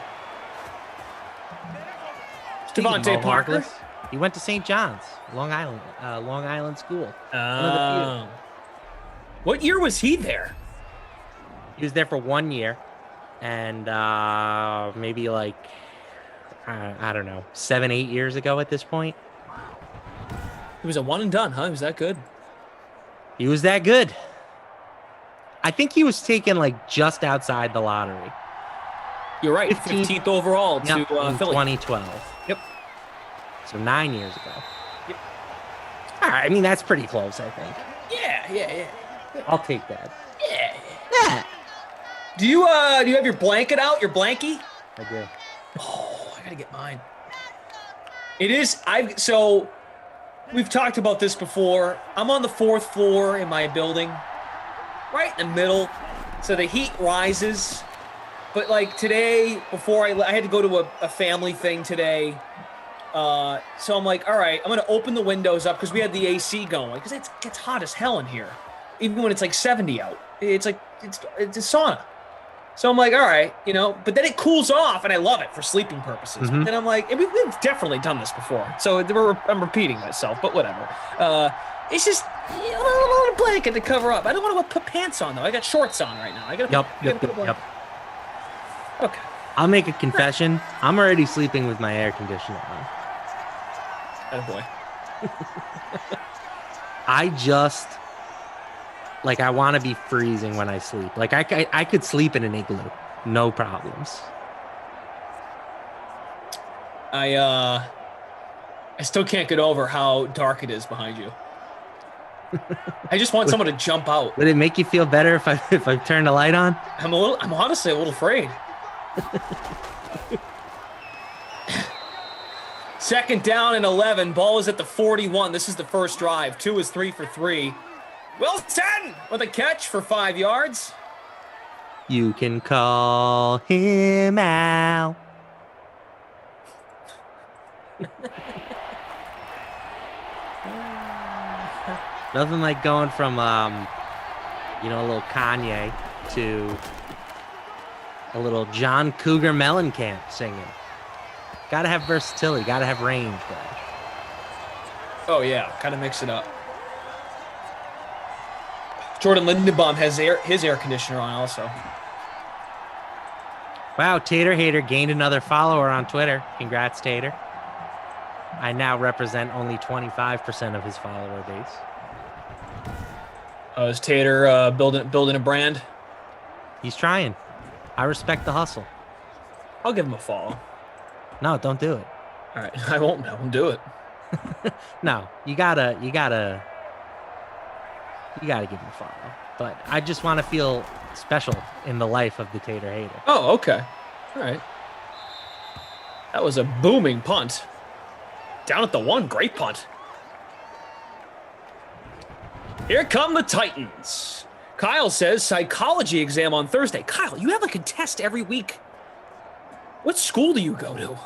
Speaking of Devontae Mo Parker. Harkless, he went to St. John's, Long Island School. Oh. What year was he there? He was there for 1 year, and maybe like I don't know, 7-8 years ago at this point. He was a one and done, huh? He was that good. He was that good. I think he was taken like just outside the lottery. You're right. 15th overall to in Philly. 2012. Yep. So 9 years ago. Yep. All right. I mean, that's pretty close, I think. Yeah. I'll take that. Yeah. Do you have your blanket out? Your blankie? I do. Oh, I gotta get mine. It is. So we've talked about this before. I'm on the 4th floor in my building, right in the middle. So the heat rises. But like today, before I had to go to a family thing today. So I'm like, all right, I'm gonna open the windows up because we had the AC going because it gets hot as hell in here, even when it's like 70 out. It's like it's a sauna. So I'm like, all right, but then it cools off, and I love it for sleeping purposes. Mm-hmm. But then I'm like, and we've definitely done this before, so I'm repeating myself, but whatever. It's just a little blanket to cover up. I don't want to put pants on though. I got shorts on right now. I gotta Yep. Okay. I'll make a confession. I'm already sleeping with my air conditioner on. Oh boy. I just I want to be freezing when I sleep. Like I could sleep in an igloo, no problems. I still can't get over how dark it is behind you. I just want someone to jump out. Would it make you feel better if I turn the light on? I'm honestly a little afraid. 2nd down and 11. Ball is at the 41. This is the first drive. 2 is 3 for 3. Wilson with a catch for 5 yards. You can call him out. Nothing like going from a little Kanye to a little John Cougar Mellencamp singing. Gotta have versatility, gotta have range there. Oh yeah, gotta mix it up. Jordan Lindenbaum has his air conditioner on also. Wow, Tater Hater gained another follower on Twitter. Congrats, Tater. I now represent only 25% of his follower base. Is Tater building a brand? He's trying. I respect the hustle. I'll give him a follow. No, don't do it. All right, I won't do it. No, you gotta give him a follow. But I just want to feel special in the life of the Tater Hater. Oh, okay. All right. That was a booming punt. Down at the 1, great punt. Here come the Titans. Kyle says psychology exam on Thursday. Kyle, you have like a test every week. What school do you go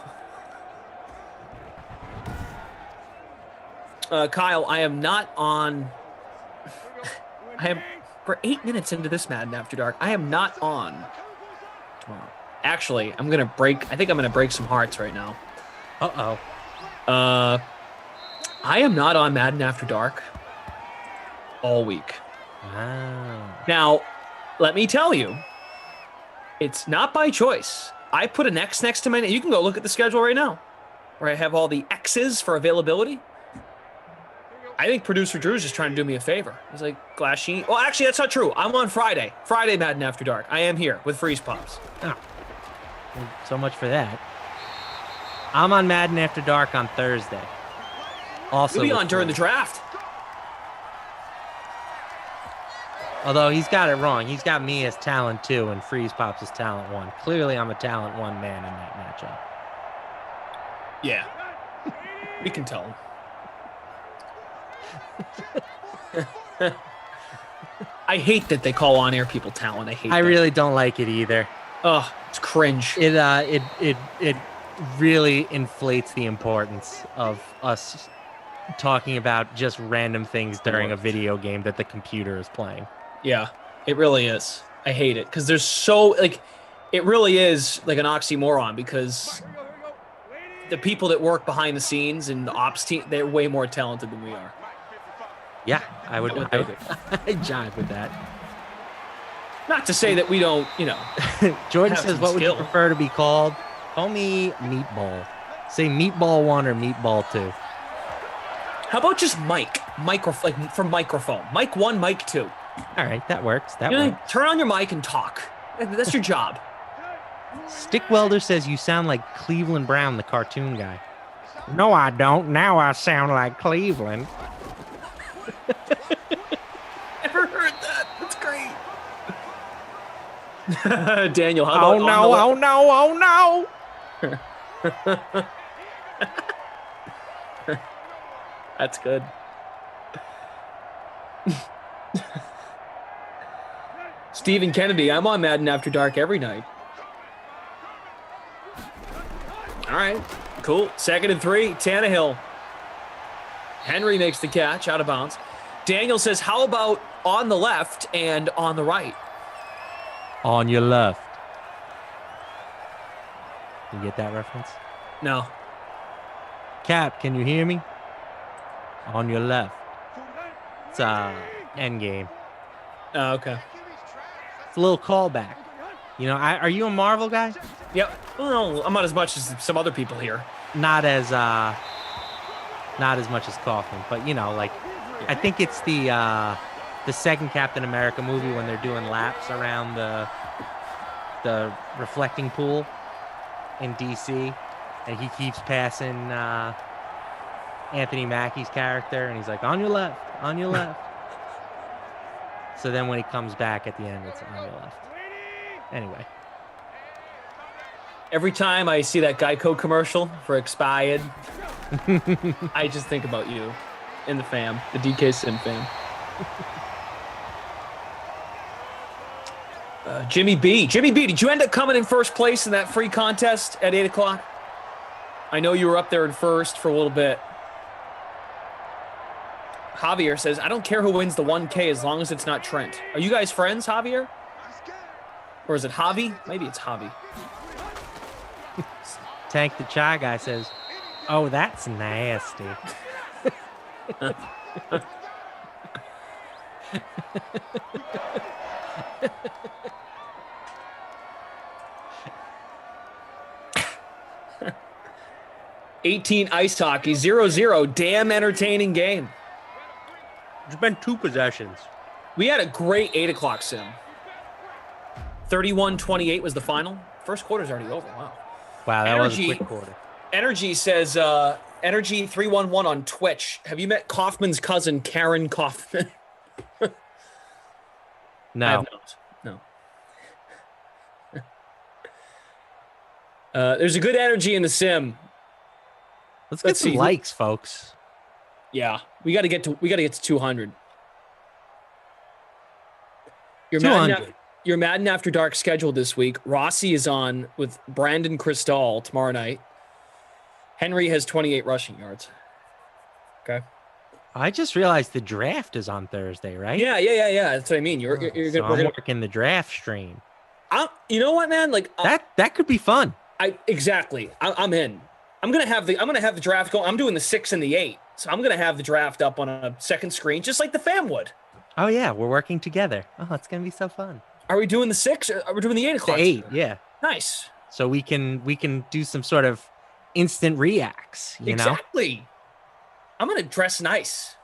to? Kyle, I am not on. I am for 8 minutes into this Madden After Dark. I am not on tomorrow. Actually, I think I'm gonna break some hearts right now. Uh-oh. I am not on Madden After Dark all week. Wow. Now, let me tell you, it's not by choice. I put an X next to my name. You can go look at the schedule right now, where I have all the X's for availability. I think producer Drew's just trying to do me a favor. He's like, glass sheet. Well, actually, that's not true. I'm on Friday. Friday Madden After Dark. I am here with Freeze Pops. Oh. Well, so much for that. I'm on Madden After Dark on Thursday. Also, He'll be with on during the Freeze. draft. Although he's got it wrong. He's got me as talent 2 and Freeze Pops as talent 1. Clearly, I'm a talent 1 man in that matchup. Yeah. We can tell him. I hate that they call on-air people talent. I hate I that. really don't like it either. Oh, it's cringe. It really inflates the importance of us talking about just random things during a video game that the computer is playing. Yeah, it really is. I hate it because there's so like, it really is like an oxymoron because the people that work behind the scenes and the ops team, they're way more talented than we are. Yeah, I would What they do. I jive with that. Not to say that we don't, Jordan have says, some what would you skill. prefer to be called? Call me Meatball. Say Meatball 1 or Meatball 2. How about just like from microphone? Mic 1, mic 2. All right, that works. That You know, works. turn on your mic and talk. That's your job. Stick Welder says you sound like Cleveland Brown, the cartoon guy. No, I don't. Now I sound like Cleveland. Never heard that. That's great. Daniel, how Oh about no, oh no, oh no. That's good. Stephen Kennedy, I'm on Madden After Dark every night. All right, cool. 2nd and 3, Tannehill. Henry makes the catch out of bounds. Daniel says, how about on the left and on the right? On your left. You get that reference? No. Cap, can you hear me? On your left. It's end game. Oh, okay. It's a little callback. You know, are you a Marvel guy? Yep. Well, I'm not as much as some other people here. Not as much as Kaufman, but you know, like I think it's the second Captain America movie when they're doing laps around the reflecting pool in DC, and he keeps passing Anthony Mackie's character, and he's like, on your left, on your left. So then when he comes back at the end, it's on your left. Anyway. Every time I see that Geico commercial for Expired, I just think about you and the fam, the DK Sim fam. Jimmy B, did you end up coming in first place in that free contest at 8 o'clock? I know you were up there in first for a little bit. Javier says, I don't care who wins the 1K as long as it's not Trent. Are you guys friends, Javier? Or is it Javi? Maybe it's Javi. Tank the Chai guy says, oh, that's nasty. $18 ice hockey, 0-0. Damn entertaining game. There's been 2 possessions. We had a great 8 o'clock sim. 31-28 was the final. First quarter's already over. Wow. Wow, that was a Energy- quick quarter. Energy says, Energy 311 on Twitch. Have you met Kaufman's cousin, Karen Kaufman? I No. have not. No. There's a good energy in the sim. Let's get some see. likes, folks. Yeah, we got to get to 200. Your 200. Madden After Dark schedule this week. Rossi is on with Brandon Cristal tomorrow night. Henry has 28 rushing yards. Okay. I just realized the draft is on Thursday, right? Yeah. That's what I mean. You're So gonna, I'm working the draft stream. you know what, man? Like That could be fun. Exactly. I'm in. I'm gonna have the draft going. I'm doing the 6 and the 8, so I'm gonna have the draft up on a second screen, just like the fam would. Oh yeah, we're working together. Oh, it's gonna be so fun. Are we doing the 6? Or are we doing the 8 o'clock? The 8, yeah. Nice. So we can do some sort of instant reacts. You know. Exactly. I'm gonna dress nice.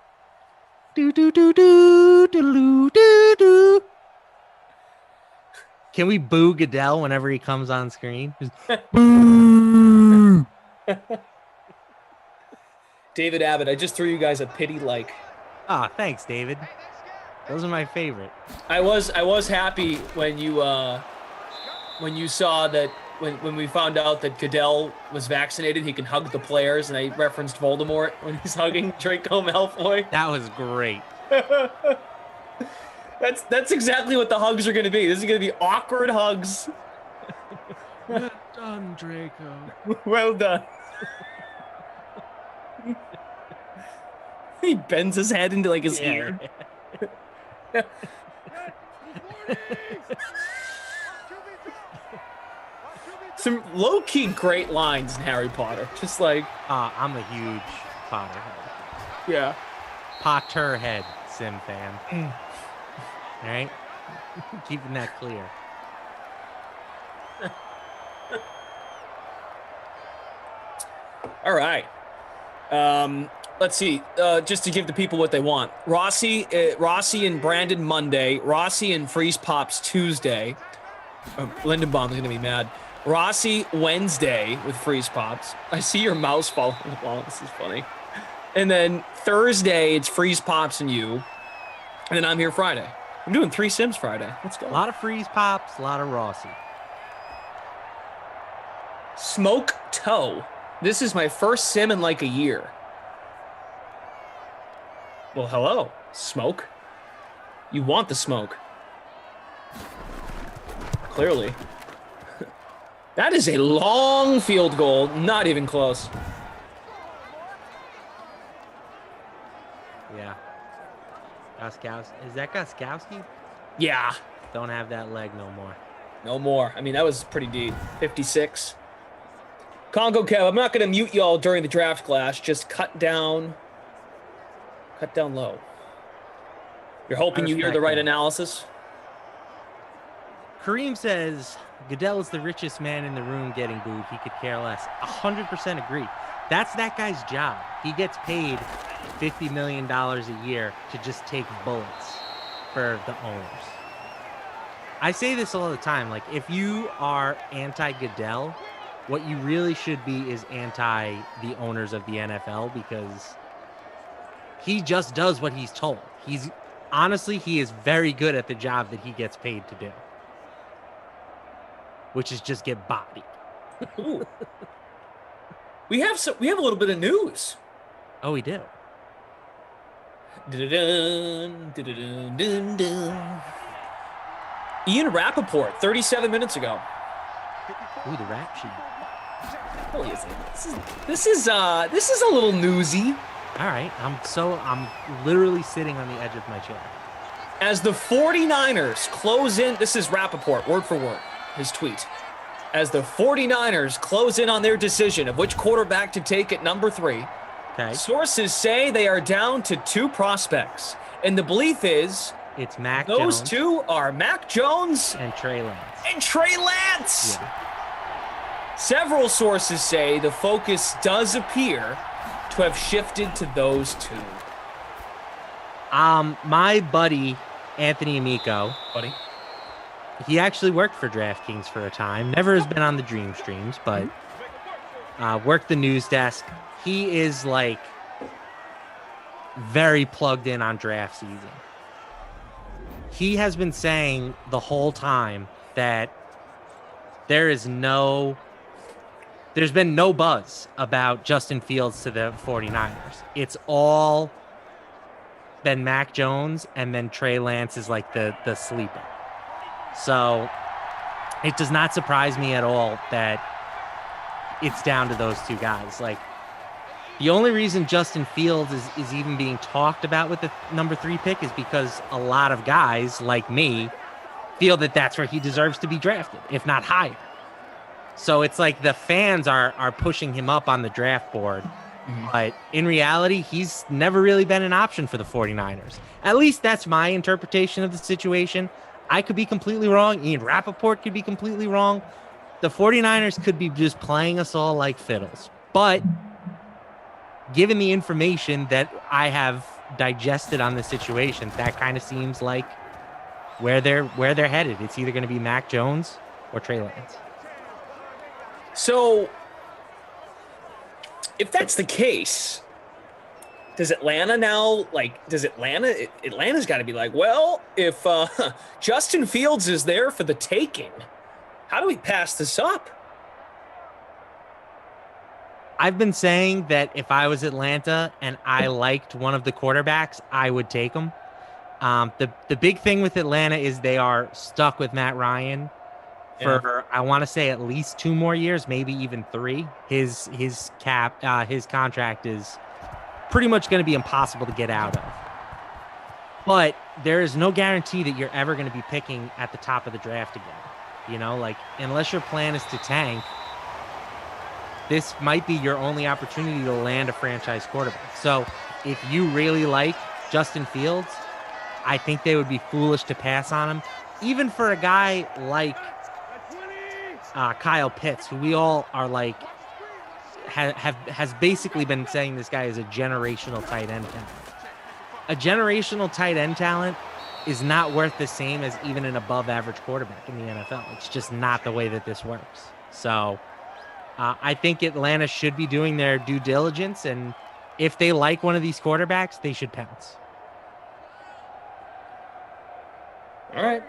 Do do do do do do do. Can we boo Goodell whenever he comes on screen? Just, boo. David Abbott, I just threw you guys a pity like. Ah, thanks, David. Those are my favorite. I was happy when you saw that when we found out that Goodell was vaccinated, he can hug the players, and I referenced Voldemort when he's hugging Draco Malfoy. That was great. That's exactly what the hugs are going to be. This is going to be awkward hugs. Well done, Draco. Well done. He bends his head into like his ear. Some low-key great lines in Harry Potter. Just like... I'm a huge Potterhead. Yeah. Potterhead Sim fan. All right? Keeping that clear. All right. Let's see. Just to give the people what they want. Rossi and Brandon Monday. Rossi and Freeze Pops Tuesday. Lindenbaum's going to be mad. Rossi Wednesday with Freeze Pops. I see your mouse following along. This is funny. And then Thursday, it's Freeze Pops and you. And then I'm here Friday. I'm doing 3 Sims Friday. Let's go. A lot of Freeze Pops, a lot of Rossi. Smoke Toe. This is my first sim in like a year. Well, hello, Smoke. You want the smoke. Clearly. That is a long field goal. Not even close. Yeah. Goskowski. Is that Goskowski? Yeah. Don't have that leg no more. No more. I mean, that was pretty deep. 56. Congo Kev, I'm not going to mute y'all during the draft class. Just cut down low. You're hoping you hear the right analysis? Kareem says, Goodell is the richest man in the room getting booed. He could care less. 100% agree. That's that guy's job. He gets paid $50 million a year to just take bullets for the owners. I say this all the time. Like, if you are anti-Goodell, what you really should be is anti the owners of the NFL, because he just does what he's told. Honestly, he is very good at the job that he gets paid to do, which is just get bodied. Ooh. We have a little bit of news. Oh, we do. Dun, dun, dun, dun, dun. Ian Rappaport, 37 minutes ago. Ooh, the rap sheet. Holy is it? This is a little newsy. All right, I'm literally sitting on the edge of my chair. As the 49ers close in, this is Rappaport, word for word, his tweet. As the 49ers close in on their decision of which quarterback to take at number 3, okay. Sources say they are down to 2 prospects. And the belief is it's Mac those Jones 2 are Mac Jones and Trey Lance. Yeah. Several sources say the focus does appear to have shifted to those 2. My buddy, Anthony Amico. Buddy? He actually worked for DraftKings for a time. Never has been on the Dream Streams, but worked the news desk. He is like very plugged in on draft season. He has been saying the whole time that there's been no buzz about Justin Fields to the 49ers. It's all been Mac Jones, and then Trey Lance is like the sleeper. So it does not surprise me at all that it's down to those 2 guys. Like, the only reason Justin Fields is even being talked about with the number 3 pick is because a lot of guys like me feel that that's where he deserves to be drafted, if not higher. So it's like the fans are pushing him up on the draft board. Mm-hmm. But in reality, he's never really been an option for the 49ers. At least that's my interpretation of the situation. I could be completely wrong. Ian Rappaport could be completely wrong. The 49ers could be just playing us all like fiddles. But given the information that I have digested on the situation, that kind of seems like where they're headed. It's either going to be Mac Jones or Trey Lance. So if that's the case, does Atlanta now, Atlanta's got to be like, well, if Justin Fields is there for the taking, how do we pass this up? I've been saying that if I was Atlanta and I liked one of the quarterbacks, I would take him. The big thing with Atlanta is they are stuck with Matt Ryan for I want to say at least 2 more years, maybe even 3. His contract is pretty much going to be impossible to get out of. But there is no guarantee that you're ever going to be picking at the top of the draft again. Unless your plan is to tank, this might be your only opportunity to land a franchise quarterback. So if you really like Justin Fields, I think they would be foolish to pass on him, even for a guy like Kyle Pitts, who we all are like, has basically been saying this guy is a generational tight end talent. A generational tight end talent is not worth the same as even an above average quarterback in the NFL. It's just not the way that this works. So I think Atlanta should be doing their due diligence, and if they like one of these quarterbacks, they should pounce. All right.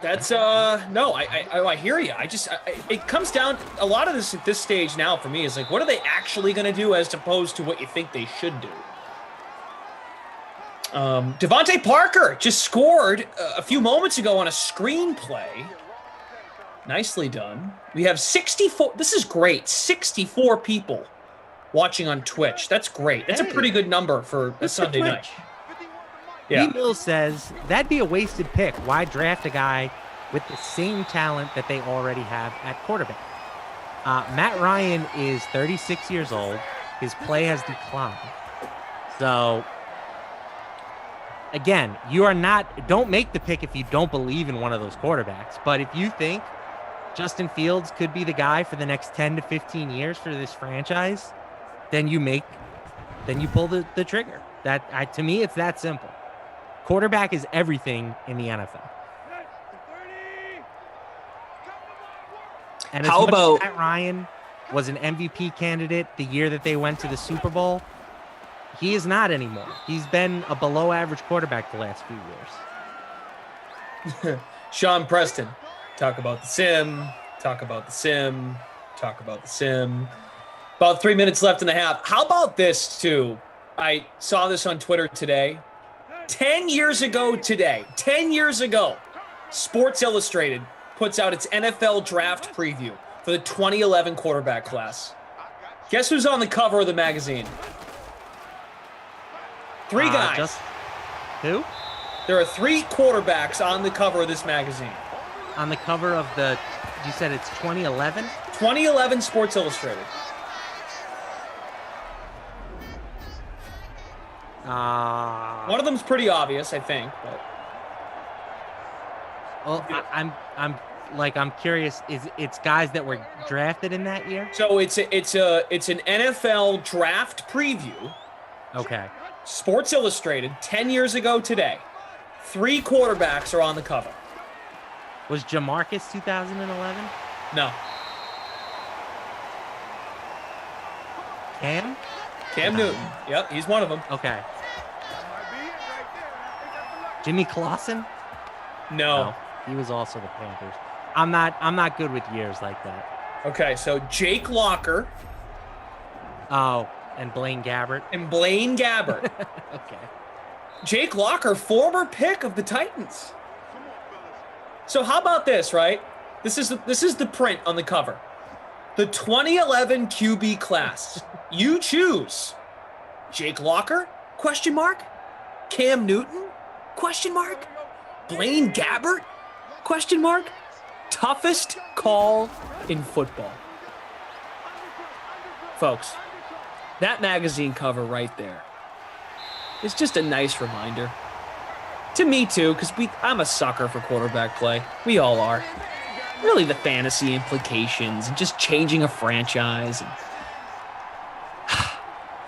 That's no, I hear you. It comes down, a lot of this at this stage now for me is like, what are they actually going to do as opposed to what you think they should do? Devontae Parker just scored a few moments ago on a screenplay. Nicely done. We have 64. This is great. 64 people watching on Twitch. That's great. That's a pretty good number for a Sunday night. Yeah. Mills says that'd be a wasted pick. Why draft a guy with the same talent that they already have at quarterback? Matt Ryan is 36 years old. His play has declined. So again, don't make the pick if you don't believe in one of those quarterbacks. But if you think Justin Fields could be the guy for the next 10 to 15 years for this franchise, then you pull the trigger. To me, it's that simple. Quarterback is everything in the NFL. And as Matt Ryan was an MVP candidate the year that they went to the Super Bowl, he is not anymore. He's been a below average quarterback the last few years. Sean Preston, talk about the sim, talk about the sim, talk about the sim. About 3 minutes left in the half. How about this, too? I saw this on Twitter today. 10 years ago today, Sports Illustrated puts out its NFL draft preview for the 2011 quarterback class. Guess who's on the cover of the magazine? 3 guys. Who? There are 3 quarterbacks on the cover of this magazine. On the cover of you said it's 2011? 2011 Sports Illustrated. One of them's pretty obvious, I think. But well, I'm curious. It's guys that were drafted in that year? So it's an NFL draft preview. Okay. Sports Illustrated, 10 years ago today. 3 quarterbacks are on the cover. Was Jamarcus 2011? No. Cam Newton. Yep, he's one of them. Okay. Jimmy Clausen? No. He was also the Panthers. I'm not good with years like that. Okay, so Jake Locker. Oh, and Blaine Gabbert. Okay. Jake Locker, former pick of the Titans. So how about this, right? This is the print on the cover. The 2011 QB class. You choose Jake Locker? ? Cam Newton? ? Blaine Gabbert? ? Toughest call in football. Folks, that magazine cover right there is just a nice reminder. To me too, because I'm a sucker for quarterback play. We all are. Really the fantasy implications and just changing a franchise. And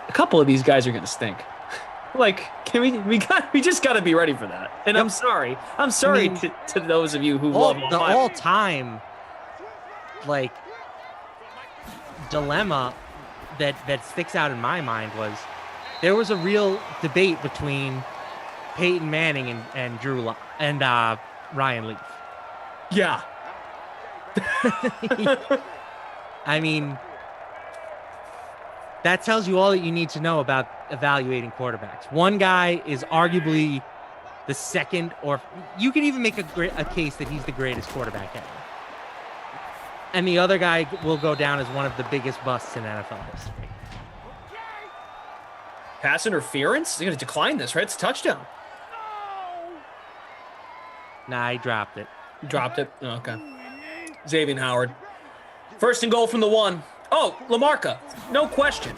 a couple of these guys are going to stink. Like, we just got to be ready for that. And I'm sorry. To those of you who love the all-time dilemma that sticks out in my mind was there was a real debate between Peyton Manning and Ryan Leaf. Yeah. I mean, that tells you all that you need to know about evaluating quarterbacks. One guy is arguably the second, or you can even make a case that he's the greatest quarterback ever. And the other guy will go down as one of the biggest busts in NFL history. Pass interference? They're going to decline this, right? It's a touchdown. Nah, he dropped it. Dropped it? Oh, okay. Xavier Howard. First and goal from the 1. Oh, Lamarca. No question.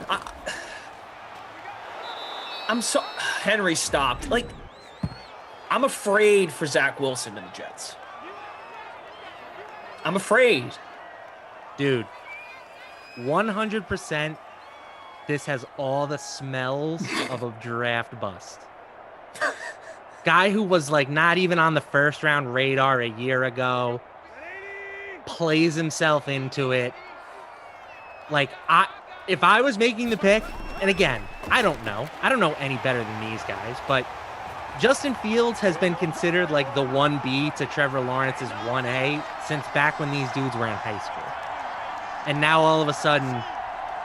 I'm so... Henry stopped. Like, I'm afraid for Zach Wilson and the Jets. I'm afraid. Dude, 100% this has all the smells of a draft bust. Guy who was like not even on the first round radar a year ago plays himself into it. Like, if I was making the pick, and again, I don't know any better than these guys, but Justin Fields has been considered like the 1B to Trevor Lawrence's 1A since back when these dudes were in high school. And now all of a sudden,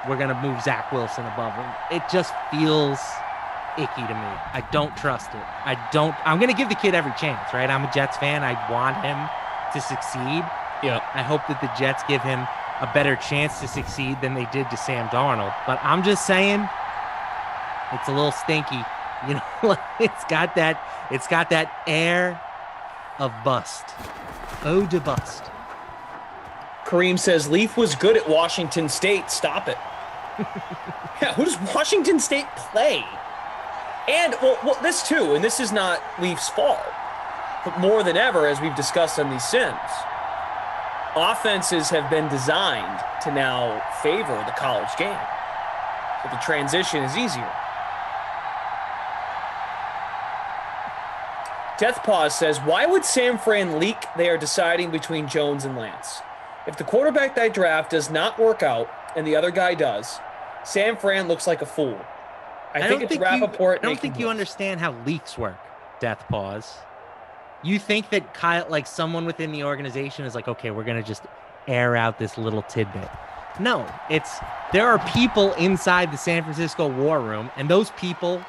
we're going to move Zach Wilson above him. It just feels icky to me. I don't trust it. I'm going to give the kid every chance, right? I'm a Jets fan. I want him to succeed. Yeah. I hope that the Jets give him a better chance to succeed than they did to Sam Darnold. But I'm just saying, it's a little stinky. You know, it's got that air of bust. Eau de bust. Kareem says Leaf was good at Washington State. Stop it. Yeah, who does Washington State play? And, well, this too, and this is not Leaf's fault, but more than ever, as we've discussed on these Sims, offenses have been designed to now favor the college game. So the transition is easier. Death Pause says, why would San Fran leak they are deciding between Jones and Lance? If the quarterback they draft does not work out and the other guy does, San Fran looks like a fool. I think it's Rappaport. I don't think you understand how leaks work, Death Pause. You think that Kyle, like someone within the organization is like, okay, we're going to just air out this little tidbit. No, there are people inside the San Francisco war room, and those people,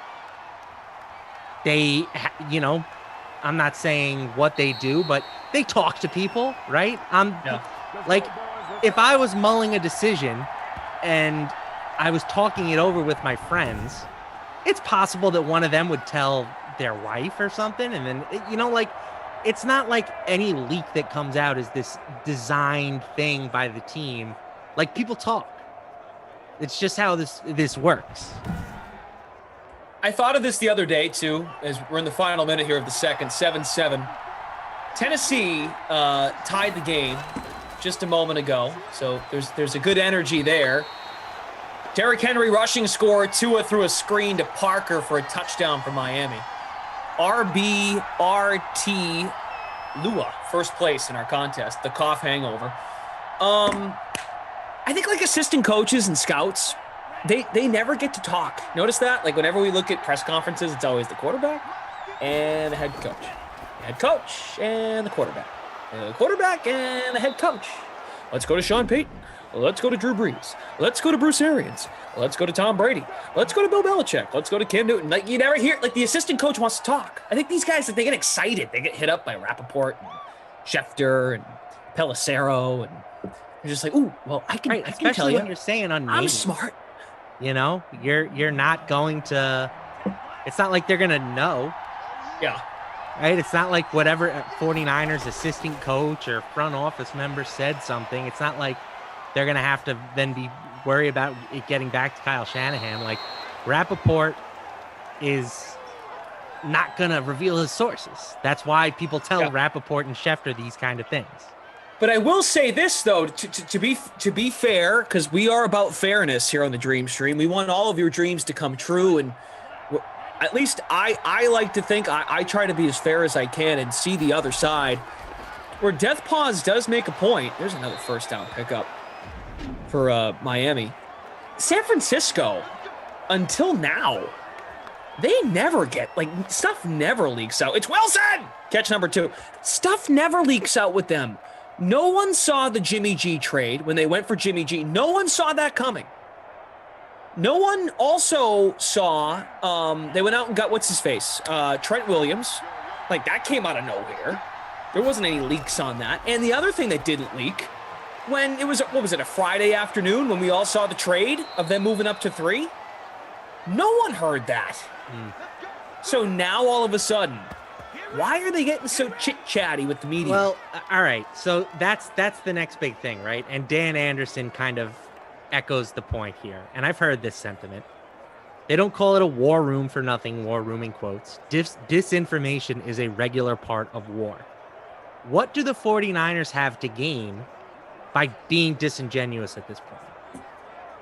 I'm not saying what they do, but they talk to people, right? Like, if I was mulling a decision and I was talking it over with my friends, it's possible that one of them would tell their wife or something. And then, it's not like any leak that comes out is this designed thing by the team. Like, people talk. It's just how this works. I thought of this the other day, too, as we're in the final minute here of the second, 7-7. Tennessee tied the game just a moment ago, so there's a good energy there. Derrick Henry rushing score, Tua threw a screen to Parker for a touchdown for Miami. RBRT Lua, first place in our contest, the cough hangover. I think like assistant coaches and scouts, they never get to talk. Notice that? Like whenever we look at press conferences, it's always the quarterback and the head coach. The head coach and the quarterback. The quarterback and the head coach. Let's go to Sean Payton. Let's go to Drew Brees. Let's go to Bruce Arians. Let's go to Tom Brady. Let's go to Bill Belichick. Let's go to Cam Newton. Like, you never hear, like, the assistant coach wants to talk. I think these guys, they get excited. They get hit up by Rappaport and Schefter and Pelissero, and they're just like, ooh, well, I can tell you. When you're saying unnamed. I'm smart. You're not going to, it's not like they're going to know. Yeah. Right? It's not like whatever 49ers assistant coach or front office member said something. It's not like they're going to have to then be worried about it getting back to Kyle Shanahan. Like, Rappaport is not going to reveal his sources. That's why people tell Rappaport and Schefter these kind of things. But I will say this, though, to be fair, because we are about fairness here on the Dream Stream. We want all of your dreams to come true, and at least I like to think I try to be as fair as I can and see the other side. Where Death Pause does make a point. There's another first down pickup for Miami. San Francisco, until now, they never get, like, stuff never leaks out. It's Wilson! Catch number 2. Stuff never leaks out with them. No one saw the Jimmy G trade when they went for Jimmy G. No one saw that coming. No one also saw, they went out and got, what's his face? Trent Williams. Like, that came out of nowhere. There wasn't any leaks on that. And the other thing that didn't leak, when it was, what was it, a Friday afternoon when we all saw the trade of them moving up to 3? No one heard that. So now all of a sudden, why are they getting so chit-chatty with the media? Well, all right. So that's the next big thing, right? And Dan Anderson kind of echoes the point here. And I've heard this sentiment. They don't call it a war room for nothing, war room in quotes. Disinformation is a regular part of war. What do the 49ers have to gain by being disingenuous at this point?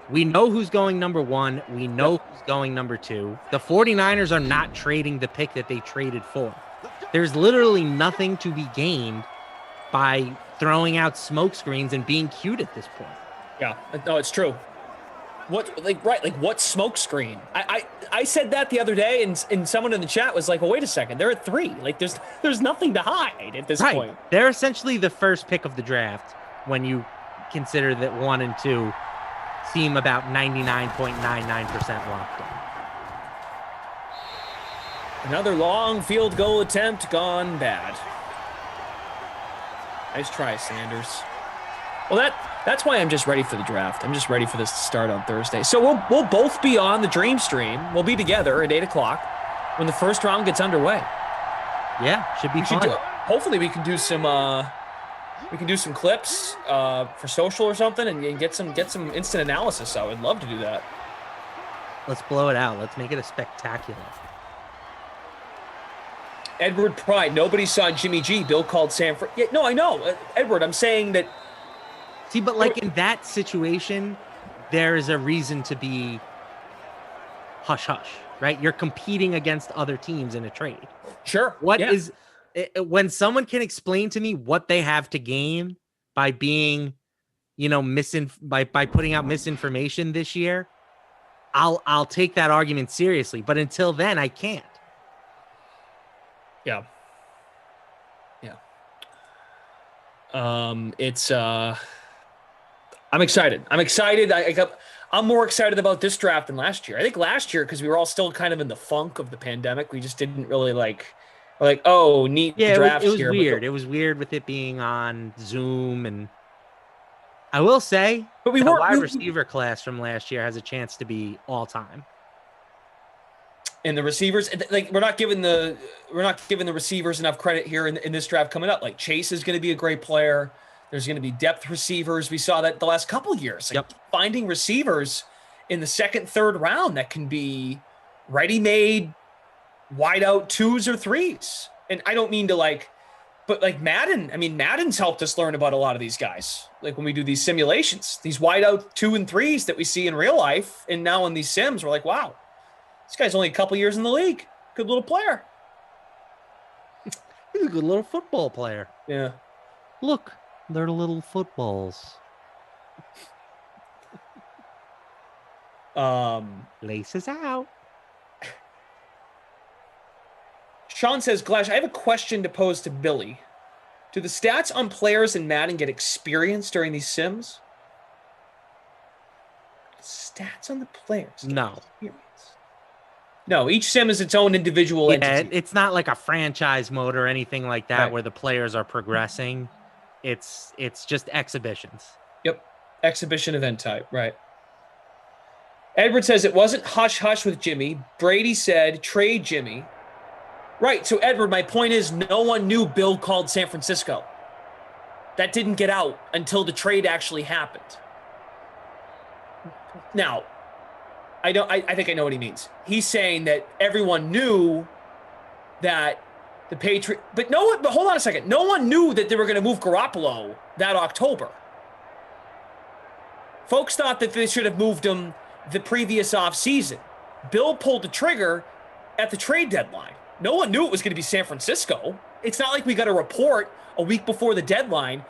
We know who's going number 1. We know who's going number 2. The 49ers are not trading the pick that they traded for. There's literally nothing to be gained by throwing out smoke screens and being cute at this point. Yeah, no, it's true. What smoke screen? I said that the other day, and someone in the chat was like, well, wait a second, they're at 3. Like, there's nothing to hide at this point. They're essentially the first pick of the draft when you consider that 1 and 2 seem about 99.99% locked in. Another long field goal attempt gone bad. Nice try, Sanders. Well, that's why I'm just ready for the draft. I'm just ready for this to start on Thursday. So we'll both be on the Dream Stream. We'll be together at 8 o'clock when the first round gets underway. Yeah, should be fun. Hopefully we can do some clips for social or something and get some instant analysis. I would love to do that. Let's blow it out. Let's make it a spectacular. Edward Pride. Nobody saw Jimmy G. Bill called Sanford. Yeah, no, I know. Edward, I'm saying that. See, but like in that situation, there is a reason to be hush-hush, right? You're competing against other teams in a trade. Sure. When someone can explain to me what they have to gain by being, by putting out misinformation this year, I'll take that argument seriously. But until then, I can't. Yeah. I'm excited. I'm more excited about this draft than last year. I think last year, because we were all still kind of in the funk of the pandemic, we just didn't really neat draft. It was weird. It was weird with it being on Zoom, and I will say, but the wide receiver class from last year has a chance to be all time. And the receivers, we're not giving the receivers enough credit here in this draft coming up. Like, Chase is going to be a great player. There's going to be depth receivers. We saw that the last couple of years. Finding receivers in the second, third round that can be ready-made, wide-out 2s or 3s. And I don't mean to but Madden. I mean, Madden's helped us learn about a lot of these guys. Like, when we do these simulations, these wide-out 2 and 3s that we see in real life, and now in these sims, we're like, wow. This guy's only a couple years in the league. Good little player. He's a good little football player. Yeah. Look, they're little footballs. Laces out. Sean says, Glash, I have a question to pose to Billy. Do the stats on players in Madden get experience during these sims? Stats on the players? No. Experience. No, each sim is its own individual entity. It's not like a franchise mode or anything like that where the players are progressing. It's just exhibitions. Yep. Exhibition event type, right. Edward says it wasn't hush-hush with Jimmy. Brady said trade Jimmy. Right, so Edward, my point is no one knew Bill called San Francisco. That didn't get out until the trade actually happened. Now, I think I know what he means. He's saying that everyone knew that the Patriots, but hold on a second. No one knew that they were going to move Garoppolo that October. Folks thought that they should have moved him the previous offseason. Bill pulled the trigger at the trade deadline. No one knew it was going to be San Francisco. It's not like we got a report a week before the deadline.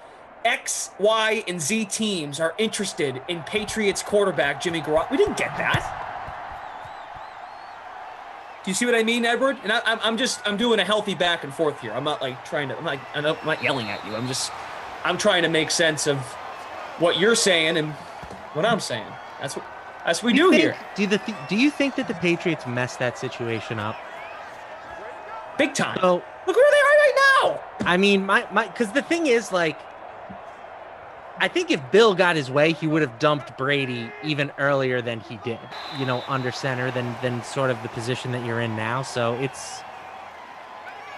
X, Y, and Z teams are interested in Patriots quarterback Jimmy Garoppolo. We didn't get that. Do you see what I mean, Edward? And I'm doing a healthy back and forth here. I'm not like trying to. I'm not yelling at you. I'm trying to make sense of what you're saying and what I'm saying. That's what we do here. Do you think that the Patriots messed that situation up? Big time. So, look where they are right now. I mean, because the thing is, like, I think if Bill got his way, he would have dumped Brady even earlier than he did, under center than sort of the position that you're in now. So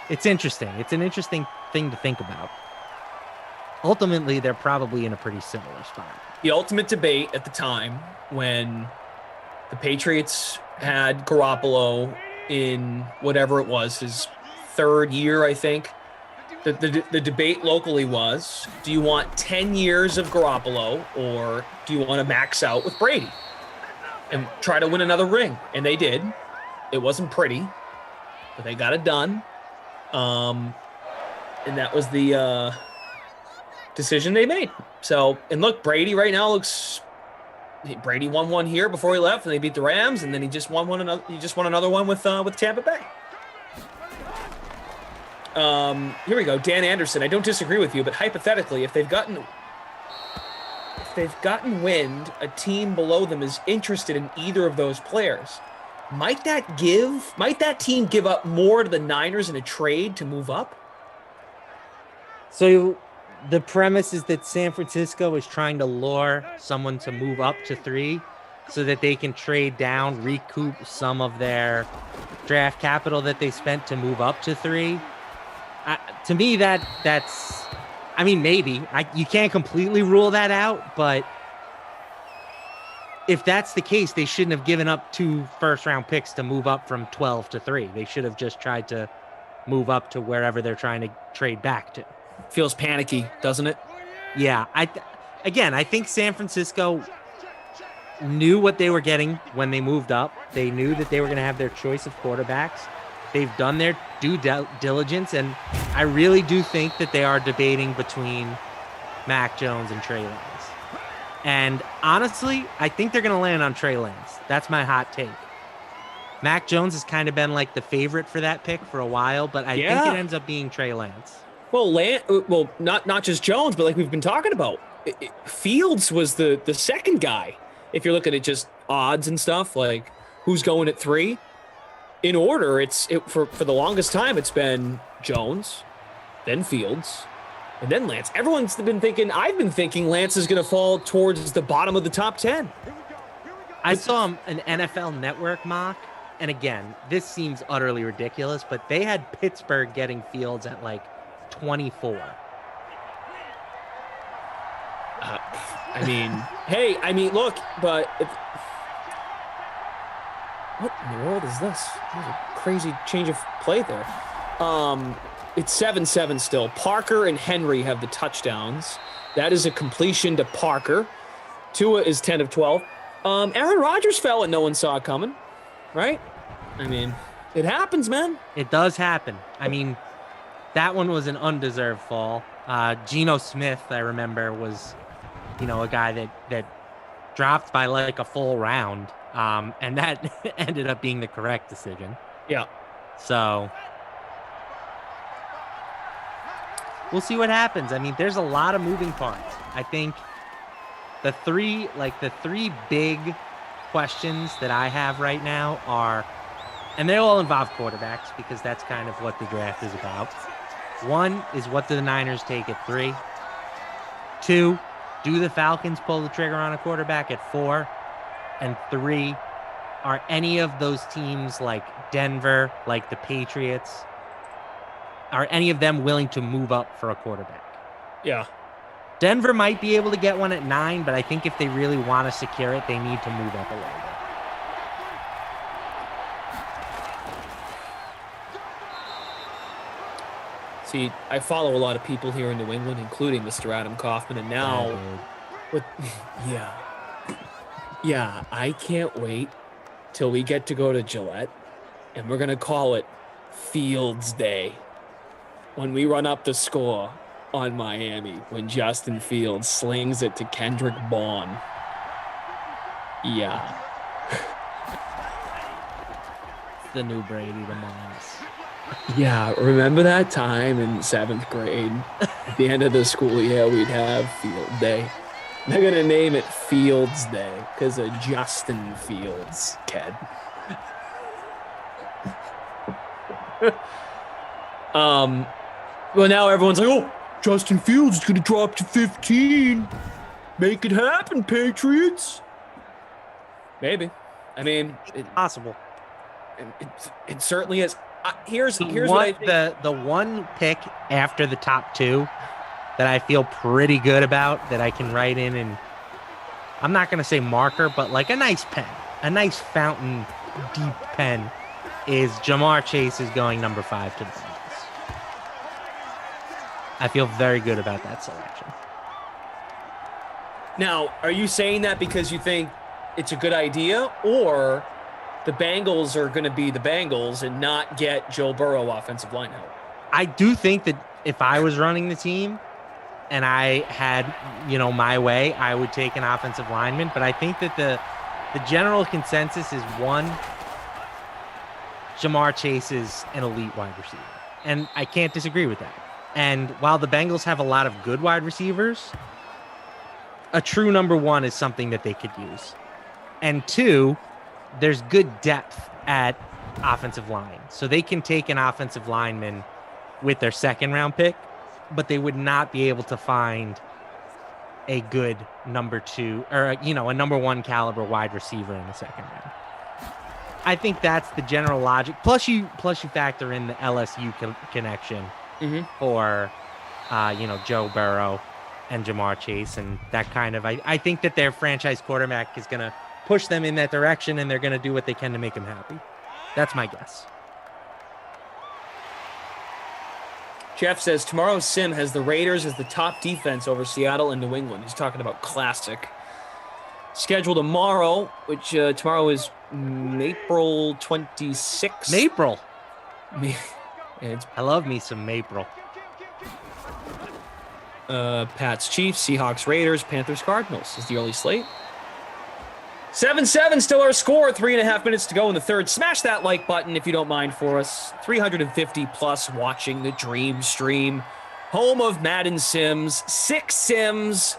it's interesting. It's an interesting thing to think about. Ultimately, they're probably in a pretty similar spot. The ultimate debate at the time when the Patriots had Garoppolo in whatever it was, his third year, I think. The debate locally was, do you want 10 years of Garoppolo or do you want to max out with Brady and try to win another ring? And they did. It wasn't pretty, but they got it done. And that was the decision they made. So, and look, Brady right now Brady won one here before he left and they beat the Rams, and then he just won another one with Tampa Bay. Here we go. Dan Anderson. I don't disagree with you, but hypothetically, if they've gotten wind a team below them is interested in either of those players, might that team give up more to the Niners in a trade to move up? So the premise is that San Francisco is trying to lure someone to move up to 3 so that they can trade down, recoup some of their draft capital that they spent to move up to 3. To me, that's, I mean, maybe. You can't completely rule that out, but if that's the case, they shouldn't have given up 2 first-round picks to move up from 12 to 3. They should have just tried to move up to wherever they're trying to trade back to. Feels panicky, doesn't it? Yeah. I think San Francisco knew what they were getting when they moved up. They knew that they were going to have their choice of quarterbacks. They've done their due diligence, and I really do think that they are debating between Mac Jones and Trey Lance. And honestly, I think they're going to land on Trey Lance. That's my hot take. Mac Jones has kind of been like the favorite for that pick for a while, but I think it ends up being Trey Lance. Well, not just Jones, but like we've been talking about, Fields was the second guy. If you're looking at just odds and stuff, like who's going at 3. In order, for the longest time, it's been Jones, then Fields, and then Lance. I've been thinking Lance is going to fall towards the bottom of the top 10. I saw an NFL Network mock, and again, this seems utterly ridiculous, but they had Pittsburgh getting Fields at like 24. Look, but what in the world is this? There's a crazy change of play there. It's 7-7 still. Parker and Henry have the touchdowns. That is a completion to Parker. Tua is 10 of 12. Aaron Rodgers fell and no one saw it coming, right? I mean, it happens, man. It does happen. I mean, that one was an undeserved fall. Geno Smith, I remember, was, a guy that dropped by like a full round. And that ended up being the correct decision. Yeah. So we'll see what happens. I mean, there's a lot of moving parts. I think the three big questions that I have right now are, and they all involve quarterbacks because that's kind of what the draft is about. 1 is, what do the Niners take at 3? 2, do the Falcons pull the trigger on a quarterback at 4? And 3, are any of those teams like Denver, like the Patriots, are any of them willing to move up for a quarterback? Yeah. Denver might be able to get one at 9, but I think if they really want to secure it, they need to move up a little bit. See, I follow a lot of people here in New England, including Mr. Adam Kaufman, and now Yeah, I can't wait till we get to go to Gillette, and we're going to call it Fields Day when we run up the score on Miami when Justin Fields slings it to Kendrick Bourne. Yeah. The new Brady, the Moms. Yeah, remember that time in 7th grade? At the end of the school year, we'd have field day. They're going to name it Fields Day because of Justin Fields, kid. Well, now everyone's like, oh, Justin Fields is going to drop to 15. Make it happen, Patriots. Maybe. I mean, It's possible. it certainly is. Here's The what one, I think. the one pick after the top two that I feel pretty good about that I can write in, and I'm not going to say marker, but like a nice pen, a nice fountain deep pen, is Jamar Chase is going number 5 to the Bengals. I feel very good about that selection. Now, are you saying that because you think it's a good idea, or the Bengals are going to be the Bengals and not get Joe Burrow offensive line help? I do think that if I was running the team and I had, my way, I would take an offensive lineman. But I think that the general consensus is one, Jamar Chase is an elite wide receiver. And I can't disagree with that. And while the Bengals have a lot of good wide receivers, a true number 1 is something that they could use. And 2, there's good depth at offensive line. So they can take an offensive lineman with their 2nd round pick, but they would not be able to find a good number 2 or, a number 1 caliber wide receiver in the 2nd round. I think that's the general logic. Plus you factor in the LSU connection for, Joe Burrow and Jamar Chase. And that kind of, I think that their franchise quarterback is going to push them in that direction, and they're going to do what they can to make him happy. That's my guess. Jeff says tomorrow's sim has the Raiders as the top defense over Seattle and New England. He's talking about classic. Schedule tomorrow, which tomorrow is April 26th. April. It's I love me some April. Pats, Chiefs, Seahawks, Raiders, Panthers, Cardinals is the early slate. 7-7 still our score. 3.5 minutes to go in the third. Smash that like button if you don't mind for us. 350 plus watching the Dream Stream. Home of Madden Sims. 6 Sims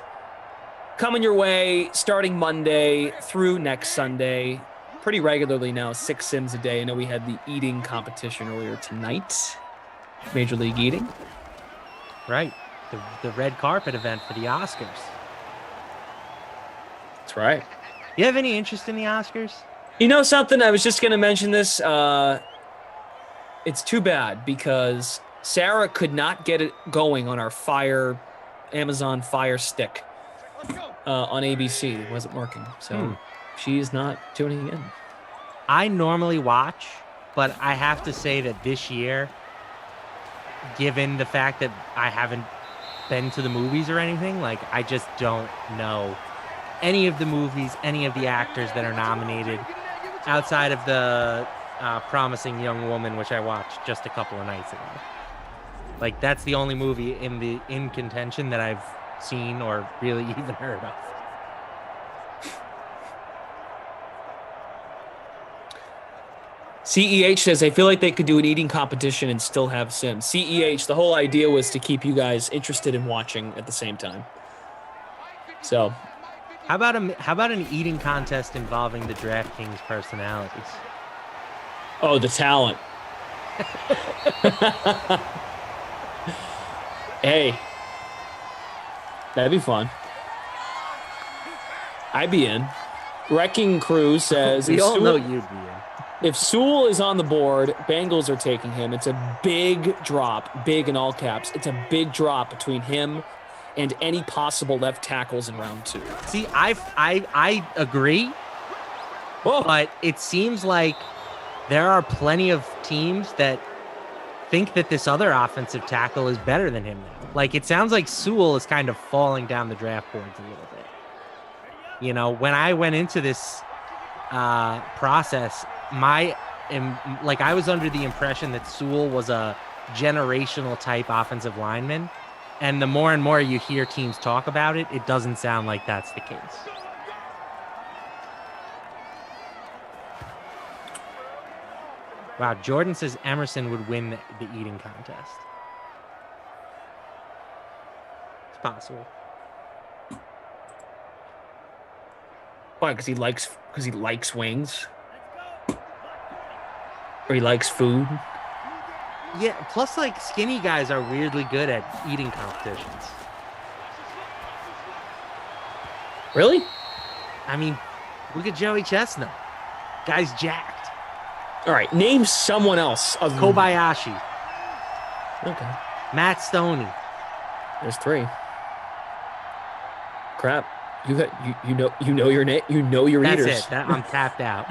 coming your way starting Monday through next Sunday. Pretty regularly now, 6 Sims a day. I know we had the eating competition earlier tonight. Major League Eating. Right. The red carpet event for the Oscars. That's right. You have any interest in the Oscars? You know something? I was just going to mention this. It's too bad because Sarah could not get it going on our Amazon Fire Stick on ABC. It wasn't working. So she's not tuning in. I normally watch, but I have to say that this year, given the fact that I haven't been to the movies or anything, I just don't know any of the movies, any of the actors that are nominated outside of the Promising Young Woman, which I watched just a couple of nights ago. That's the only movie in contention that I've seen or really even heard of. CEH says, I feel like they could do an eating competition and still have Sims. CEH, the whole idea was to keep you guys interested in watching at the same time. So How about an eating contest involving the DraftKings personalities? Oh, the talent. Hey, that'd be fun. I'd be in. Wrecking Crew says, We all know you'd be in. If Sewell is on the board, Bengals are taking him. It's a big drop, big in all caps. It's a big drop between him and any possible left tackles in round 2. See, I agree. Whoa. But it seems like there are plenty of teams that think that this other offensive tackle is better than him now. It sounds like Sewell is kind of falling down the draft boards a little bit. When I went into this process, I was under the impression that Sewell was a generational type offensive lineman. And the more and more you hear teams talk about it, it doesn't sound like that's the case. Wow, Jordan says Emerson would win the eating contest. It's possible. Why? Because he likes wings, or he likes food. Yeah. Plus, like skinny guys are weirdly good at eating competitions. Really? I mean, look at Joey Chestnut. Guy's jacked. All right, name someone else. Kobayashi. Okay. Matt Stoney. There's 3. Crap. You know your name. You know your That's eaters. it. I'm tapped out.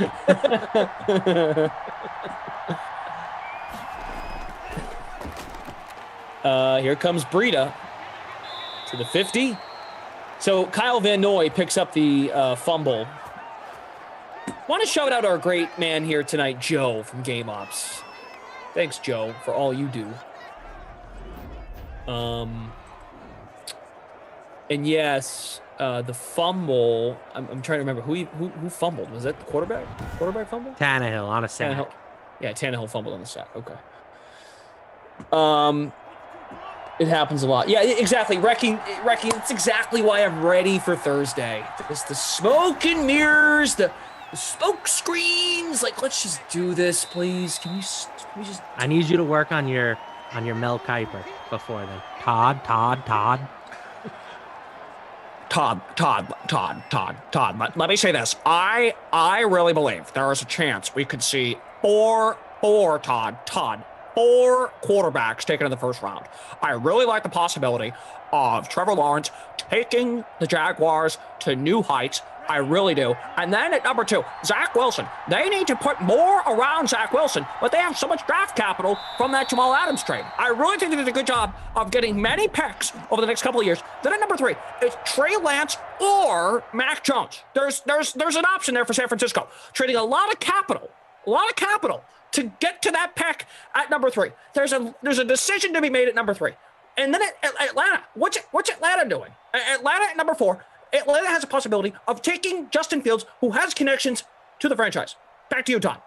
Here comes Breida to the 50. So Kyle Van Noy picks up the fumble. Want to shout out our great man here tonight, Joe from Game Ops. Thanks, Joe, for all you do. And yes, the fumble. I'm trying to remember who fumbled. Was that the quarterback? Quarterback fumble? Tannehill on a sack. Tannehill. Yeah, Tannehill fumbled on the sack. Okay. It happens a lot. Yeah, exactly. Wrecking. It's exactly why I'm ready for Thursday. It's the smoke and mirrors, the smoke screens. Like, let's just do this, please. Can we just? I need you to work on your Mel Kiper before then. Todd. But let me say this. I really believe there is a chance we could see four quarterbacks taken in the first round. I really like the possibility of Trevor Lawrence taking the Jaguars to new heights. I really do. And then at number 2, Zach Wilson. They need to put more around Zach Wilson, but they have so much draft capital from that Jamal Adams trade. I really think they did a good job of getting many picks over the next couple of years. Then at number 3, it's Trey Lance or Mac Jones. There's an option there for San Francisco. Trading a lot of capital to get to that pick at number 3. There's a decision to be made at number 3. And then at Atlanta, what's Atlanta doing? Atlanta at number 4. Atlanta has a possibility of taking Justin Fields, who has connections to the franchise. Back to you, Todd.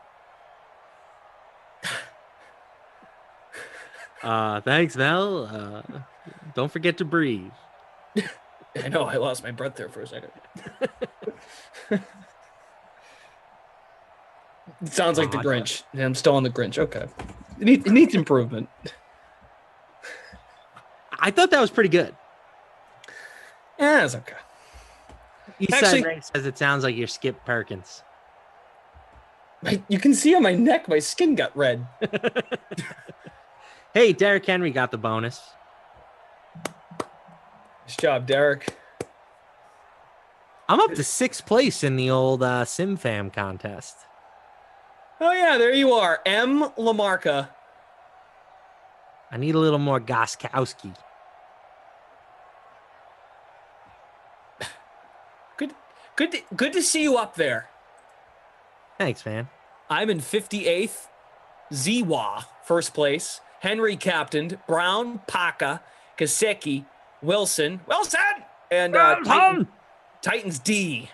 Thanks, Mel. Don't forget to breathe. I know, I lost my breath there for a second. It sounds like the Grinch. Yeah, I'm still on the Grinch. Okay. It needs improvement. I thought that was pretty good. Yeah, it's okay. Eastside Ray says it sounds like you're Skip Perkins. You can see on my neck, my skin got red. Hey, Derrick Henry got the bonus. Nice job, Derek. I'm up to 6th place in the old SimFam contest. Oh, yeah, there you are. M. Lamarca. I need a little more Goskowski. Good to see you up there. Thanks, man. I'm in 58th. Ziwa, first place. Henry captained. Brown, Paca, Kaseki, Wilson, and Titans D.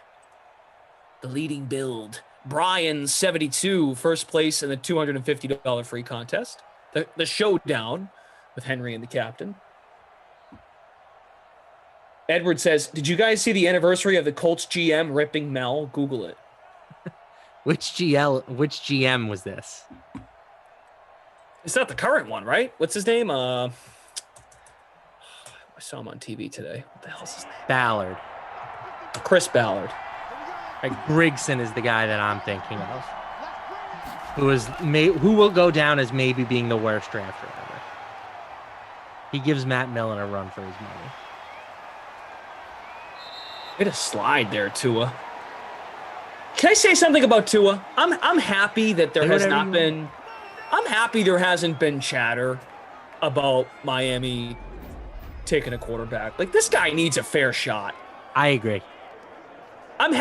The leading build. Brian, 72, first place in the $250 free contest. The showdown with Henry and the captain. Edward says, did you guys see the anniversary of the Colts GM ripping Mel? Google it. Which GM was this? It's not the current one, right? What's his name? I saw him on TV today. What the hell's his name? Ballard. Chris Ballard. Grigson is the guy that I'm thinking of. Who will go down as maybe being the worst drafter ever. He gives Matt Millen a run for his money. Way to slide there, Tua. Can I say something about Tua? I'm happy that there has not been. I'm happy there hasn't been chatter about Miami taking a quarterback. Like, this guy needs a fair shot. I agree.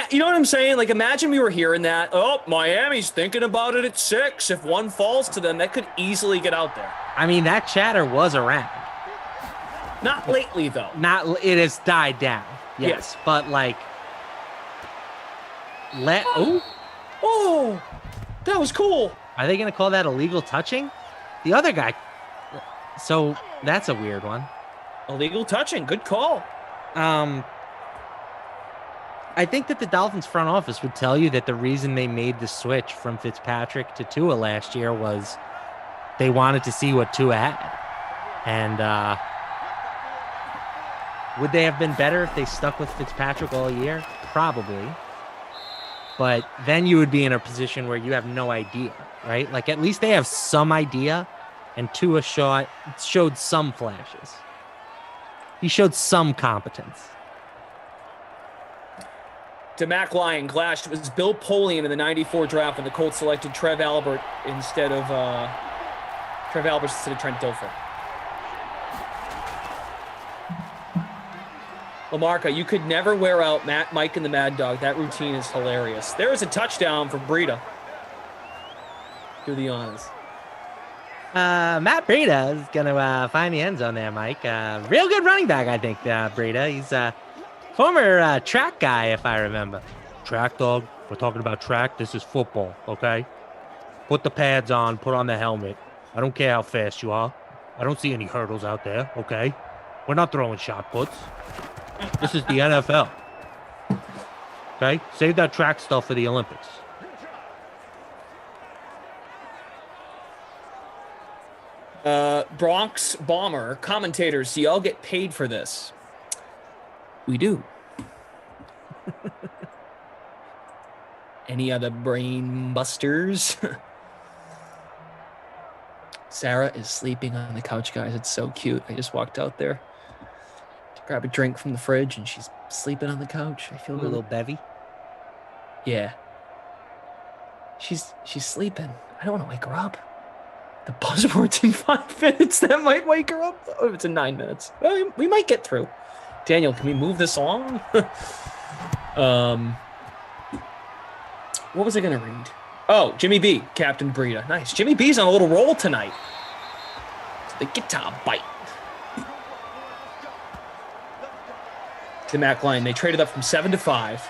You know what I'm saying? Like, imagine we were hearing that. Oh, Miami's thinking about it at 6. If one falls to them, that could easily get out there. I mean, that chatter was around. Not lately, though. It has died down. Yes. But like, Oh, that was cool. Are they going to call that illegal touching? The other guy. So that's a weird one. Illegal touching. Good call. I think that the Dolphins front office would tell you that the reason they made the switch from Fitzpatrick to Tua last year was they wanted to see what Tua had. And would they have been better if they stuck with Fitzpatrick all year? Probably. But then you would be in a position where you have no idea, right? Like, at least they have some idea, and Tua showed some flashes. He showed some competence. To Mac Lyon clashed. It was Bill Polian in the 94 draft when the Colts selected Trev Albert instead of Trent Dilfer. Lamarca, you could never wear out Mike and the Mad Dog. That routine is hilarious. There is a touchdown for Breida. Do the honors. Matt Breida is going to find the end zone there, Mike. Real good running back, I think, Breida. He's a former track guy, if I remember. Track, dog. We're talking about track. This is football, okay? Put the pads on. Put on the helmet. I don't care how fast you are. I don't see any hurdles out there, okay? We're not throwing shot puts. This is the NFL. Okay? Save that track stuff for the Olympics. Bronx Bomber, commentators, do y'all get paid for this? We do. Any other brain busters? Sarah is sleeping on the couch, guys. It's so cute. I just walked out there to grab a drink from the fridge, and she's sleeping on the couch. I feel A little bevy. Yeah. She's sleeping. I don't want to wake her up. The buzzword's in 5 minutes. That might wake her up. Oh, it's in 9 minutes. Well, we might get through. Daniel, can we move this along? What was I going to read? Oh, Jimmy B, Captain Breida. Nice. Jimmy B's on a little roll tonight. The guitar bite. To Mac Lyon, they traded up from 7 to 5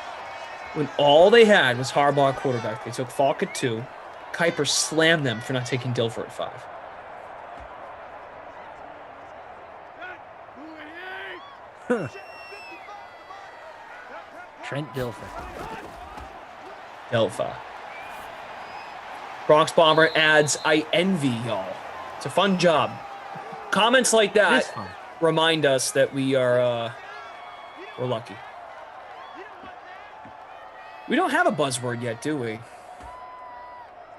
when all they had was Harbaugh quarterback. They took Falk at 2. Kuiper slammed them for not taking Dilfer at 5. Huh. Trent Dilfer. Bronx Bomber adds, I envy y'all. It's a fun job. Comments like that remind us that we're lucky. We don't have a buzzword yet, do we?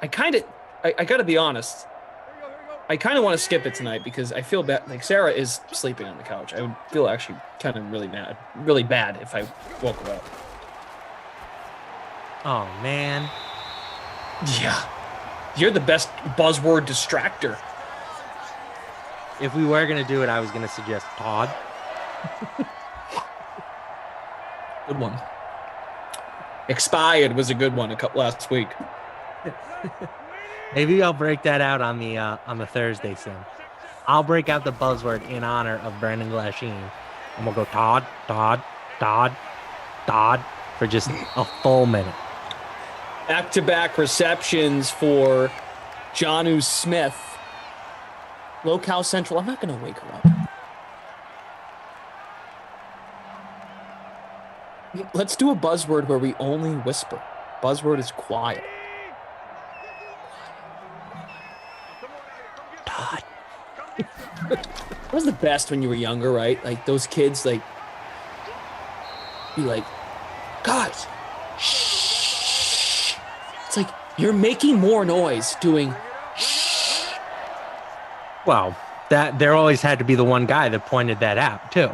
I gotta be honest. I kind of want to skip it tonight because I feel bad. Like, Sarah is sleeping on the couch. I would feel actually kind of really bad if I woke her up. Oh, man. Yeah. You're the best buzzword distractor. If we were going to do it, I was going to suggest Todd. Good one. Expired was a good one last week. Maybe I'll break that out on the Thursday soon. I'll break out the buzzword in honor of Brandon Glasheen. And we'll go Todd for just a full minute. Back-to-back receptions for Jonnu Smith. Locale Central. I'm not going to wake her up. Let's do a buzzword where we only whisper. Buzzword is quiet. Todd. That was the best when you were younger, right? Like, those kids, like, be like, guys, shh. It's like, you're making more noise doing shh. Well, there always had to be the one guy that pointed that out, too.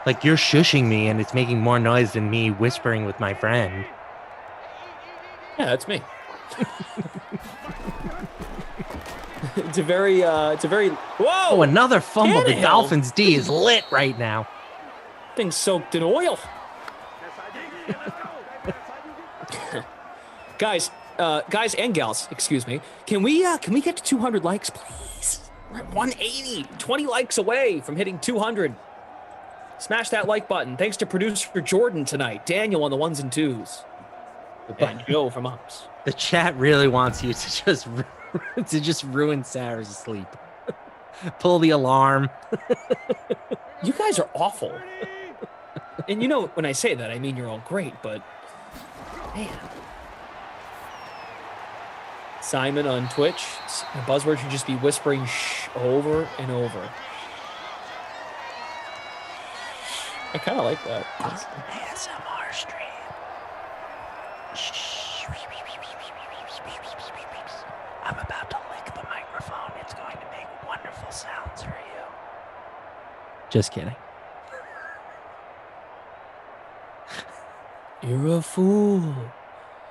Like, you're shushing me, and it's making more noise than me whispering with my friend. Yeah, that's me. It's a very, whoa! Oh, another fumble. Tannehill. The Dolphins' D is lit right now. Thing's soaked in oil. Guys and gals, excuse me. Can we get to 200 likes, please? We're at 180, 20 likes away from hitting 200. Smash that like button. Thanks to producer Jordan tonight. Daniel on the ones and twos. And Joe from Ups. The chat really wants you to just ruin Sarah's sleep. Pull the alarm. You guys are awful. And you know, when I say that, I mean you're all great, but man. Simon on Twitch. The buzzword should just be whispering shh over and over. I kind of like that. ASMR stream. I'm about to lick the microphone. It's going to make wonderful sounds for you. Just kidding. You're a fool,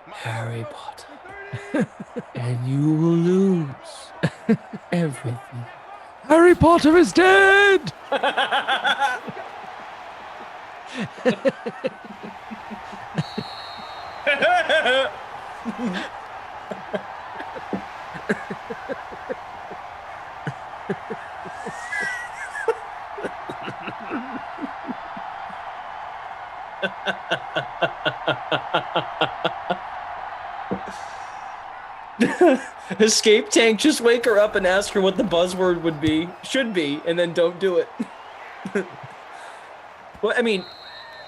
Harry Potter. And you will lose everything. Harry Potter is dead! Escape tank, just wake her up and ask her what the buzzword should be, and then don't do it. Well, I mean,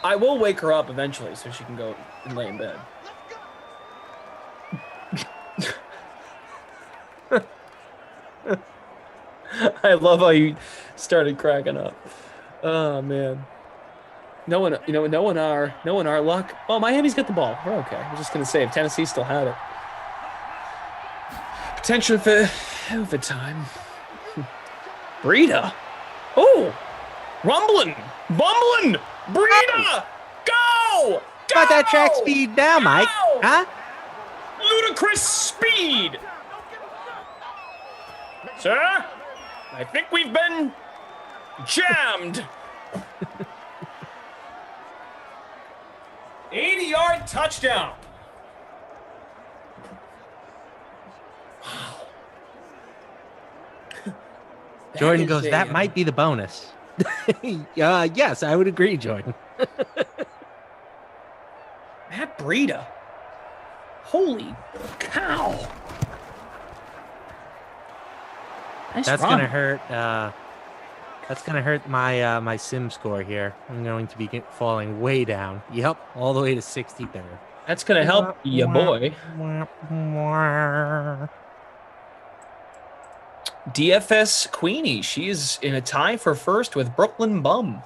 I will wake her up eventually so she can go and lay in bed. I love how you started cracking up. Oh man. No one our luck. Oh, Miami's got the ball. We're okay. I was just gonna say if Tennessee still had it. Potential for overtime. Breida. Oh, rumbling, bumbling. Breida, go! Got that track speed now, Mike. Huh? Ludicrous speed. Sir, I think we've been jammed. 80-yard touchdown. Wow. Jordan goes, that might be the bonus. Yes, I would agree, Jordan. Matt Breida. Holy cow. Nice That's run. gonna hurt. That's gonna hurt my my sim score here. I'm going to be falling way down. Yep, all the way to 63rd. That's gonna help ya boy. DFS Queenie. She is in a tie for first with Brooklyn Bum.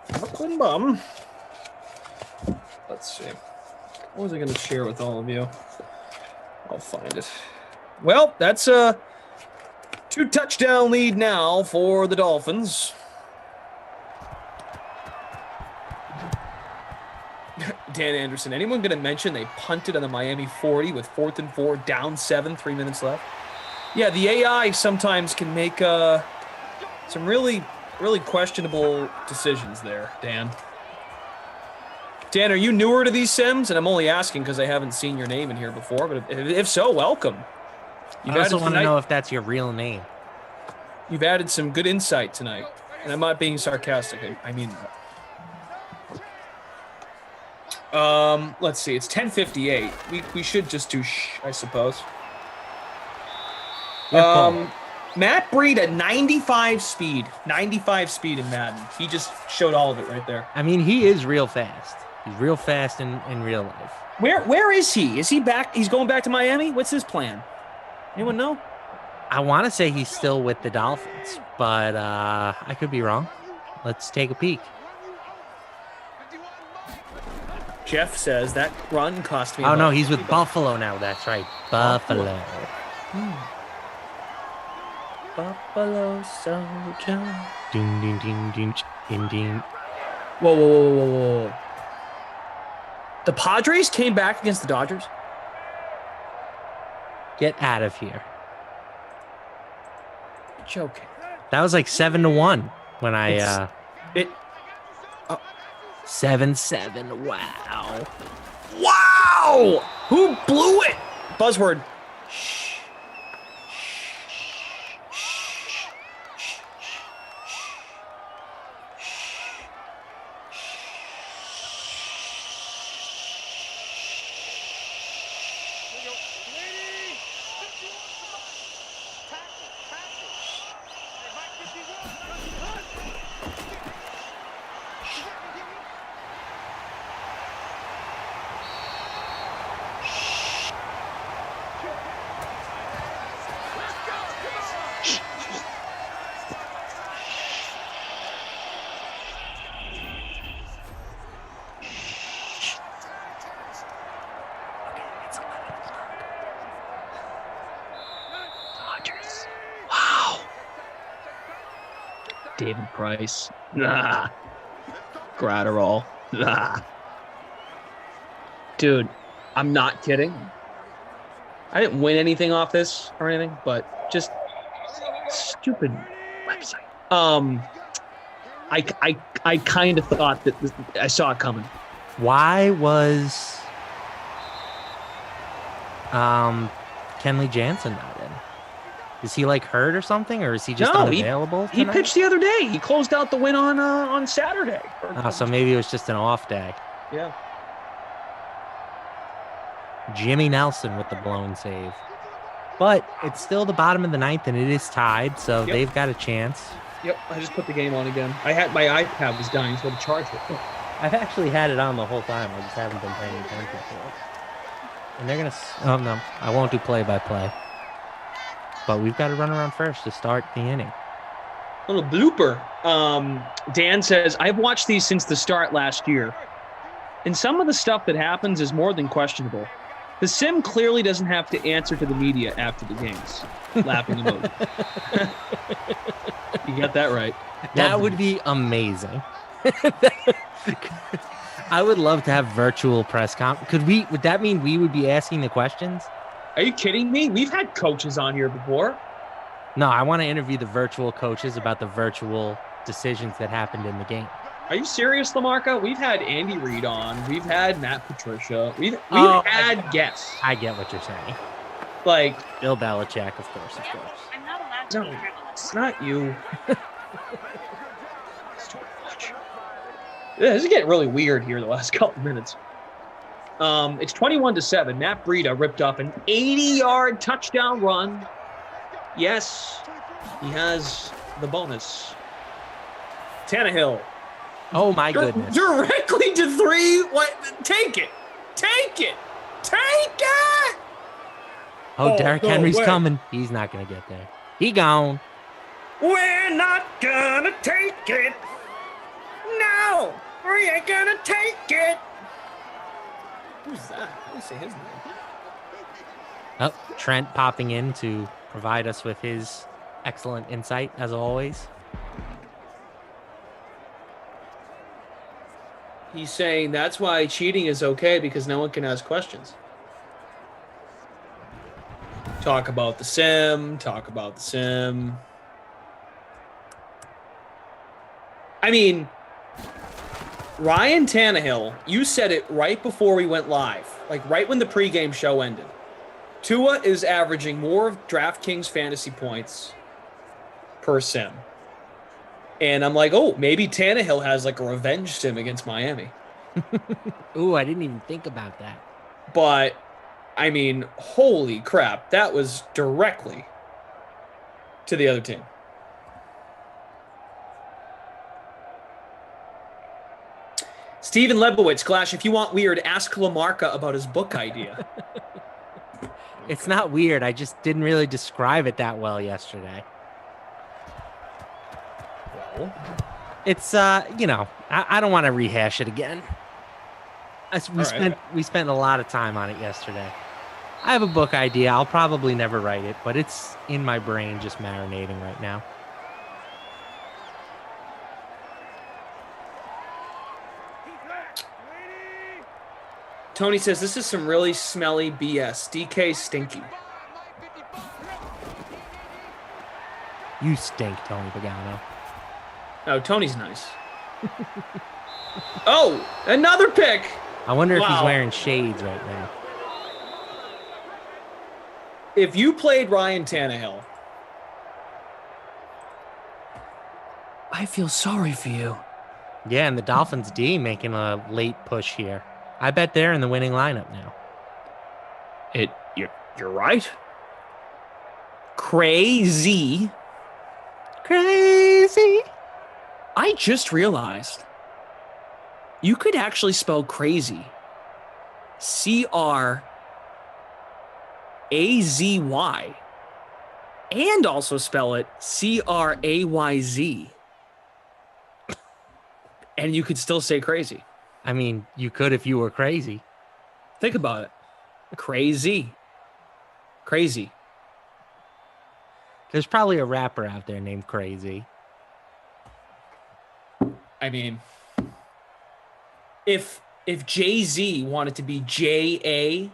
Brooklyn Bum. Let's see. What was I going to share with all of you? I'll find it. Well, that's a 2-touchdown lead now for the Dolphins. Dan Anderson. Anyone going to mention they punted on the Miami 40 with 4th and 4, down 7, 3 minutes left? Yeah, the AI sometimes can make some really, really questionable decisions there, Dan. Dan, are you newer to these sims? And I'm only asking because I haven't seen your name in here before, but if so, welcome. I also want to know if that's your real name. You've added some good insight tonight, and I'm not being sarcastic. I mean that. Let's see. It's 10:58. We should just do I suppose. Matt Breida, 95 speed. 95 speed in Madden. He just showed all of it right there. I mean, he is real fast. He's real fast in real life. Where is he? Is he back? He's going back to Miami? What's his plan? Anyone know? I want to say he's still with the Dolphins, but I could be wrong. Let's take a peek. Jeff says that run cost me. Oh, no, he's with Buffalo now. That's right. Buffalo. Buffalo Soldier. Ding, ding, ding, ding, ding, ding. Whoa. The Padres came back against the Dodgers? Get out of here. You're joking. That was like 7-1 when I... 7-7. Wow. Wow! Who blew it? Buzzword. Shh. David Price. Nah. Gratterall. Nah. Dude, I'm not kidding. I didn't win anything off this or anything, but just stupid website. I kind of thought that I saw it coming. Why was Kenley Jansen not in? Is he like hurt or something, or is he just unavailable? He pitched the other day. He closed out the win on Saturday. Oh, so maybe it was just an off day. Yeah. Jimmy Nelson with the blown save. But it's still the bottom of the ninth, and it is tied, so they've got a chance. Yep, I just put the game on again. I had my iPad was dying, so I had to charge it. I've actually had it on the whole time. I just haven't been paying attention to it. And they're going to... Oh, no. I won't do play-by-play. But we've got to run around first to start the inning. Little blooper. Dan says, I've watched these since the start last year. And some of the stuff that happens is more than questionable. The sim clearly doesn't have to answer to the media after the games. Laughing emoji. You got that right. That would be amazing. I would love to have virtual press conference. Would that mean we would be asking the questions? Are you kidding me? We've had coaches on here before. No, I want to interview the virtual coaches about the virtual decisions that happened in the game. Are you serious, Lamarca? We've had Andy Reid on. We've had Matt Patricia. We've had guests. I get what you're saying. Like Bill Belichick, of course. I'm not allowed to be frivolous. It's not you. This is getting really weird here the last couple minutes. It's 21-7. Matt Breida ripped up an 80-yard touchdown run. Yes, he has the bonus. Tannehill. Oh, my goodness. Directly to three. What? Take it. Take it. Take it. Oh, Derrick Henry's coming. He's not going to get there. He gone. We're not going to take it. No, we ain't going to take it. Who's that? How do you say his name? Oh, Trent popping in to provide us with his excellent insight, as always. He's saying that's why cheating is okay, because no one can ask questions. Talk about the sim. I mean, Ryan Tannehill, you said it right before we went live, like right when the pregame show ended. Tua is averaging more of DraftKings fantasy points per sim. And I'm like, oh, maybe Tannehill has like a revenge sim against Miami. Ooh, I didn't even think about that. But, I mean, holy crap. That was directly to the other team. Steven Lebowitz, Glash, if you want weird, ask Lamarca about his book idea. It's not weird. I just didn't really describe it that well yesterday. It's I don't want to rehash it again. We spent a lot of time on it yesterday. I have a book idea. I'll probably never write it, but it's in my brain just marinating right now. Tony says this is some really smelly BS. DK stinky. You stink, Tony Pagano. Oh, Tony's nice. Oh, another pick. I wonder if he's wearing shades right now. If you played Ryan Tannehill, I feel sorry for you. Yeah, and the Dolphins D making a late push here. I bet they're in the winning lineup now. You're right. Crazy. I just realized you could actually spell crazy. CRAZY. And also spell it CRAYZ. And you could still say crazy. I mean, you could if you were crazy. Think about it. Crazy. There's probably a rapper out there named Crazy. I mean, if Jay-Z wanted to be Jazy,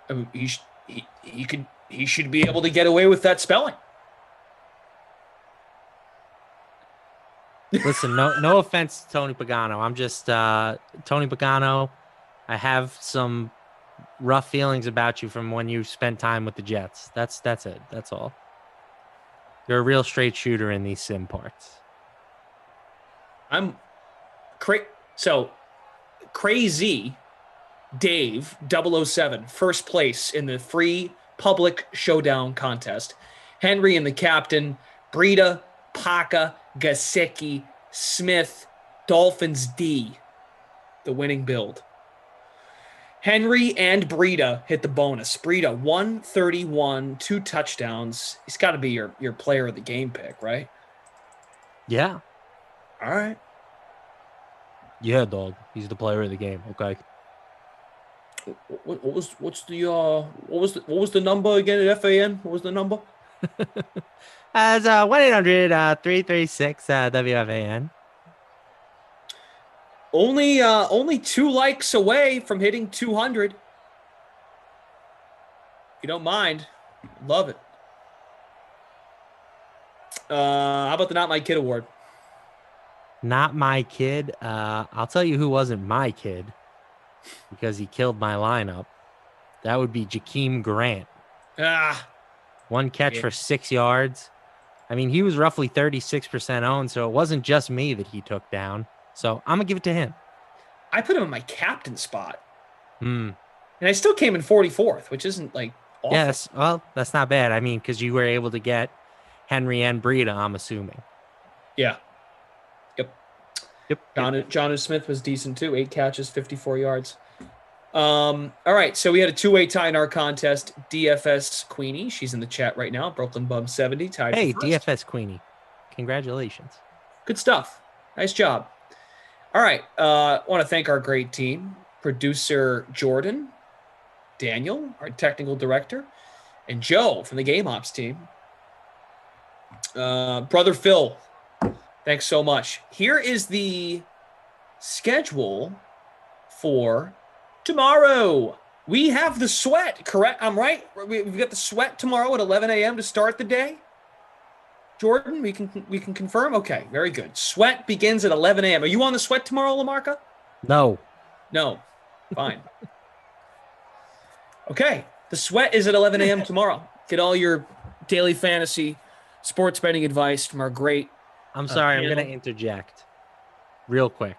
I mean, he should be able to get away with that spelling. Listen, no offense to Tony Pagano. I'm just Tony Pagano. I have some rough feelings about you from when you spent time with the Jets. That's it. That's all. You're a real straight shooter in these sim parts. I'm crazy Dave 007, first place in the free public showdown contest. Henry and the captain, Breida, Paca, Gasecki, Smith, Dolphins D, the winning build. Henry and Breida hit the bonus. Breida, 131, 2 touchdowns. He's got to be your player of the game pick, right? Yeah. All right. Yeah, dog. He's the player of the game. Okay. What was the number again at FAN? What was the number? As 1-800-336-WFAN. Only 2 likes away from hitting 200. If you don't mind, love it. How about the Not My Kid award? Not my kid. I'll tell you who wasn't my kid because he killed my lineup. That would be Jakeem Grant. 1 catch for 6 yards. I mean, he was roughly 36% owned, so it wasn't just me that he took down. So I'm going to give it to him. I put him in my captain spot. And I still came in 44th, which isn't like awful. Yes, well, that's not bad. I mean, because you were able to get Henry and Breida, I'm assuming. Yeah. Yep. John Smith was decent too. 8 catches, 54 yards. All right, so we had a 2-way tie in our contest. DFS Queenie, she's in the chat right now. Brooklyn Bum 70 tied. Hey, DFS Queenie, congratulations. Good stuff. Nice job. All right, want to thank our great team, producer Jordan, Daniel, our technical director, and Joe from the Game Ops team. Brother Phil, thanks so much. Here is the schedule for tomorrow. We have the sweat, correct? I'm right. We've got the sweat tomorrow at 11 a.m. to start the day. Jordan, we can confirm. Okay, very good. Sweat begins at 11 a.m. Are you on the sweat tomorrow, Lamarca? No. Fine. Okay, the sweat is at 11 a.m. tomorrow. Get all your daily fantasy sports betting advice from our great. I'm sorry, I'm panel. going to interject real quick.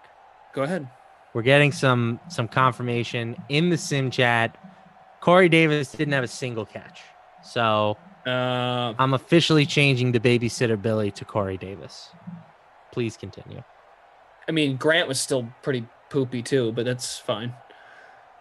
Go ahead. We're getting some confirmation in the sim chat. Corey Davis didn't have a single catch. So I'm officially changing the babysitter Billy to Corey Davis. Please continue. I mean, Grant was still pretty poopy too, but that's fine.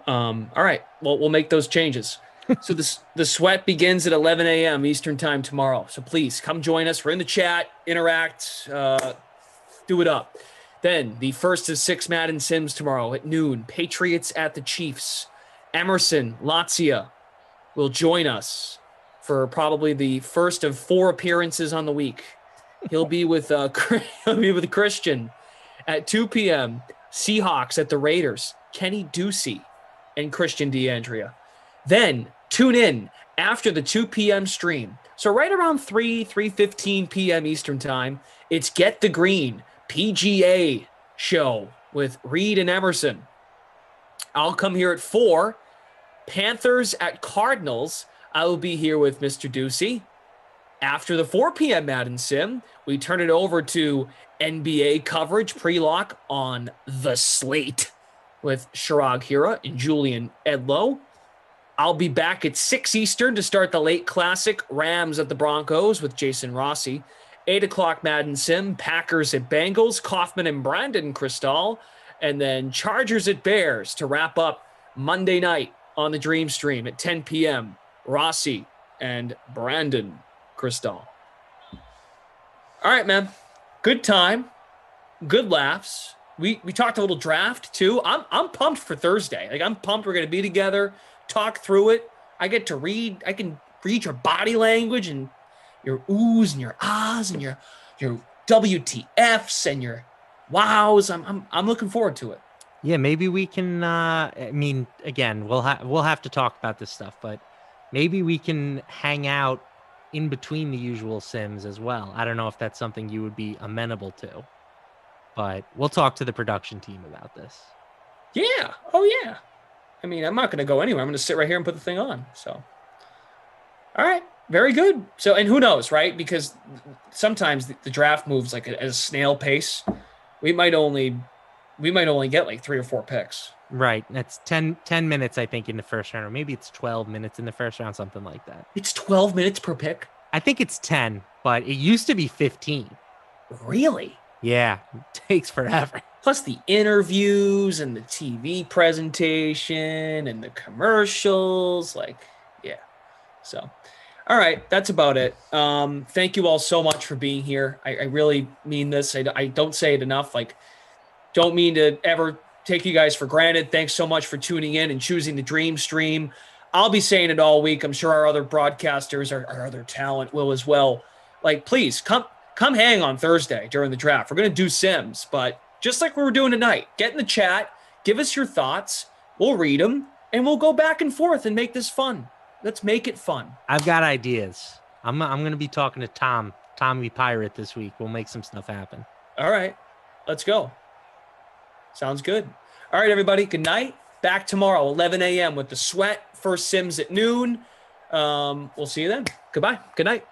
All right. Well, we'll make those changes. So the sweat begins at 11 a.m. Eastern time tomorrow. So please come join us. We're in the chat, interact, do it up. Then the first of 6 Madden Sims tomorrow at noon. Patriots at the Chiefs. Emerson Latzia will join us for probably the first of 4 appearances on the week. He'll be with Christian at 2 p.m. Seahawks at the Raiders. Kenny Ducey and Christian D'Andrea. Then tune in after the 2 p.m. stream. So right around 3:15 p.m. Eastern time, it's Get the Green PGA show with Reed and Emerson. I'll come here at 4. Panthers at Cardinals. I will be here with Mr. Ducey. After the 4 p.m. Madden Sim, we turn it over to NBA coverage pre-lock on The Slate with Shirag Hira and Julian Edlow. I'll be back at 6 Eastern to start the late classic Rams at the Broncos with Jason Rossi. 8 o'clock Madden Sim, Packers at Bengals, Kaufman and Brandon Cristal, and then Chargers at Bears to wrap up Monday night on the Dream Stream at 10 p.m. Rossi and Brandon Cristal. All right, man. Good time. Good laughs. We talked a little draft too. I'm pumped for Thursday. Like I'm pumped we're gonna be together, talk through it. I get to read. I can read your body language and your oohs and your ahs and your WTFs and your wows. I'm looking forward to it. Yeah, maybe we can. I mean, again, we'll have to talk about this stuff, but maybe we can hang out in between the usual sims as well. I don't know if that's something you would be amenable to, but we'll talk to the production team about this. Yeah. Oh yeah. I mean, I'm not going to go anywhere. I'm going to sit right here and put the thing on. So, all right, very good. So, and who knows, right? Because sometimes the draft moves like at a snail pace. We might only get like 3 or 4 picks. Right. That's 10 minutes, I think, in the first round, or maybe it's 12 minutes in the first round, something like that. It's 12 minutes per pick? I think it's 10, but it used to be 15. Really? Yeah. It takes forever. Plus the interviews and the TV presentation and the commercials. Like, yeah. So, all right. That's about it. Thank you all so much for being here. I really mean this. I don't say it enough. Like, don't mean to ever take you guys for granted. Thanks so much for tuning in and choosing the Dream Stream. I'll be saying it all week. I'm sure our other broadcasters, our other talent will as well. Like, please come hang on Thursday during the draft. We're going to do Sims, but just like we were doing tonight, get in the chat, give us your thoughts. We'll read them and we'll go back and forth and make this fun. Let's make it fun. I've got ideas. I'm going to be talking to Tommy Pirate this week. We'll make some stuff happen. All right, let's go. Sounds good. All right, everybody. Good night. Back tomorrow, 11 a.m. with the Sweat. First Sims at noon. We'll see you then. Goodbye. Good night.